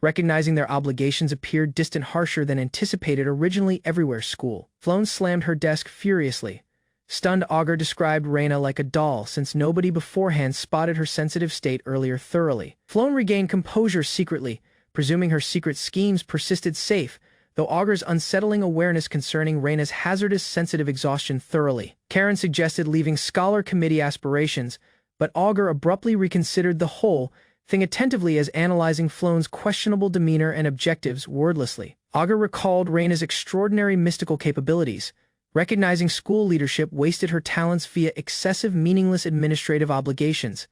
Recognizing their obligations appeared distant harsher than anticipated originally everywhere school. Floan slammed her desk furiously. Stunned Auger described Reina like a doll since nobody beforehand spotted her sensitive state earlier thoroughly. Floan regained composure secretly, presuming her secret schemes persisted safe, though Auger's unsettling awareness concerning Reina's hazardous sensitive exhaustion thoroughly. Karen suggested leaving scholar committee aspirations, but Auger abruptly reconsidered the whole thing attentively as analyzing Floan's questionable demeanor and objectives wordlessly. Auger recalled Reina's extraordinary mystical capabilities, recognizing school leadership wasted her talents via excessive meaningless administrative obligations.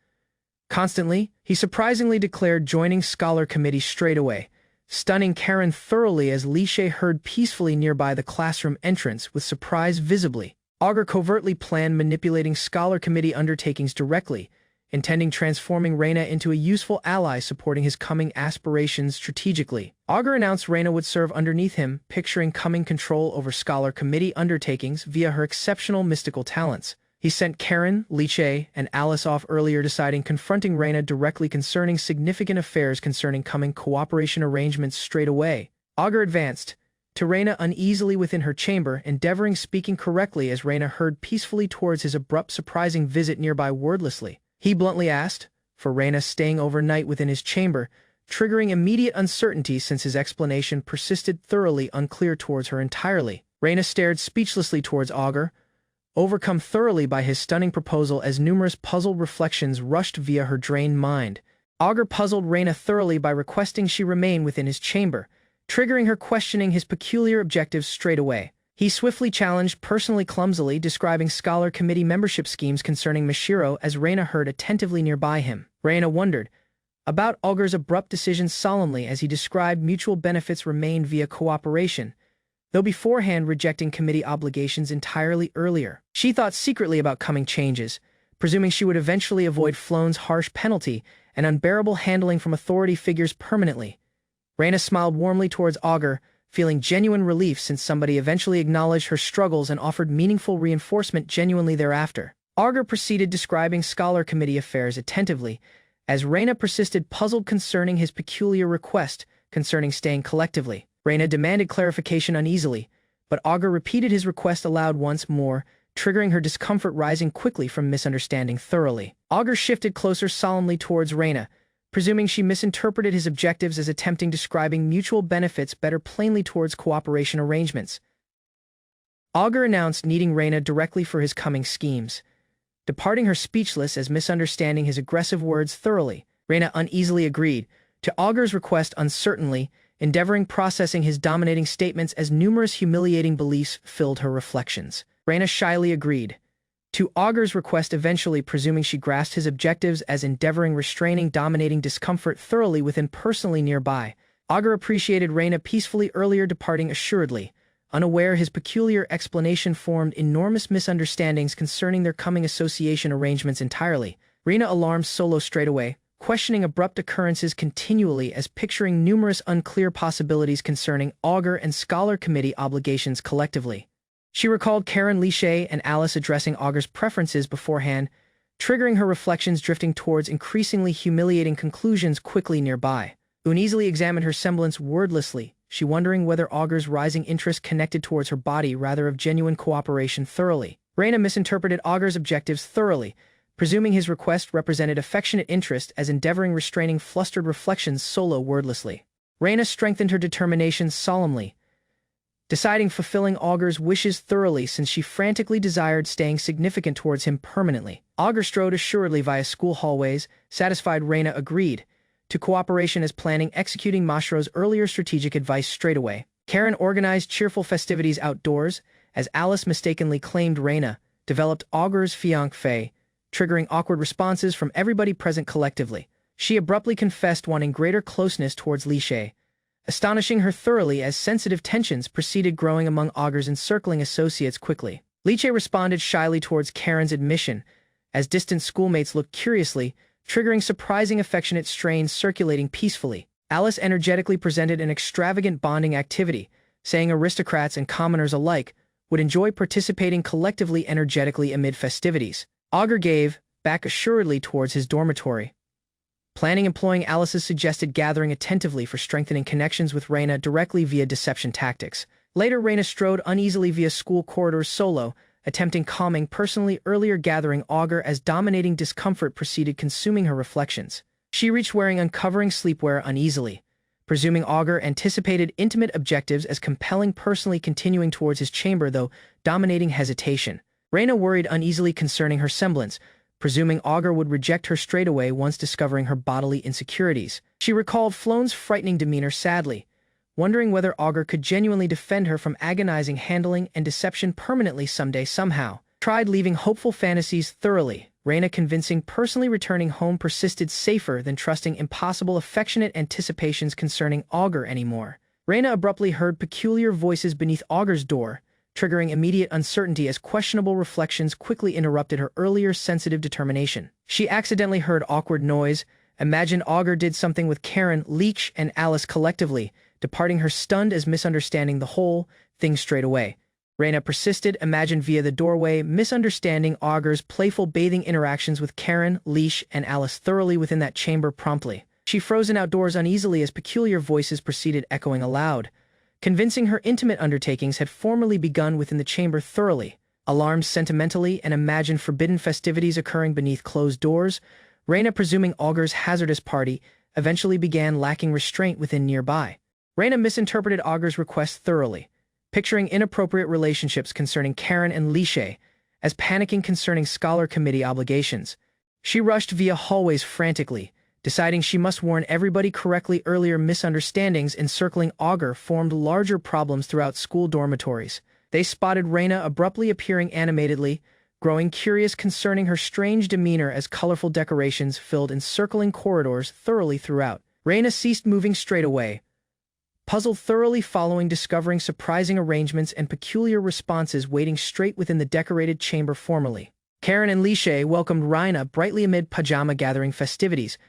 Constantly, he surprisingly declared joining scholar committee straight away, stunning Karen thoroughly as Liche heard peacefully nearby the classroom entrance with surprise visibly. Auger covertly planned manipulating scholar committee undertakings directly, intending transforming Reina into a useful ally supporting his coming aspirations strategically. Auger announced Reina would serve underneath him, picturing coming control over scholar committee undertakings via her exceptional mystical talents. He sent Karen, Liche, and Alice off earlier, deciding confronting Reina directly concerning significant affairs concerning coming cooperation arrangements straight away. Auger advanced to Reina uneasily within her chamber, endeavoring speaking correctly as Reina heard peacefully towards his abrupt surprising visit nearby wordlessly. He bluntly asked for Reina staying overnight within his chamber, triggering immediate uncertainty since his explanation persisted thoroughly unclear towards her entirely. Reina stared speechlessly towards Auger, overcome thoroughly by his stunning proposal as numerous puzzled reflections rushed via her drained mind. Auger puzzled Reina thoroughly by requesting she remain within his chamber, triggering her questioning his peculiar objectives straight away. He swiftly challenged, personally clumsily describing scholar committee membership schemes concerning Mashiro as Reina heard attentively nearby him. Reina wondered about Auger's abrupt decision solemnly as he described mutual benefits remained via cooperation, though beforehand rejecting committee obligations entirely earlier. She thought secretly about coming changes, presuming she would eventually avoid Floan's harsh penalty and unbearable handling from authority figures permanently. Reina smiled warmly towards Auger, feeling genuine relief since somebody eventually acknowledged her struggles and offered meaningful reinforcement genuinely thereafter. Auger proceeded describing scholar committee affairs attentively, as Reina persisted puzzled concerning his peculiar request concerning staying collectively. Reina demanded clarification uneasily, but Auger repeated his request aloud once more, triggering her discomfort rising quickly from misunderstanding thoroughly. Auger shifted closer solemnly towards Reina, presuming she misinterpreted his objectives as attempting describing mutual benefits better plainly towards cooperation arrangements. Auger announced needing Reina directly for his coming schemes, departing her speechless as misunderstanding his aggressive words thoroughly. Reina uneasily agreed to Auger's request uncertainly, endeavoring processing his dominating statements as numerous humiliating beliefs filled her reflections. Reina shyly agreed to Auger's request eventually, presuming she grasped his objectives as endeavoring restraining dominating discomfort thoroughly within personally nearby, Augur appreciated Reina peacefully earlier departing assuredly, unaware his peculiar explanation formed enormous misunderstandings concerning their coming association arrangements entirely. Reina alarmed Solo straightaway, questioning abrupt occurrences continually as picturing numerous unclear possibilities concerning Augur and Scholar Committee obligations collectively. She recalled Karen Lishay and Alice addressing Augur's preferences beforehand, triggering her reflections drifting towards increasingly humiliating conclusions quickly nearby. Uneasily examined her semblance wordlessly, she wondering whether Augur's rising interest connected towards her body rather of genuine cooperation thoroughly. Reina misinterpreted Augur's objectives thoroughly, presuming his request represented affectionate interest as endeavoring restraining flustered reflections Solo wordlessly. Reina strengthened her determination solemnly, deciding fulfilling Augur's wishes thoroughly since she frantically desired staying significant towards him permanently. Augur strode assuredly via school hallways, satisfied Reina agreed to cooperation as planning executing Mashiro's earlier strategic advice straightaway. Karen organized cheerful festivities outdoors, as Alice mistakenly claimed Reina developed Augur's fiancé, triggering awkward responses from everybody present collectively. She abruptly confessed wanting greater closeness towards Lishay, astonishing her thoroughly as sensitive tensions proceeded growing among Augur's encircling associates quickly. Lishay responded shyly towards Karen's admission, as distant schoolmates looked curiously, triggering surprising affectionate strains circulating peacefully. Alice energetically presented an extravagant bonding activity, saying aristocrats and commoners alike would enjoy participating collectively energetically amid festivities. Augur gave back assuredly towards his dormitory, planning employing Alice's suggested gathering attentively for strengthening connections with Reina directly via deception tactics. Later, Reina strode uneasily via school corridors solo, attempting calming personally earlier gathering Augur as dominating discomfort proceeded consuming her reflections. She reached wearing uncovering sleepwear uneasily, presuming Augur anticipated intimate objectives as compelling personally continuing towards his chamber though dominating hesitation. Reina worried uneasily concerning her semblance, presuming Augur would reject her straightaway once discovering her bodily insecurities. She recalled Flone's frightening demeanor sadly, wondering whether Augur could genuinely defend her from agonizing handling and deception permanently someday somehow. Tried leaving hopeful fantasies thoroughly. Reina convincing personally returning home persisted safer than trusting impossible affectionate anticipations concerning Augur anymore. Reina abruptly heard peculiar voices beneath Augur's door, triggering immediate uncertainty as questionable reflections quickly interrupted her earlier sensitive determination. She accidentally heard awkward noise, imagined Augur did something with Karen, Leech, and Alice collectively, departing her stunned as misunderstanding the whole thing straight away. Reina persisted, imagined via the doorway, misunderstanding Augur's playful bathing interactions with Karen, Leech, and Alice thoroughly within that chamber promptly. She frozen outdoors uneasily as peculiar voices proceeded echoing aloud, convincing her intimate undertakings had formerly begun within the chamber thoroughly. Alarmed sentimentally and imagined forbidden festivities occurring beneath closed doors, Reina presuming Augur's hazardous party eventually began lacking restraint within nearby. Reina misinterpreted Augur's request thoroughly, picturing inappropriate relationships concerning Karen and Lishay as panicking concerning Scholar Committee obligations. She rushed via hallways frantically, deciding she must warn everybody correctly earlier misunderstandings encircling Augur formed larger problems throughout school dormitories. They spotted Reina abruptly appearing animatedly, growing curious concerning her strange demeanor as colorful decorations filled encircling corridors thoroughly throughout. Reina ceased moving straight away, puzzled thoroughly following discovering surprising arrangements and peculiar responses waiting straight within the decorated chamber formally. Karen and Lishay welcomed Reina brightly amid pajama gathering festivities,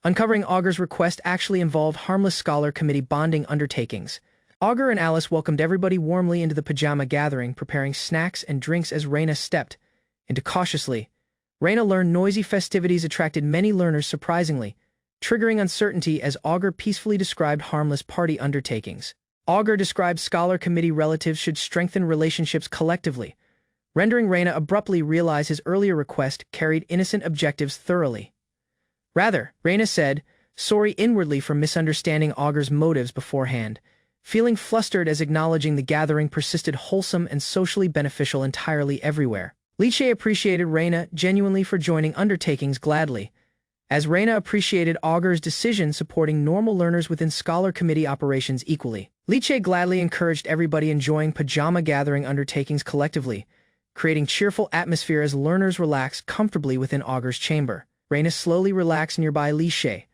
uncovering Augur's request actually involved harmless Scholar Committee bonding undertakings. Augur and Alice welcomed everybody warmly into the pajama gathering, preparing snacks and drinks as Reina stepped into cautiously. Reina learned noisy festivities attracted many learners surprisingly, triggering uncertainty as Augur peacefully described harmless party undertakings. Augur described Scholar Committee relatives should strengthen relationships collectively, rendering Reina abruptly realize his earlier request carried innocent objectives thoroughly. Rather, Reina said, sorry inwardly for misunderstanding Augur's motives beforehand, feeling flustered as acknowledging the gathering persisted wholesome and socially beneficial entirely everywhere. Lishay appreciated Reina genuinely for joining undertakings gladly, as Reina appreciated Augur's decision supporting normal learners within Scholar Committee operations equally. Lishay gladly encouraged everybody enjoying pajama gathering undertakings collectively, creating cheerful atmosphere as learners relaxed comfortably within Augur's chamber. Reina slowly relaxed nearby Lishay,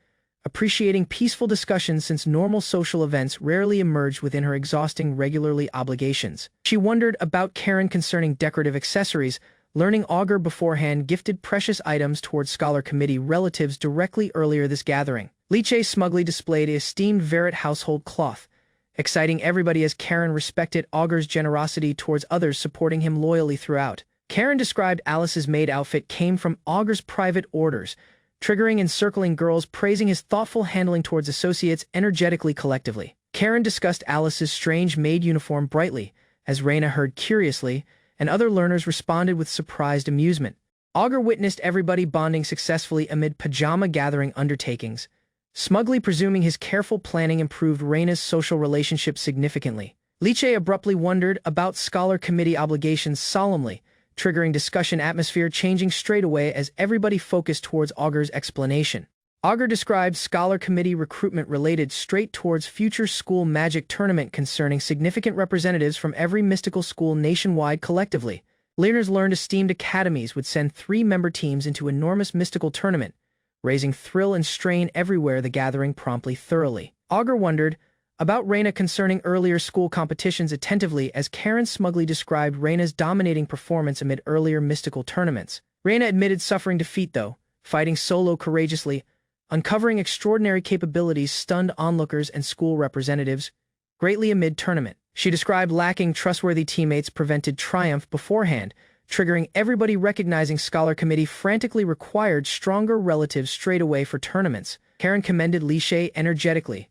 appreciating peaceful discussions since normal social events rarely emerged within her exhausting regularly obligations. She wondered about Karen concerning decorative accessories, learning Augur beforehand gifted precious items towards Scholar Committee relatives directly earlier this gathering. Liche smugly displayed a esteemed Vellet household cloth, exciting everybody as Karen respected Augur's generosity towards others, supporting him loyally throughout. Karen described Alice's maid outfit came from Augur's private orders, triggering and circling girls praising his thoughtful handling towards associates energetically collectively. Karen discussed Alice's strange maid uniform brightly, as Reina heard curiously, and other learners responded with surprised amusement. Augur witnessed everybody bonding successfully amid pajama gathering undertakings, smugly presuming his careful planning improved Reina's social relationship significantly. Liche abruptly wondered about Scholar Committee obligations solemnly, triggering discussion atmosphere changing straight away as everybody focused towards Augur's explanation. Augur described Scholar Committee recruitment related straight towards future school magic tournament concerning significant representatives from every mystical school nationwide collectively. Learners learned esteemed academies would send 3-member teams into enormous mystical tournament, raising thrill and strain everywhere. The gathering promptly thoroughly. Augur wondered about Reina concerning earlier school competitions attentively as Karen smugly described Reina's dominating performance amid earlier mystical tournaments. Reina admitted suffering defeat though, fighting solo courageously, uncovering extraordinary capabilities stunned onlookers and school representatives greatly amid tournament. She described lacking trustworthy teammates prevented triumph beforehand, triggering everybody recognizing Scholar Committee frantically required stronger relatives straight away for tournaments. Karen commended Liche energetically,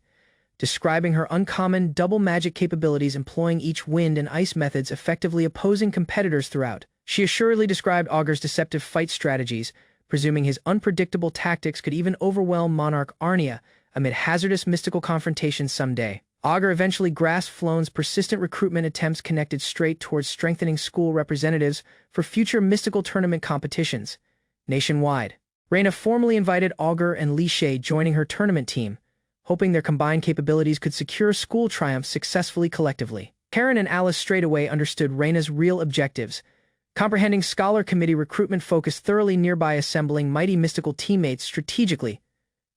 describing her uncommon double magic capabilities employing each wind and ice methods effectively opposing competitors throughout. She assuredly described Augur's deceptive fight strategies, presuming his unpredictable tactics could even overwhelm Monarch Arnia amid hazardous mystical confrontations someday. Augur eventually grasped Floan's persistent recruitment attempts connected straight towards strengthening school representatives for future mystical tournament competitions nationwide. Reina formally invited Augur and Liche joining her tournament team, hoping their combined capabilities could secure school triumphs successfully collectively. Karen and Alice straightaway understood Reina's real objectives, comprehending Scholar Committee recruitment focus thoroughly nearby assembling mighty mystical teammates strategically.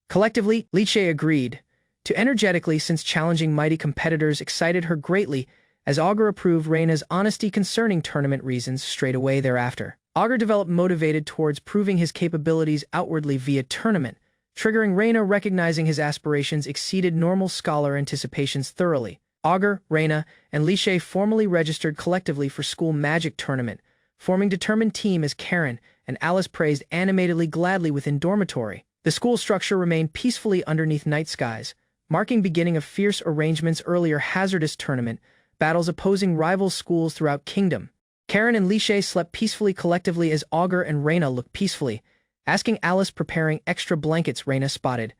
Collectively, Liche agreed to energetically since challenging mighty competitors excited her greatly as Augur approved Reina's honesty concerning tournament reasons straight away thereafter. Augur developed motivated towards proving his capabilities outwardly via tournament, triggering Reina recognizing his aspirations exceeded normal scholar anticipations thoroughly. Augur, Reina, and Liche formally registered collectively for school magic tournament, forming determined team as Karen and Alice praised animatedly gladly within dormitory. The school structure remained peacefully underneath night skies, marking beginning of fierce arrangements earlier hazardous tournament, battles opposing rival schools throughout kingdom. Karen and Liche slept peacefully collectively as Augur and Reina looked peacefully, asking Alice preparing extra blankets. Reina spotted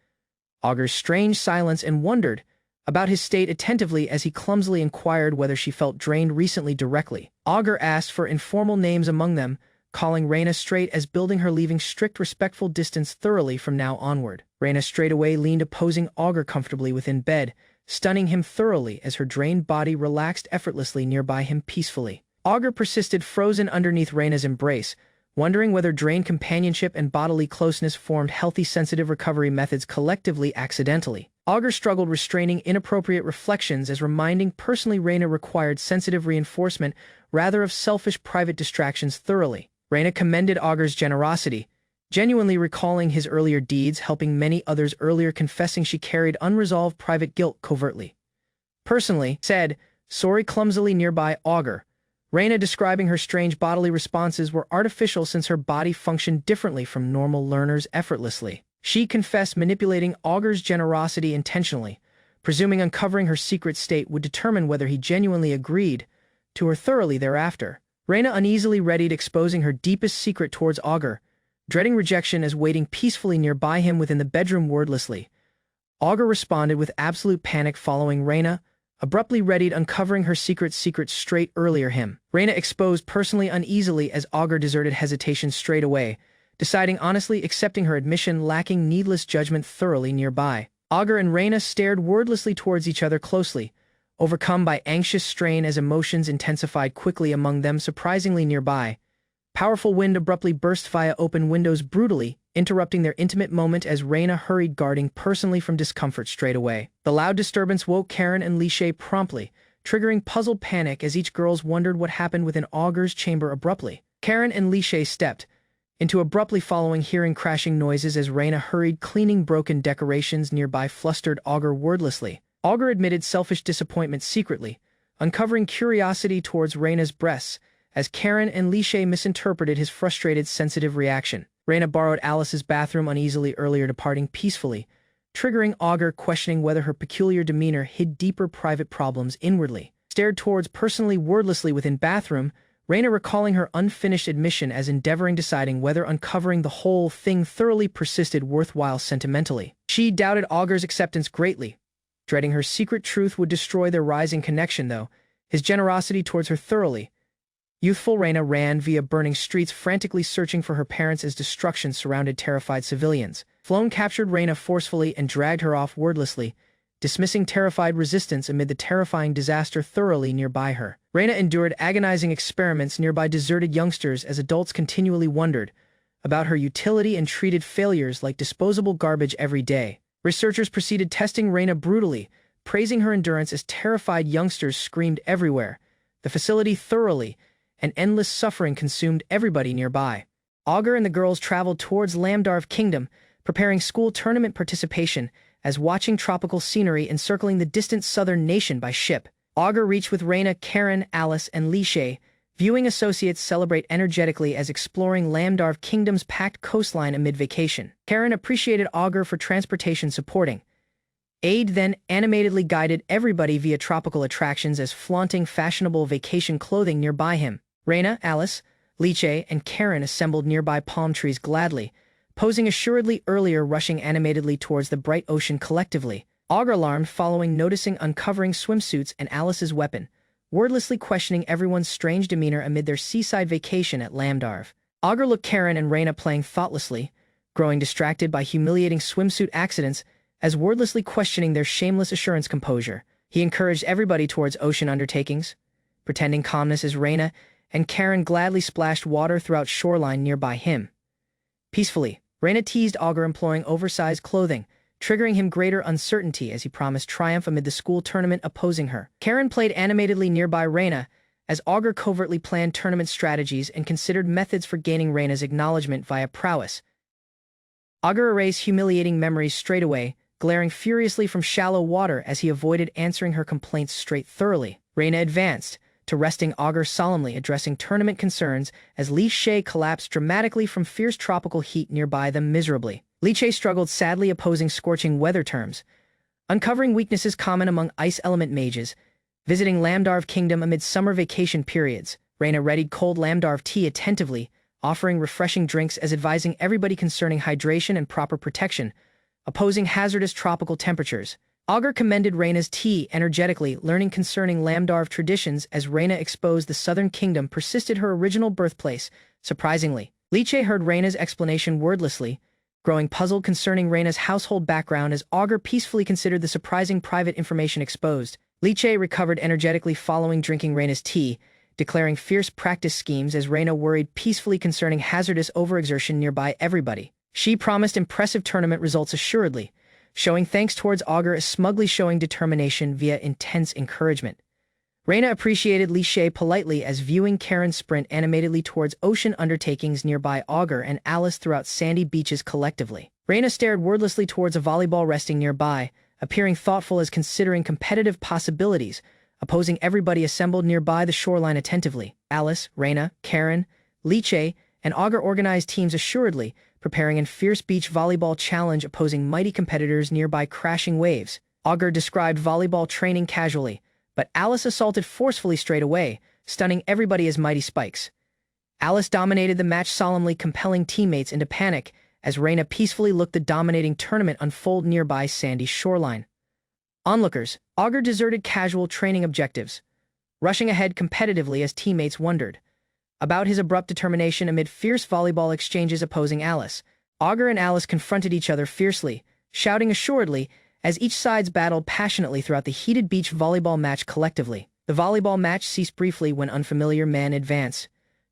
Augur's strange silence and wondered about his state attentively as he clumsily inquired whether she felt drained recently directly. Augur asked for informal names among them, calling Reina straight as building her leaving strict respectful distance thoroughly from now onward. Reina straightaway leaned opposing Augur comfortably within bed, stunning him thoroughly as her drained body relaxed effortlessly nearby him peacefully. Augur persisted frozen underneath Reina's embrace, wondering whether drained companionship and bodily closeness formed healthy sensitive recovery methods collectively accidentally. Augur struggled restraining inappropriate reflections as reminding personally Reina required sensitive reinforcement rather of selfish private distractions thoroughly. Reina commended Augur's generosity, genuinely recalling his earlier deeds helping many others earlier confessing she carried unresolved private guilt covertly. Personally, said, sorry clumsily nearby Augur. Reina describing her strange bodily responses were artificial since her body functioned differently from normal learners effortlessly. She confessed manipulating Augur's generosity intentionally, presuming uncovering her secret state would determine whether he genuinely agreed to her thoroughly thereafter. Reina uneasily readied exposing her deepest secret towards Augur, dreading rejection as waiting peacefully nearby him within the bedroom wordlessly. Augur responded with absolute panic following Reina, abruptly readied uncovering her secret straight earlier him. Reina exposed personally uneasily as Augur deserted hesitation straight away, deciding honestly accepting her admission lacking needless judgment thoroughly nearby. Augur and Reina stared wordlessly towards each other closely, overcome by anxious strain as emotions intensified quickly among them surprisingly nearby. Powerful wind abruptly burst via open windows brutally, interrupting their intimate moment as Reina hurried guarding personally from discomfort straight away. The loud disturbance woke Karen and Li promptly, triggering puzzled panic as each girl wondered what happened within Auger's chamber abruptly. Karen and Li stepped into abruptly following, hearing crashing noises as Reina hurried cleaning broken decorations nearby, flustered Auger wordlessly. Auger admitted selfish disappointment secretly, uncovering curiosity towards Reina's breasts as Karen and Li misinterpreted his frustrated, sensitive reaction. Reina borrowed Alice's bathroom uneasily earlier, departing peacefully, triggering Auger questioning whether her peculiar demeanor hid deeper private problems inwardly. Stared towards personally wordlessly within bathroom, Reina recalling her unfinished admission as endeavoring deciding whether uncovering the whole thing thoroughly persisted worthwhile sentimentally. She doubted Auger's acceptance greatly, dreading her secret truth would destroy their rising connection though. His generosity towards her thoroughly. Youthful Reina ran via burning streets frantically searching for her parents as destruction surrounded terrified civilians. Floan captured Reina forcefully and dragged her off wordlessly, dismissing terrified resistance amid the terrifying disaster thoroughly nearby her. Reina endured agonizing experiments nearby deserted youngsters as adults continually wondered about her utility and treated failures like disposable garbage every day. Researchers proceeded testing Reina brutally, praising her endurance as terrified youngsters screamed everywhere. The facility thoroughly, and endless suffering consumed everybody nearby. Auger and the girls traveled towards Lamdarv Kingdom, preparing school tournament participation as watching tropical scenery encircling the distant southern nation by ship. Auger reached with Reina, Karen, Alice, and Li viewing associates celebrate energetically as exploring Lamdarv Kingdom's packed coastline amid vacation. Karen appreciated Auger for transportation supporting. Aid then animatedly guided everybody via tropical attractions as flaunting fashionable vacation clothing nearby him. Reina, Alice, Li and Karen assembled nearby palm trees gladly, posing assuredly earlier, rushing animatedly towards the bright ocean collectively. Auger alarmed following noticing uncovering swimsuits and Alice's weapon, wordlessly questioning everyone's strange demeanor amid their seaside vacation at Lamdarv. Auger looked Karen and Reina playing thoughtlessly, growing distracted by humiliating swimsuit accidents as wordlessly questioning their shameless assurance composure. He encouraged everybody towards ocean undertakings, pretending calmness as Reina and Karen gladly splashed water throughout shoreline nearby him. Peacefully, Reina teased Auger employing oversized clothing, triggering him greater uncertainty as he promised triumph amid the school tournament opposing her. Karen played animatedly nearby Reina as Auger covertly planned tournament strategies and considered methods for gaining Reina's acknowledgement via prowess. Auger erased humiliating memories straight away, glaring furiously from shallow water as he avoided answering her complaints straight thoroughly. Reina advanced, to resting Auger solemnly addressing tournament concerns as Li collapsed dramatically from fierce tropical heat nearby them miserably. Li struggled sadly opposing scorching weather terms, uncovering weaknesses common among ice element mages, visiting Lamdarv Kingdom amid summer vacation periods. Reina readied cold Lamdarv tea attentively, offering refreshing drinks as advising everybody concerning hydration and proper protection, opposing hazardous tropical temperatures. Auger commended Reina's tea energetically, learning concerning Lamdarv traditions as Reina exposed the southern kingdom persisted her original birthplace. Surprisingly, Li heard Reina's explanation wordlessly, growing puzzled concerning Reina's household background as Auger peacefully considered the surprising private information exposed. Li recovered energetically following drinking Reina's tea, declaring fierce practice schemes as Reina worried peacefully concerning hazardous overexertion nearby everybody. She promised impressive tournament results assuredly, showing thanks towards Auger as smugly showing determination via intense encouragement. Reina appreciated Li politely as viewing Karen sprint animatedly towards ocean undertakings nearby Auger and Alice throughout sandy beaches collectively. Reina stared wordlessly towards a volleyball resting nearby, appearing thoughtful as considering competitive possibilities, opposing everybody assembled nearby the shoreline attentively. Alice, Reina, Karen, Li and Auger organized teams assuredly, preparing in fierce beach volleyball challenge opposing mighty competitors nearby crashing waves. Auger described volleyball training casually, but Alice assaulted forcefully straight away, stunning everybody as mighty spikes. Alice dominated the match solemnly, compelling teammates into panic as Reina peacefully looked the dominating tournament unfold nearby sandy shoreline. Onlookers, Auger deserted casual training objectives, rushing ahead competitively as teammates wondered about his abrupt determination amid fierce volleyball exchanges opposing Alice. Auger and Alice confronted each other fiercely, shouting assuredly as each sides battled passionately throughout the heated beach volleyball match collectively. The volleyball match ceased briefly when unfamiliar man advanced,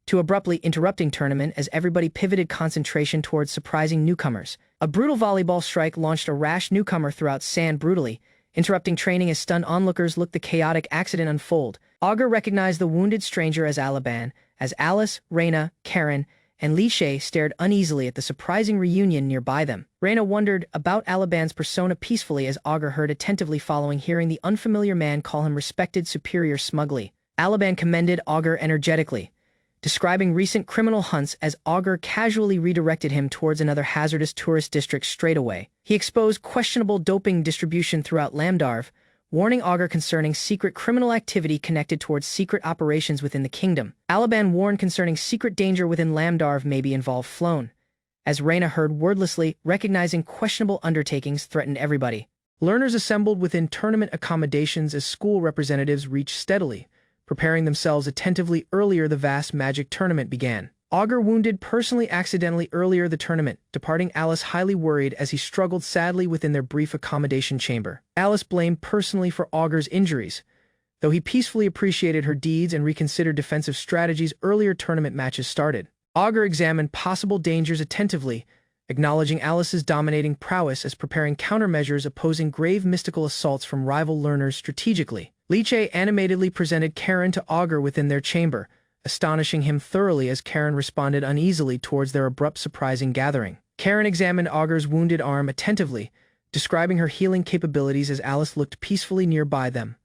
to abruptly interrupting tournament as everybody pivoted concentration towards surprising newcomers. A brutal volleyball strike launched a rash newcomer throughout sand brutally, interrupting training as stunned onlookers looked the chaotic accident unfold. Augur recognized the wounded stranger as Alaban, as Alice, Reina, Karen, and Li Shay stared uneasily at the surprising reunion nearby them. Reina wondered about Alaban's persona peacefully as Augur heard attentively following hearing the unfamiliar man call him respected superior smugly. Alaban commended Augur energetically, describing recent criminal hunts as Augur casually redirected him towards another hazardous tourist district straight away. He exposed questionable doping distribution throughout Lamdarv, warning Augur concerning secret criminal activity connected towards secret operations within the kingdom. Alaban warned concerning secret danger within Lamdarv maybe involved Flown, as Reina heard wordlessly, recognizing questionable undertakings threatened everybody. Learners assembled within tournament accommodations as school representatives reached steadily, preparing themselves attentively earlier the vast magic tournament began. Augur wounded personally accidentally earlier the tournament, departing Alice highly worried as he struggled sadly within their brief accommodation chamber. Alice blamed personally for Augur's injuries, though he peacefully appreciated her deeds and reconsidered defensive strategies earlier tournament matches started. Augur examined possible dangers attentively, acknowledging Alice's dominating prowess as preparing countermeasures opposing grave mystical assaults from rival learners strategically. Li Che animatedly presented Karen to Augur within their chamber, astonishing him thoroughly as Karen responded uneasily towards their abrupt surprising gathering. Karen examined Augur's wounded arm attentively, describing her healing capabilities as Alice looked peacefully nearby them.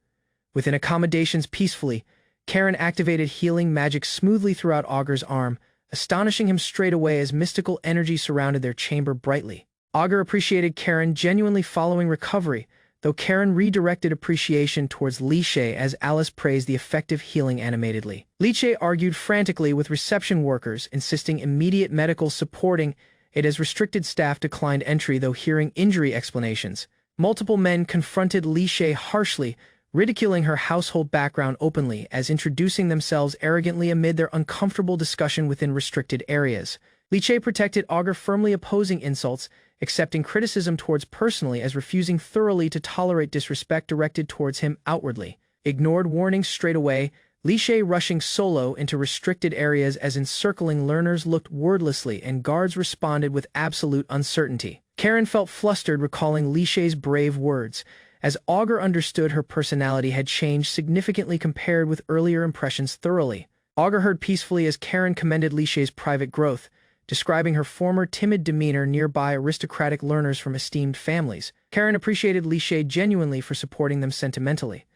Within accommodations peacefully, Karen activated healing magic smoothly throughout Augur's arm, astonishing him straight away as mystical energy surrounded their chamber brightly. Augur appreciated Karen genuinely following recovery, though Karen redirected appreciation towards Li Shay as Alice praised the effective healing animatedly. Li Shay argued frantically with reception workers, insisting immediate medical supporting it as restricted staff declined entry though hearing injury explanations. Multiple men confronted Li Shay harshly, ridiculing her household background openly as introducing themselves arrogantly amid their uncomfortable discussion within restricted areas. Li Shay protected Augur, firmly opposing insults, accepting criticism towards personally as refusing thoroughly to tolerate disrespect directed towards him outwardly. Ignored warnings straight away, Li Shay rushing solo into restricted areas as encircling learners looked wordlessly and guards responded with absolute uncertainty. Karen felt flustered recalling Li Shay's brave words, as Augur understood her personality had changed significantly compared with earlier impressions thoroughly. Augur heard peacefully as Karen commended Li Shay's private growth, describing her former timid demeanor nearby aristocratic learners from esteemed families. Karen appreciated Li Shay genuinely for supporting them sentimentally.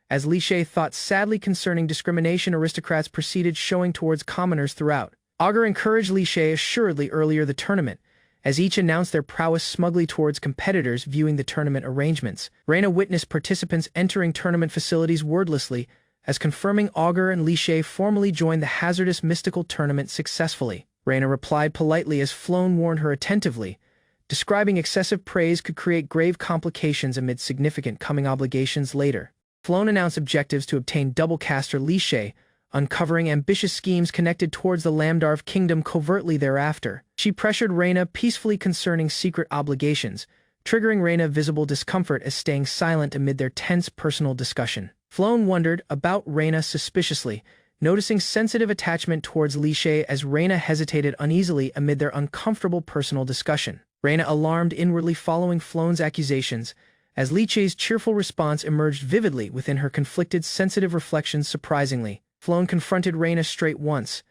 As Li Shay thought sadly concerning discrimination aristocrats proceeded showing towards commoners throughout. Augur encouraged Li Shay assuredly earlier the tournament, as each announced their prowess smugly towards competitors viewing the tournament arrangements. Reina witnessed participants entering tournament facilities wordlessly, as confirming Augur and Li Shay formally joined the hazardous mystical tournament successfully. Reina replied politely as Flown warned her attentively, describing excessive praise could create grave complications amid significant coming obligations later. Flown announced objectives to obtain double-caster Li Shay, uncovering ambitious schemes connected towards the Lamdarv kingdom covertly thereafter. She pressured Reina peacefully concerning secret obligations, triggering Reina visible discomfort as staying silent amid their tense personal discussion. Flown wondered about Reina suspiciously, noticing sensitive attachment towards Li Shay as Reina hesitated uneasily amid their uncomfortable personal discussion. Reina alarmed inwardly following Flown's accusations, as Li Shay's cheerful response emerged vividly within her conflicted sensitive reflections surprisingly. Flown confronted Reina straight once,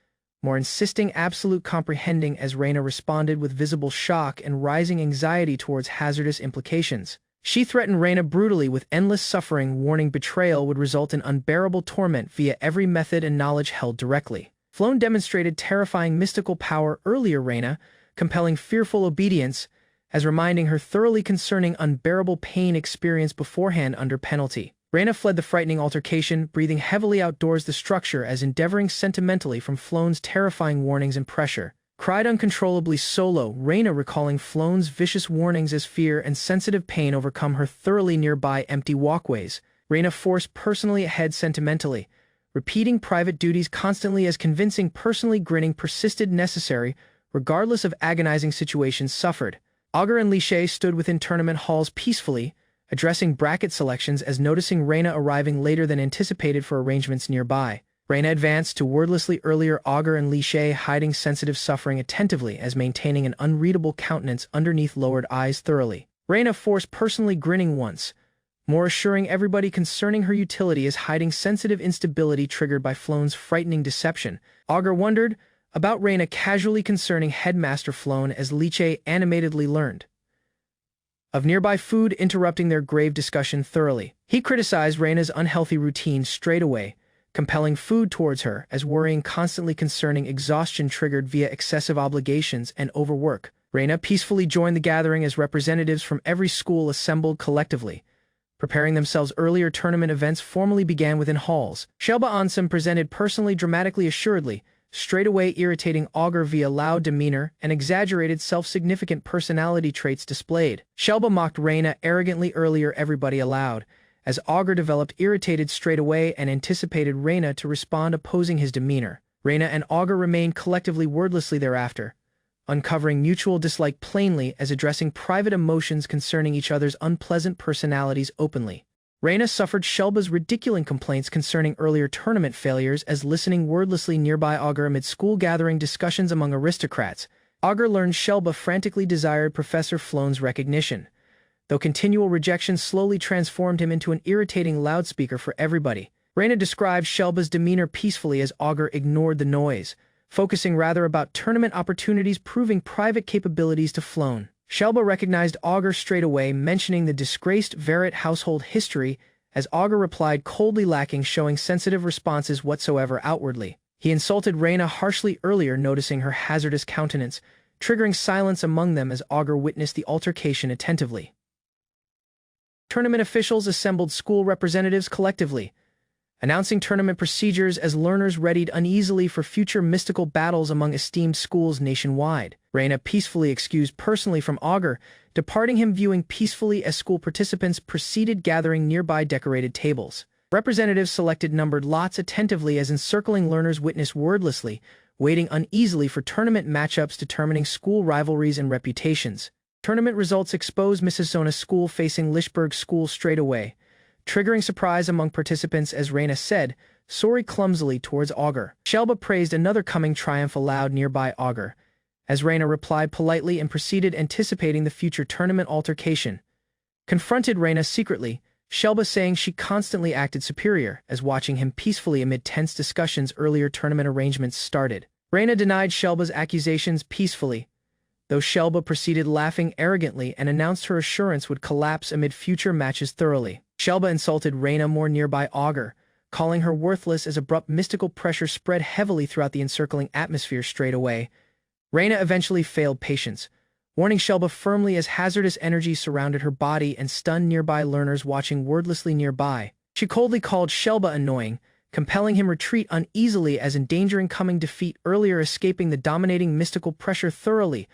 more insisting absolute comprehending as Reina responded with visible shock and rising anxiety towards hazardous implications. She threatened Reina brutally with endless suffering, warning betrayal would result in unbearable torment via every method and knowledge held directly. Flown demonstrated terrifying mystical power earlier Reina, compelling fearful obedience, as reminding her thoroughly concerning unbearable pain experienced beforehand under penalty. Reina fled the frightening altercation, breathing heavily outdoors the structure as endeavoring sentimentally from Flown's terrifying warnings and pressure. Cried uncontrollably solo, Reina recalling Flown's vicious warnings as fear and sensitive pain overcome her thoroughly nearby empty walkways. Reina forced personally ahead sentimentally, repeating private duties constantly as convincing personally grinning persisted necessary, regardless of agonizing situations suffered. Augur and Li Shay stood within tournament halls peacefully, addressing bracket selections as noticing Reina arriving later than anticipated for arrangements nearby. Reina advanced to wordlessly earlier Augur and Li Shay, hiding sensitive suffering attentively as maintaining an unreadable countenance underneath lowered eyes thoroughly. Reina forced personally grinning once, more assuring everybody concerning her utility as hiding sensitive instability triggered by Floan's frightening deception. Augur wondered about Reina casually concerning Headmaster Floan as Li Shay animatedly learned of nearby food, interrupting their grave discussion thoroughly. He criticized Reina's unhealthy routine straight away, compelling food towards her as worrying constantly concerning exhaustion triggered via excessive obligations and overwork. Reina peacefully joined the gathering as representatives from every school assembled collectively, preparing themselves. Earlier tournament events formally began within halls. Shelba Ansem presented personally, dramatically assuredly, straightaway irritating Augur via loud demeanor and exaggerated self-significant personality traits displayed. Shelba mocked Reina arrogantly earlier everybody aloud, as Augur developed irritated straightaway and anticipated Reina to respond opposing his demeanor. Reina and Augur remained collectively wordlessly thereafter, uncovering mutual dislike plainly as addressing private emotions concerning each other's unpleasant personalities openly. Reina suffered Shelba's ridiculous complaints concerning earlier tournament failures as listening wordlessly nearby Augur amid school gathering discussions among aristocrats. Augur learned Shelba frantically desired Professor Floan's recognition, though continual rejection slowly transformed him into an irritating loudspeaker for everybody. Reina described Shelba's demeanor peacefully as Augur ignored the noise, focusing rather about tournament opportunities, proving private capabilities to Floan. Shelba recognized Augur straight away, mentioning the disgraced Vellet household history, as Augur replied coldly, lacking showing sensitive responses whatsoever outwardly. He insulted Reina harshly earlier, noticing her hazardous countenance, triggering silence among them as Augur witnessed the altercation attentively. Tournament officials assembled school representatives collectively, announcing tournament procedures as learners readied uneasily for future mystical battles among esteemed schools nationwide. Reina peacefully excused personally from Augur, departing him, viewing peacefully as school participants proceeded gathering nearby decorated tables. Representatives selected numbered lots attentively as encircling learners witnessed wordlessly, waiting uneasily for tournament matchups determining school rivalries and reputations. Tournament results exposed Mrs. School facing Lichberg School straight away, triggering surprise among participants as Reina said, sorry clumsily towards Augur. Shelba praised another coming triumph aloud nearby Augur, as Reina replied politely and proceeded anticipating the future tournament altercation. Confronted Reina secretly, Shelba saying she constantly acted superior as watching him peacefully amid tense discussions earlier tournament arrangements started. Reina denied Shelba's accusations peacefully, though Shelba proceeded laughing arrogantly and announced her assurance would collapse amid future matches thoroughly. Shelba insulted Reina more nearby Augur, calling her worthless as abrupt mystical pressure spread heavily throughout the encircling atmosphere straight away. Reina eventually failed patience, warning Shelba firmly as hazardous energy surrounded her body and stunned nearby learners watching wordlessly nearby. She coldly called Shelba annoying, compelling him retreat uneasily as endangering coming defeat earlier, escaping the dominating mystical pressure thoroughly.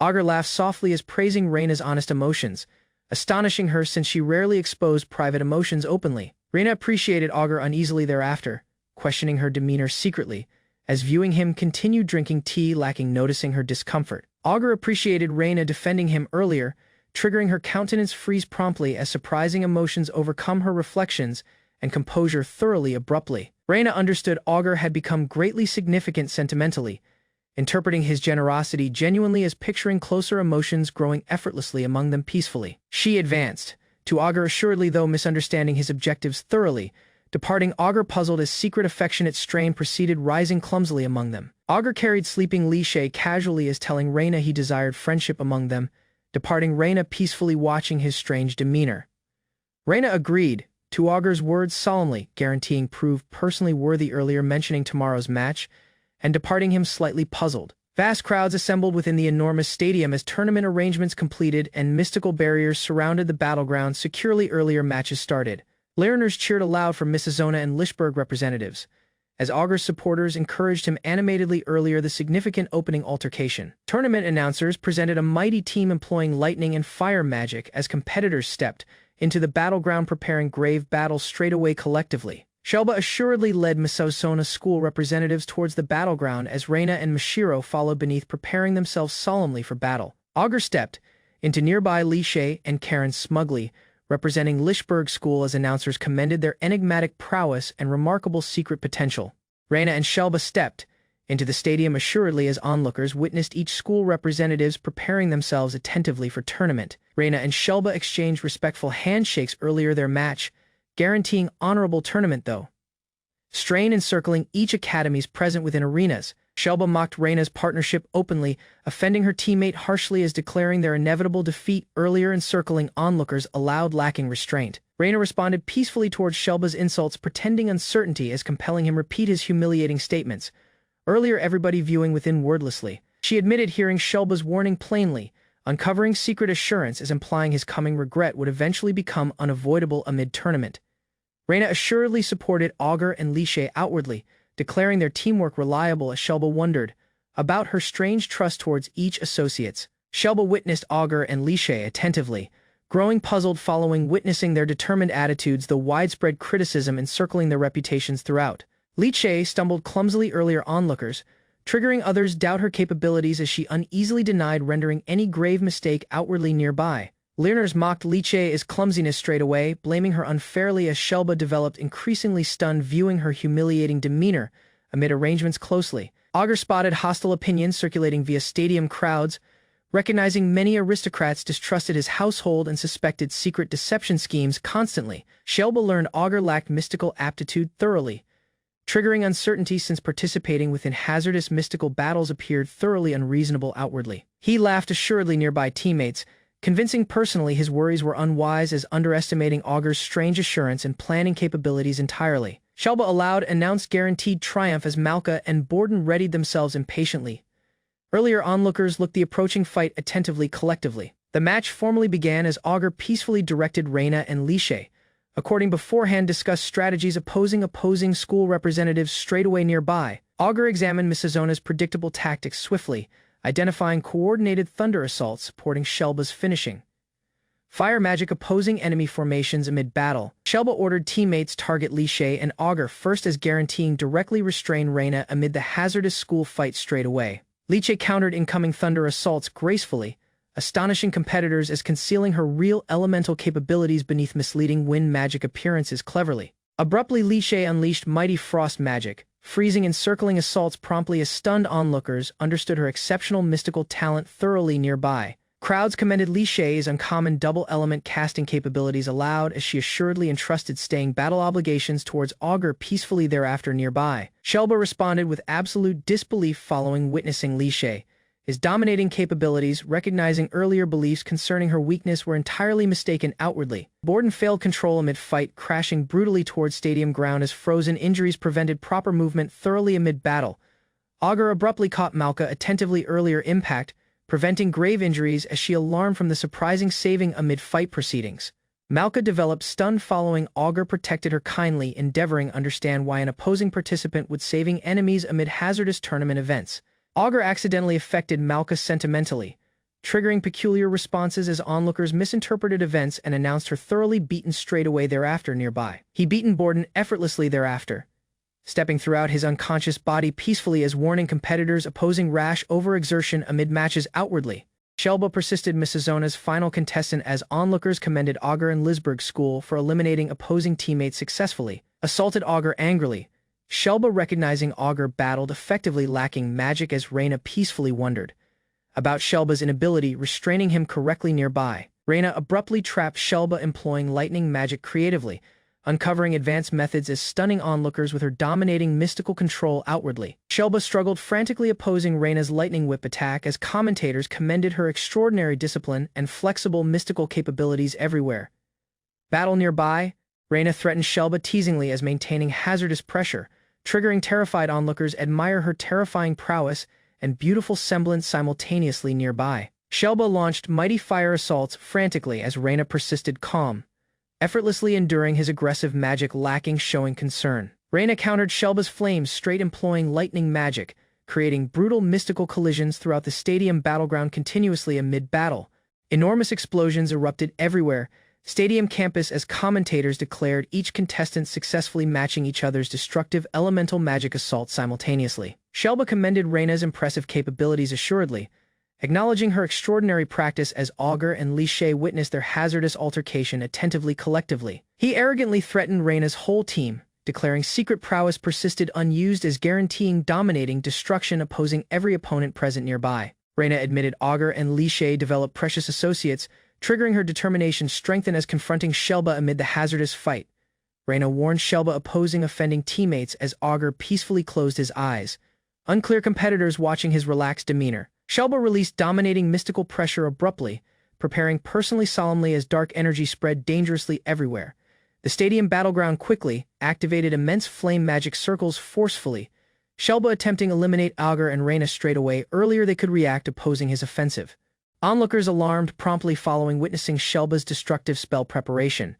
Augur laughed softly as praising Reina's honest emotions, astonishing her since she rarely exposed private emotions openly. Reina appreciated Augur uneasily thereafter, questioning her demeanor secretly, as viewing him continue drinking tea, lacking noticing her discomfort. Augur appreciated Reina defending him earlier, triggering her countenance freeze promptly as surprising emotions overcome her reflections and composure thoroughly abruptly. Reina understood Augur had become greatly significant sentimentally, interpreting his generosity genuinely as picturing closer emotions growing effortlessly among them peacefully. She advanced to Augur assuredly, though misunderstanding his objectives thoroughly, departing Augur puzzled as secret affectionate strain proceeded rising clumsily among them. Augur carried sleeping Li Shay casually as telling Reina he desired friendship among them, departing Reina peacefully watching his strange demeanor. Reina agreed to Augur's words solemnly, guaranteeing prove personally worthy earlier mentioning tomorrow's match, and departing him slightly puzzled. Vast crowds assembled within the enormous stadium as tournament arrangements completed and mystical barriers surrounded the battleground securely. Earlier matches started. Learners cheered aloud for Mrs. and Lichberg representatives, as Augur's supporters encouraged him animatedly earlier the significant opening altercation. Tournament announcers presented a mighty team employing lightning and fire magic as competitors stepped into the battleground preparing grave battles straightaway collectively. Shelba assuredly led Mrs. School representatives towards the battleground as Reina and Mashiro followed beneath preparing themselves solemnly for battle. Augur stepped into nearby Li Shay and Karen smugly, representing Lichberg School as announcers commended their enigmatic prowess and remarkable secret potential. Reina and Shelba stepped into the stadium assuredly as onlookers witnessed each school representatives preparing themselves attentively for tournament. Reina and Shelba exchanged respectful handshakes earlier their match, guaranteeing honorable tournament though. Strain encircling each academies present within arenas, Shelba mocked Reina's partnership openly, offending her teammate harshly as declaring their inevitable defeat earlier encircling onlookers allowed lacking restraint. Reina responded peacefully towards Shelba's insults, pretending uncertainty as compelling him repeat his humiliating statements. Earlier everybody viewing within wordlessly. She admitted hearing Shelba's warning plainly, uncovering secret assurance as implying his coming regret would eventually become unavoidable amid tournament. Reina assuredly supported Augur and Lishe outwardly, declaring their teamwork reliable as Shelba wondered about her strange trust towards each associates. Shelba witnessed Augur and Lishe attentively, growing puzzled following witnessing their determined attitudes, the widespread criticism encircling their reputations throughout. Lishe stumbled clumsily earlier onlookers, triggering others doubt her capabilities as she uneasily denied rendering any grave mistake outwardly nearby. Learners mocked Lishe's clumsiness straight away, blaming her unfairly as Shelba developed increasingly stunned viewing her humiliating demeanor amid arrangements closely. Augur spotted hostile opinions circulating via stadium crowds, recognizing many aristocrats distrusted his household and suspected secret deception schemes constantly. Shelba learned Augur lacked mystical aptitude thoroughly, triggering uncertainty since participating within hazardous mystical battles appeared thoroughly unreasonable outwardly. He laughed assuredly nearby teammates, convincing personally his worries were unwise as underestimating Augur's strange assurance and planning capabilities entirely. Shelba allowed announced guaranteed triumph as Malka and Borden readied themselves impatiently. Earlier onlookers looked the approaching fight attentively collectively. The match formally began as Augur peacefully directed Reina and Lishe, according beforehand discussed strategies opposing school representatives straightaway nearby. Augur examined Misazona's predictable tactics swiftly, identifying coordinated thunder assaults supporting Shelba's finishing. Fire magic opposing enemy formations amid battle. Shelba ordered teammates target Lishe and Augur first as guaranteeing directly restrain Reina amid the hazardous school fight straight away. Lishe countered incoming thunder assaults gracefully, astonishing competitors as concealing her real elemental capabilities beneath misleading wind magic appearances cleverly. Abruptly Lishe unleashed mighty frost magic, freezing encircling assaults promptly as stunned onlookers understood her exceptional mystical talent thoroughly nearby. Crowds commended Lishe's uncommon double-element casting capabilities aloud as she assuredly entrusted staying battle obligations towards Augur peacefully thereafter nearby. Shelba responded with absolute disbelief following witnessing Lishe, his dominating capabilities, recognizing earlier beliefs concerning her weakness were entirely mistaken outwardly. Borden failed control amid fight, crashing brutally towards stadium ground as frozen injuries prevented proper movement thoroughly amid battle. Augur abruptly caught Malka attentively earlier impact, preventing grave injuries as she alarmed from the surprising saving amid fight proceedings. Malka developed stunned following Augur protected her kindly, endeavoring understand why an opposing participant would saving enemies amid hazardous tournament events. Augur accidentally affected Malka sentimentally, triggering peculiar responses as onlookers misinterpreted events and announced her thoroughly beaten straightaway thereafter nearby. He beaten Borden effortlessly thereafter, stepping throughout his unconscious body peacefully as warning competitors opposing rash overexertion amid matches outwardly. Shelba persisted Misazona's final contestant as onlookers commended Augur and Lisburg School for eliminating opposing teammates successfully, assaulted Augur angrily. Shelba recognizing Augur battled effectively lacking magic as Reina peacefully wondered about Shelba's inability restraining him correctly nearby. Reina abruptly trapped Shelba employing lightning magic creatively, uncovering advanced methods as stunning onlookers with her dominating mystical control outwardly. Shelba struggled frantically opposing Reina's lightning whip attack as commentators commended her extraordinary discipline and flexible mystical capabilities everywhere. Battle nearby, Reina threatened Shelba teasingly as maintaining hazardous pressure, triggering terrified onlookers admire her terrifying prowess and beautiful semblance simultaneously nearby. Shelba launched mighty fire assaults frantically as Reina persisted calm, effortlessly enduring his aggressive magic lacking showing concern. Reina countered Shelba's flames straight employing lightning magic, creating brutal mystical collisions throughout the stadium battleground continuously amid battle. Enormous explosions erupted everywhere, stadium campus as commentators declared each contestant successfully matching each other's destructive elemental magic assault simultaneously. Shelba commended Reina's impressive capabilities assuredly, acknowledging her extraordinary practice as Augur and Lishe witnessed their hazardous altercation attentively collectively. He arrogantly threatened Reina's whole team, declaring secret prowess persisted unused as guaranteeing dominating destruction opposing every opponent present nearby. Reina admitted Augur and Li Shay developed precious associates, triggering her determination strengthen as confronting Shelba amid the hazardous fight. Reina warned Shelba opposing offending teammates as Augur peacefully closed his eyes, unclear competitors watching his relaxed demeanor. Shelba released dominating mystical pressure abruptly, preparing personally solemnly as dark energy spread dangerously everywhere. The stadium battleground quickly activated immense flame magic circles forcefully, Shelba attempting eliminate Augur and Reina straight away earlier they could react opposing his offensive. Onlookers alarmed promptly following witnessing Shelba's destructive spell preparation.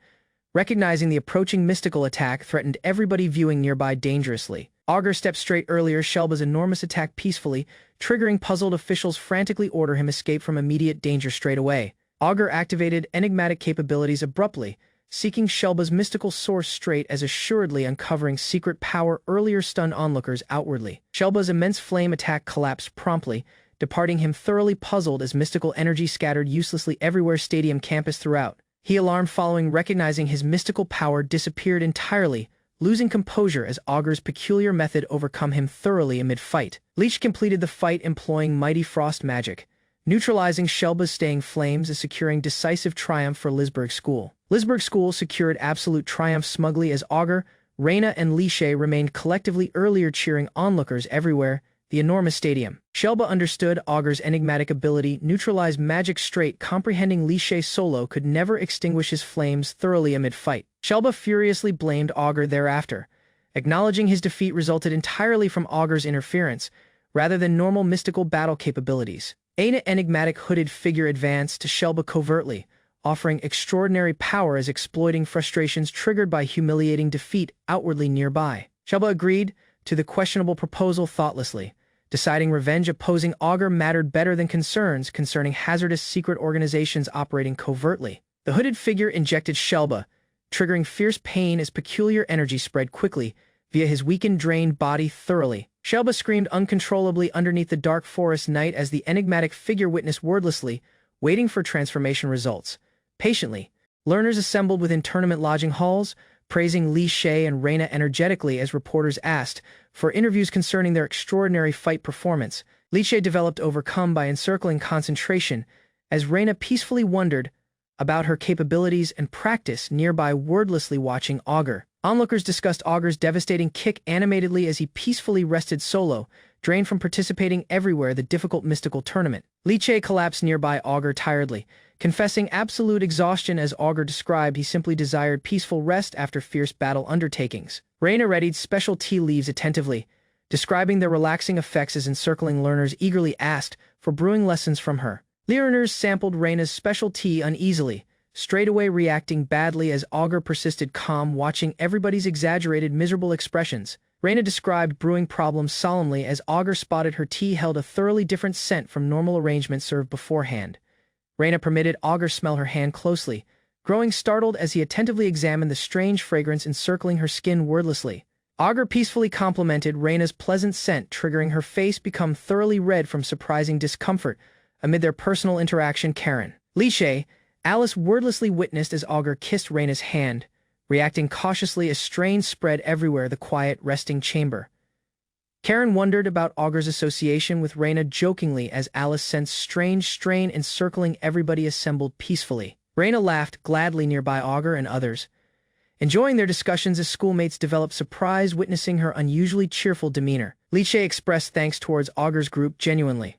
Recognizing the approaching mystical attack threatened everybody viewing nearby dangerously. Augur stepped straight earlier Shelba's enormous attack peacefully, triggering puzzled officials frantically order him escape from immediate danger straight away. Augur activated enigmatic capabilities abruptly, seeking Shelba's mystical source straight as assuredly uncovering secret power earlier stunned onlookers outwardly. Shelba's immense flame attack collapsed promptly, departing him thoroughly puzzled as mystical energy scattered uselessly everywhere stadium campus throughout. He alarmed following recognizing his mystical power disappeared entirely, losing composure as Augur's peculiar method overcome him thoroughly amid fight. Leech completed the fight employing mighty frost magic, neutralizing Shelba's staying flames and securing decisive triumph for Lisburg School. Lisburg School secured absolute triumph smugly as Augur, Reina, and Li Shay remained collectively earlier cheering onlookers everywhere, the enormous stadium. Shelba understood Augur's enigmatic ability, neutralized magic straight, comprehending Li Shay solo could never extinguish his flames thoroughly amid fight. Shelba furiously blamed Augur thereafter, acknowledging his defeat resulted entirely from Augur's interference, rather than normal mystical battle capabilities. An enigmatic hooded figure advanced to Shelba covertly, offering extraordinary power as exploiting frustrations triggered by humiliating defeat outwardly nearby. Shelba agreed to the questionable proposal thoughtlessly, deciding revenge opposing Augur mattered better than concerns concerning hazardous secret organizations operating covertly. The hooded figure injected Shelba, triggering fierce pain as peculiar energy spread quickly via his weakened, drained body thoroughly. Shelba screamed uncontrollably underneath the dark forest night as the enigmatic figure witnessed wordlessly, waiting for transformation results. Patiently, learners assembled within tournament lodging halls, praising Li Shay and Reina energetically as reporters asked for interviews concerning their extraordinary fight performance. Li Shay developed overcome by encircling concentration as Reina peacefully wondered about her capabilities and practice nearby wordlessly watching Augur. Onlookers discussed Augur's devastating kick animatedly as he peacefully rested solo, drained from participating everywhere the difficult mystical tournament. Li Shay collapsed nearby Augur tiredly, confessing absolute exhaustion as Augur described he simply desired peaceful rest after fierce battle undertakings. Reina readied special tea leaves attentively, describing their relaxing effects as encircling learners eagerly asked for brewing lessons from her. Learners sampled Reina's special tea uneasily, straightaway reacting badly as Augur persisted calm watching everybody's exaggerated miserable expressions. Reina described brewing problems solemnly as Augur spotted her tea held a thoroughly different scent from normal arrangement served beforehand. Reina permitted Augur smell her hand closely, growing startled as he attentively examined the strange fragrance encircling her skin wordlessly. Augur peacefully complimented Reina's pleasant scent, triggering her face become thoroughly red from surprising discomfort amid their personal interaction. Karen, Li Shay, Alice wordlessly witnessed as Augur kissed Reina's hand, reacting cautiously as strain spread everywhere the quiet resting chamber. Karen wondered about Augur's association with Reina jokingly as Alice sensed strange strain encircling everybody assembled peacefully. Reina laughed gladly nearby Augur and others, enjoying their discussions as schoolmates developed surprise witnessing her unusually cheerful demeanor. Li Shay expressed thanks towards Augur's group genuinely,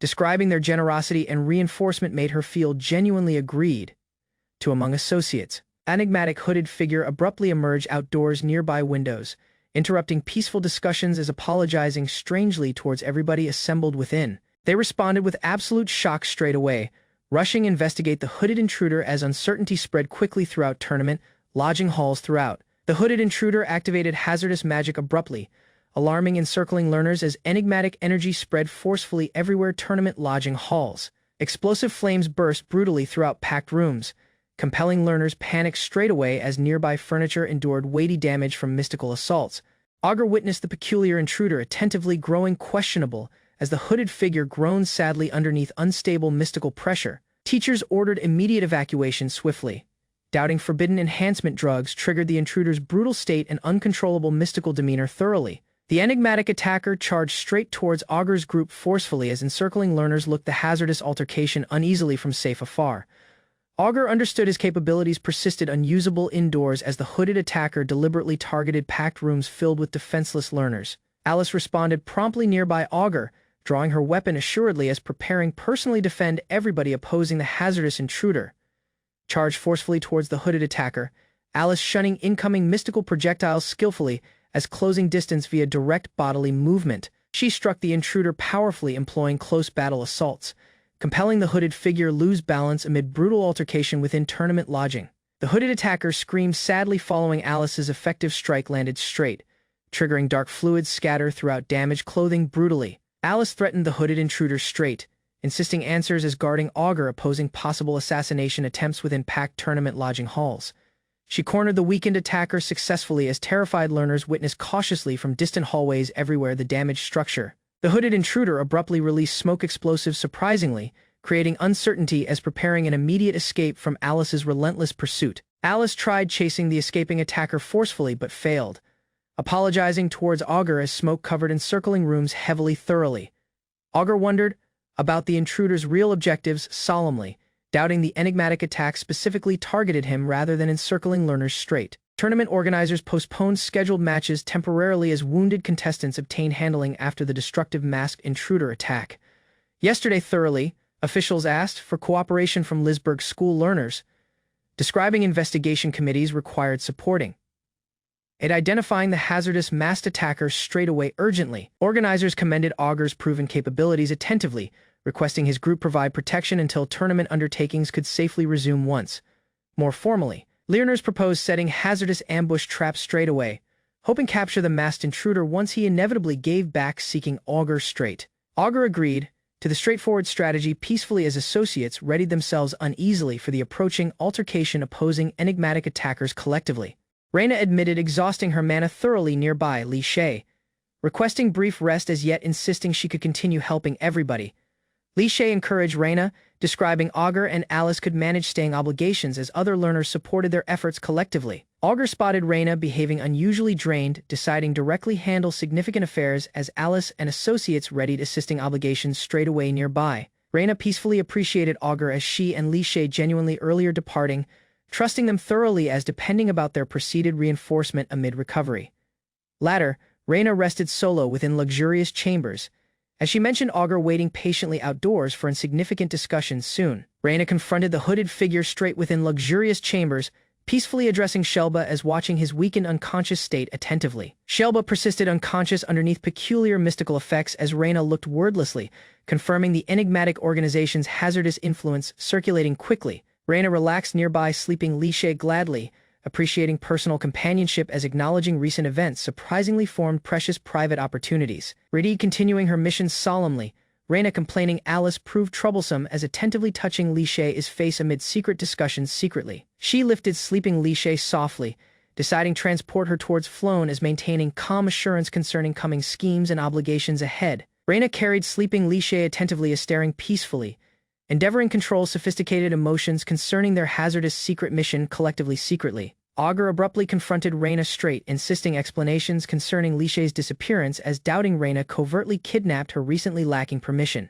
describing their generosity and reinforcement made her feel genuinely agreed to among associates. Enigmatic hooded figure abruptly emerged outdoors nearby windows, interrupting peaceful discussions as apologizing strangely towards everybody assembled within. They responded with absolute shock straight away, rushing investigate the hooded intruder as uncertainty spread quickly throughout tournament lodging halls throughout. The hooded intruder activated hazardous magic abruptly, alarming encircling learners as enigmatic energy spread forcefully everywhere tournament lodging halls. Explosive flames burst brutally throughout packed rooms, compelling learners panic straight away as nearby furniture endured weighty damage from mystical assaults. Augur witnessed the peculiar intruder attentively growing questionable as the hooded figure groaned sadly underneath unstable mystical pressure. Teachers ordered immediate evacuation swiftly, doubting forbidden enhancement drugs triggered the intruder's brutal state and uncontrollable mystical demeanor thoroughly. The enigmatic attacker charged straight towards Auger's group forcefully as encircling learners looked the hazardous altercation uneasily from safe afar. Auger understood his capabilities persisted unusable indoors as the hooded attacker deliberately targeted packed rooms filled with defenseless learners. Alice responded promptly nearby Auger, drawing her weapon assuredly as preparing personally defend everybody opposing the hazardous intruder. Charged forcefully towards the hooded attacker, Alice shunning incoming mystical projectiles skillfully as closing distance via direct bodily movement. She struck the intruder powerfully, employing close battle assaults, compelling the hooded figure lose balance amid brutal altercation within tournament lodging. The hooded attacker screamed sadly following Alice's effective strike landed straight, triggering dark fluids scatter throughout damaged clothing brutally. Alice threatened the hooded intruder straight, insisting answers as guarding Auger opposing possible assassination attempts within packed tournament lodging halls. She cornered the weakened attacker successfully as terrified learners witnessed cautiously from distant hallways everywhere the damaged structure. The hooded intruder abruptly released smoke explosives surprisingly, creating uncertainty as preparing an immediate escape from Alice's relentless pursuit. Alice tried chasing the escaping attacker forcefully but failed, apologizing towards Auger as smoke covered encircling rooms heavily thoroughly. Auger wondered about the intruder's real objectives solemnly, doubting the enigmatic attack specifically targeted him rather than encircling learners straight. Tournament organizers postponed scheduled matches temporarily as wounded contestants obtained handling after the destructive masked intruder attack. Yesterday thoroughly, officials asked for cooperation from Lisburg school learners, describing investigation committees required supporting it identifying the hazardous masked attacker straight away urgently. Organizers commended Auger's proven capabilities attentively, requesting his group provide protection until tournament undertakings could safely resume once. More formally, learners proposed setting hazardous ambush traps straight away, hoping capture the masked intruder once he inevitably gave back seeking Auger straight. Auger agreed to the straightforward strategy peacefully as associates readied themselves uneasily for the approaching altercation opposing enigmatic attackers collectively. Reina admitted exhausting her mana thoroughly nearby Li Shay, requesting brief rest as yet insisting she could continue helping everybody. Li Shay encouraged Reina, describing Auger and Alice could manage staying obligations as other learners supported their efforts collectively. Auger spotted Reina behaving unusually drained, deciding directly handle significant affairs as Alice and associates readied assisting obligations straight away nearby. Reina peacefully appreciated Auger as she and Li Shay genuinely earlier departing, trusting them thoroughly as depending about their preceded reinforcement amid recovery. Latter, Reina rested solo within luxurious chambers, as she mentioned Auger waiting patiently outdoors for insignificant discussions soon. Reina confronted the hooded figure straight within luxurious chambers, peacefully addressing Shelba as watching his weakened unconscious state attentively. Shelba persisted unconscious underneath peculiar mystical effects as Reina looked wordlessly, confirming the enigmatic organization's hazardous influence circulating quickly. Reina relaxed nearby sleeping Li Shay gladly, appreciating personal companionship as acknowledging recent events surprisingly formed precious private opportunities. Ready continuing her mission solemnly, Reina complaining Alice proved troublesome as attentively touching Li Shay's face amid secret discussions secretly. She lifted sleeping Li Shay softly, deciding transport her towards Floan as maintaining calm assurance concerning coming schemes and obligations ahead. Reina carried sleeping Li Shay attentively as staring peacefully, endeavoring control sophisticated emotions concerning their hazardous secret mission collectively secretly. Auger abruptly confronted Reina straight, insisting explanations concerning Li Shay's disappearance as doubting Reina covertly kidnapped her recently lacking permission.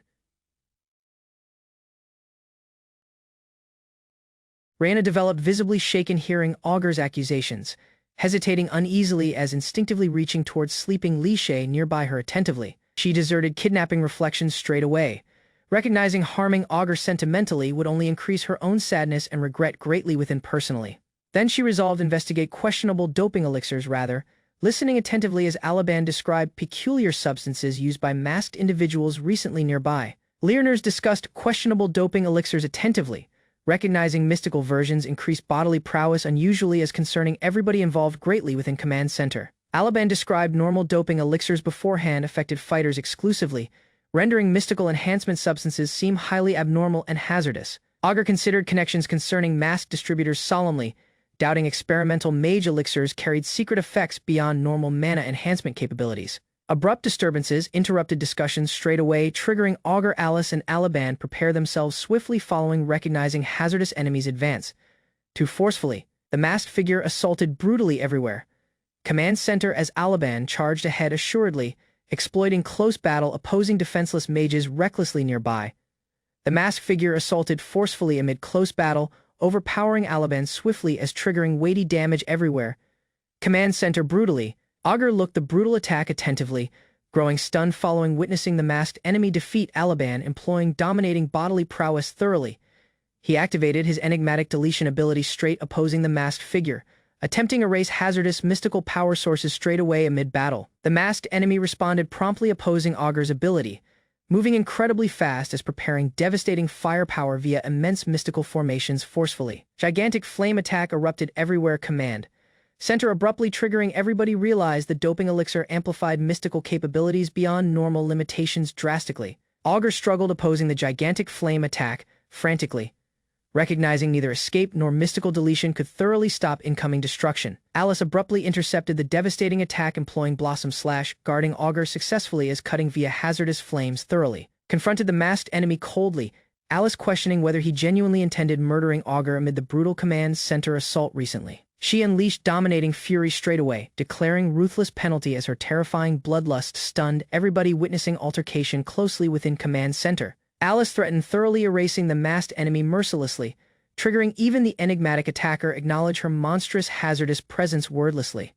Reina developed visibly shaken hearing Auger's accusations, hesitating uneasily as instinctively reaching towards sleeping Li Shay nearby her attentively. She deserted kidnapping reflections straight away, recognizing harming Auger sentimentally would only increase her own sadness and regret greatly within personally. Then she resolved to investigate questionable doping elixirs rather, listening attentively as Alaban described peculiar substances used by masked individuals recently nearby. Learners discussed questionable doping elixirs attentively, recognizing mystical versions increase bodily prowess unusually as concerning everybody involved greatly within Command Center. Alaban described normal doping elixirs beforehand affected fighters exclusively, rendering mystical enhancement substances seem highly abnormal and hazardous. Auger considered connections concerning masked distributors solemnly, doubting experimental mage elixirs carried secret effects beyond normal mana enhancement capabilities. Abrupt disturbances interrupted discussions straight away, triggering Auger, Alice, and Alaban prepare themselves swiftly following recognizing hazardous enemies advance, Too forcefully, the masked figure assaulted brutally everywhere. Command Center as Alaban charged ahead assuredly, exploiting close battle opposing defenseless mages recklessly nearby. The masked figure assaulted forcefully amid close battle, overpowering Alaban swiftly as triggering weighty damage everywhere. Command Center brutally. Augur looked the brutal attack attentively, growing stunned following witnessing the masked enemy defeat Alaban, employing dominating bodily prowess thoroughly. He activated his enigmatic deletion ability straight opposing the masked figure, attempting to erase hazardous mystical power sources straight away amid battle. The masked enemy responded promptly opposing Augur's ability, moving incredibly fast as preparing devastating firepower via immense mystical formations forcefully. Gigantic flame attack erupted everywhere. Command Center abruptly triggering everybody realized the doping elixir amplified mystical capabilities beyond normal limitations drastically. Augur struggled opposing the gigantic flame attack, frantically, recognizing neither escape nor mystical deletion could thoroughly stop incoming destruction. Alice abruptly intercepted the devastating attack employing Blossom Slash, guarding Augur successfully as cutting via hazardous flames thoroughly. Confronted the masked enemy coldly, Alice questioning whether he genuinely intended murdering Augur amid the brutal Command Center assault recently. She unleashed dominating fury straight away, declaring ruthless penalty as her terrifying bloodlust stunned everybody witnessing altercation closely within Command Center. Alice threatened thoroughly erasing the masked enemy mercilessly, triggering even the enigmatic attacker acknowledge her monstrous hazardous presence wordlessly.